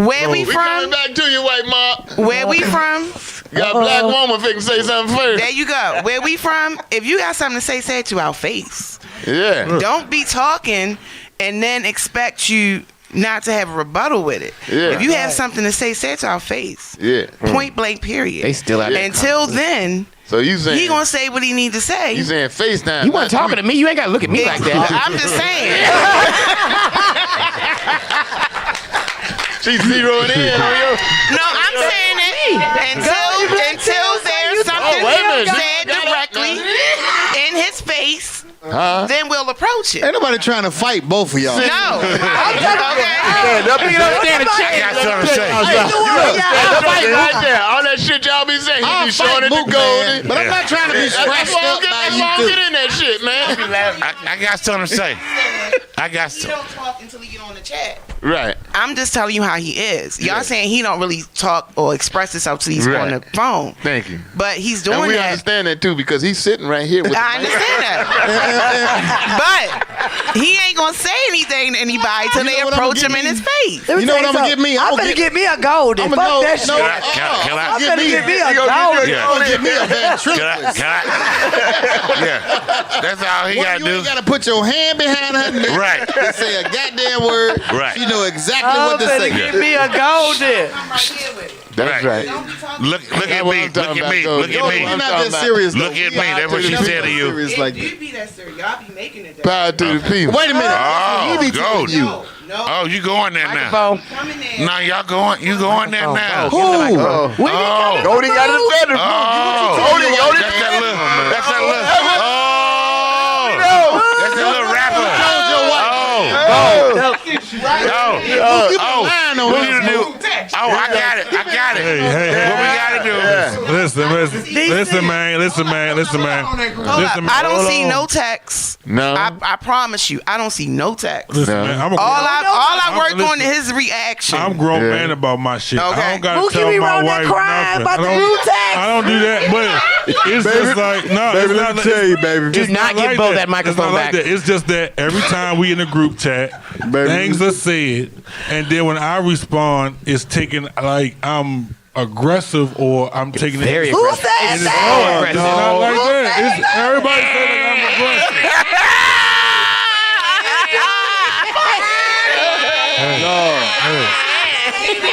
Where we from? coming back to you, white Mark. Where we from? You got a black woman fixing to say something first. There you go. Where we from? If you got something to say it to our face. Yeah. Don't be talking and then expect you not to have a rebuttal with it. Yeah. If you have something to say it to our face. Yeah. Point blank, period. They still out there. Until then, so you saying he gonna say what he need to say. You saying FaceTime? You weren't talking to me. You ain't got to look at me like that. I'm just saying. She's zeroing in on you. No, I'm saying it until there's something said directly in his face. Then we'll approach it. Ain't nobody trying to fight both of y'all. No. Stand up and stand a chance. Right there. All that shit y'all be saying. You be showing it to Goldie. But I'm not trying to be scratched up by you Get in that shit, man. I got something to say. I got He something. don't talk until he get on the chat. Right. I'm just telling you how he is. Y'all saying he don't really talk or express himself till he's on the phone. Thank you. But he's doing And we that. understand that too because he's sitting right here with I understand that. But he ain't gonna say anything to anybody till they approach him in his face. You know what I'm gonna get me? I'm gonna get me a golden. Fuck that shit. I'm gonna get me a golden. You gonna get me a ventriloquist. Yeah. That's all he got to You do. ain't gotta put your hand behind her neck Right. and say a goddamn word. Right. You know exactly I'm what to gonna say. get me a golden. That's right. Look at me. Look at me. Look Yo, at me. we're not that serious. Look at me. That's what she said to you. Serious like that. You be that serious. Y'all be making it that. Power to the people. Wait a minute. Oh, He be telling go. you. Oh, you going there now? Come in there. No, y'all going. You going there now? Who? Oh. Goldie got it better. Oh. Goldie. That's that little. That's that little. Oh. That's that little rapper. Oh, I got it. Hey. What we gotta do is Listen, man. I don't see no text. No. I promise you, I don't see no text. Listen, man. All I work on is his reaction. I'm grown man about my shit. Okay. I don't gotta Mookie tell be my around there wife crying nothing. about the group text. I don't do that, but it's just like no. Baby, it's let not me like, tell you, baby. Do not give Bo that microphone it's not back. Like that. It's just that every time we in a group chat, Baby. things are said, and then when I respond, it's taken like I'm aggressive or I'm taking it Very Who aggressive. said It's that? It's not like that. It's, everybody said that I'm aggressive.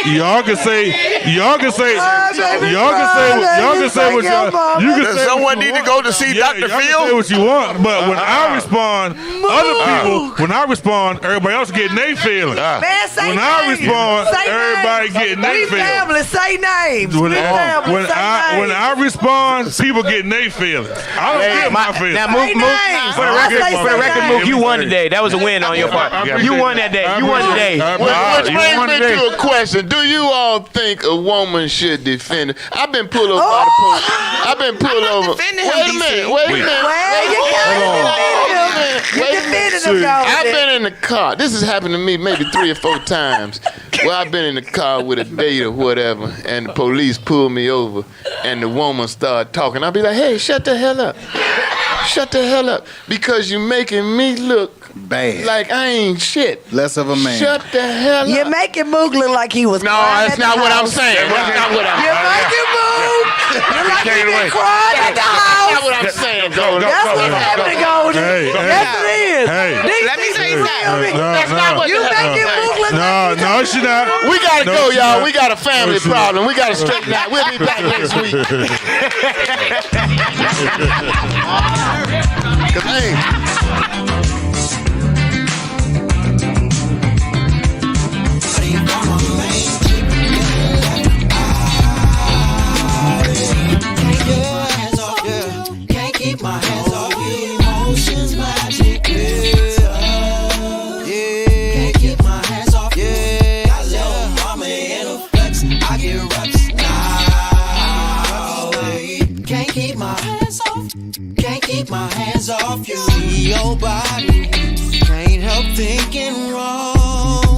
Y'all can say what y'all you can say. Someone what you need to want. go to see Yeah, Dr. y'all can Phil? say what you want, but when I respond, other people. When I respond, everybody else getting their feelings. Man, say When names. I respond, Say everybody names. getting their We feelings. family, say names. When We family, say I names. respond, people getting their feelings. I don't get my feelings. Now, Say names. for the I record, say for the record, names. Mook, you won today. That was a win on your part. You won that day. You won today. Which you brings won me today. to a question. Do you all think a woman should defend? I've been pulled over by the police. I've been pulled over. defending him, Wait a DC. minute. Wait a minute. Well, you can't Wait a defend him, I've been in the car. This has happened to me maybe 3 or 4 times. Well, I've been in the car with a date or whatever, and the police pulled me over, and the woman started talking. I'll be like, hey, shut the hell up. Shut the hell up. Because you're making me look Bad. like I ain't shit. Less of a man. Shut the hell You're up. making Mook look like he was No, crying that's at the not what I'm house. saying. That's not what I'm You're making Mook look like he been crying at the That's house. not what I'm saying, Goldie. That's what's happening, Goldie. Hey, Yes, it is. Hey. Let me tell you something. That's not what You making Mook look like No, she not. We gotta No, go, she y'all. not. We got a family No, she problem. We gotta straighten out. We'll be back next week. Cause hey, Can't keep my hands off you. Emotions magic, yeah. Can't keep my hands off you. Got Can't keep my hands off. Can't keep my hands off you. See your body. Can't help thinking wrong.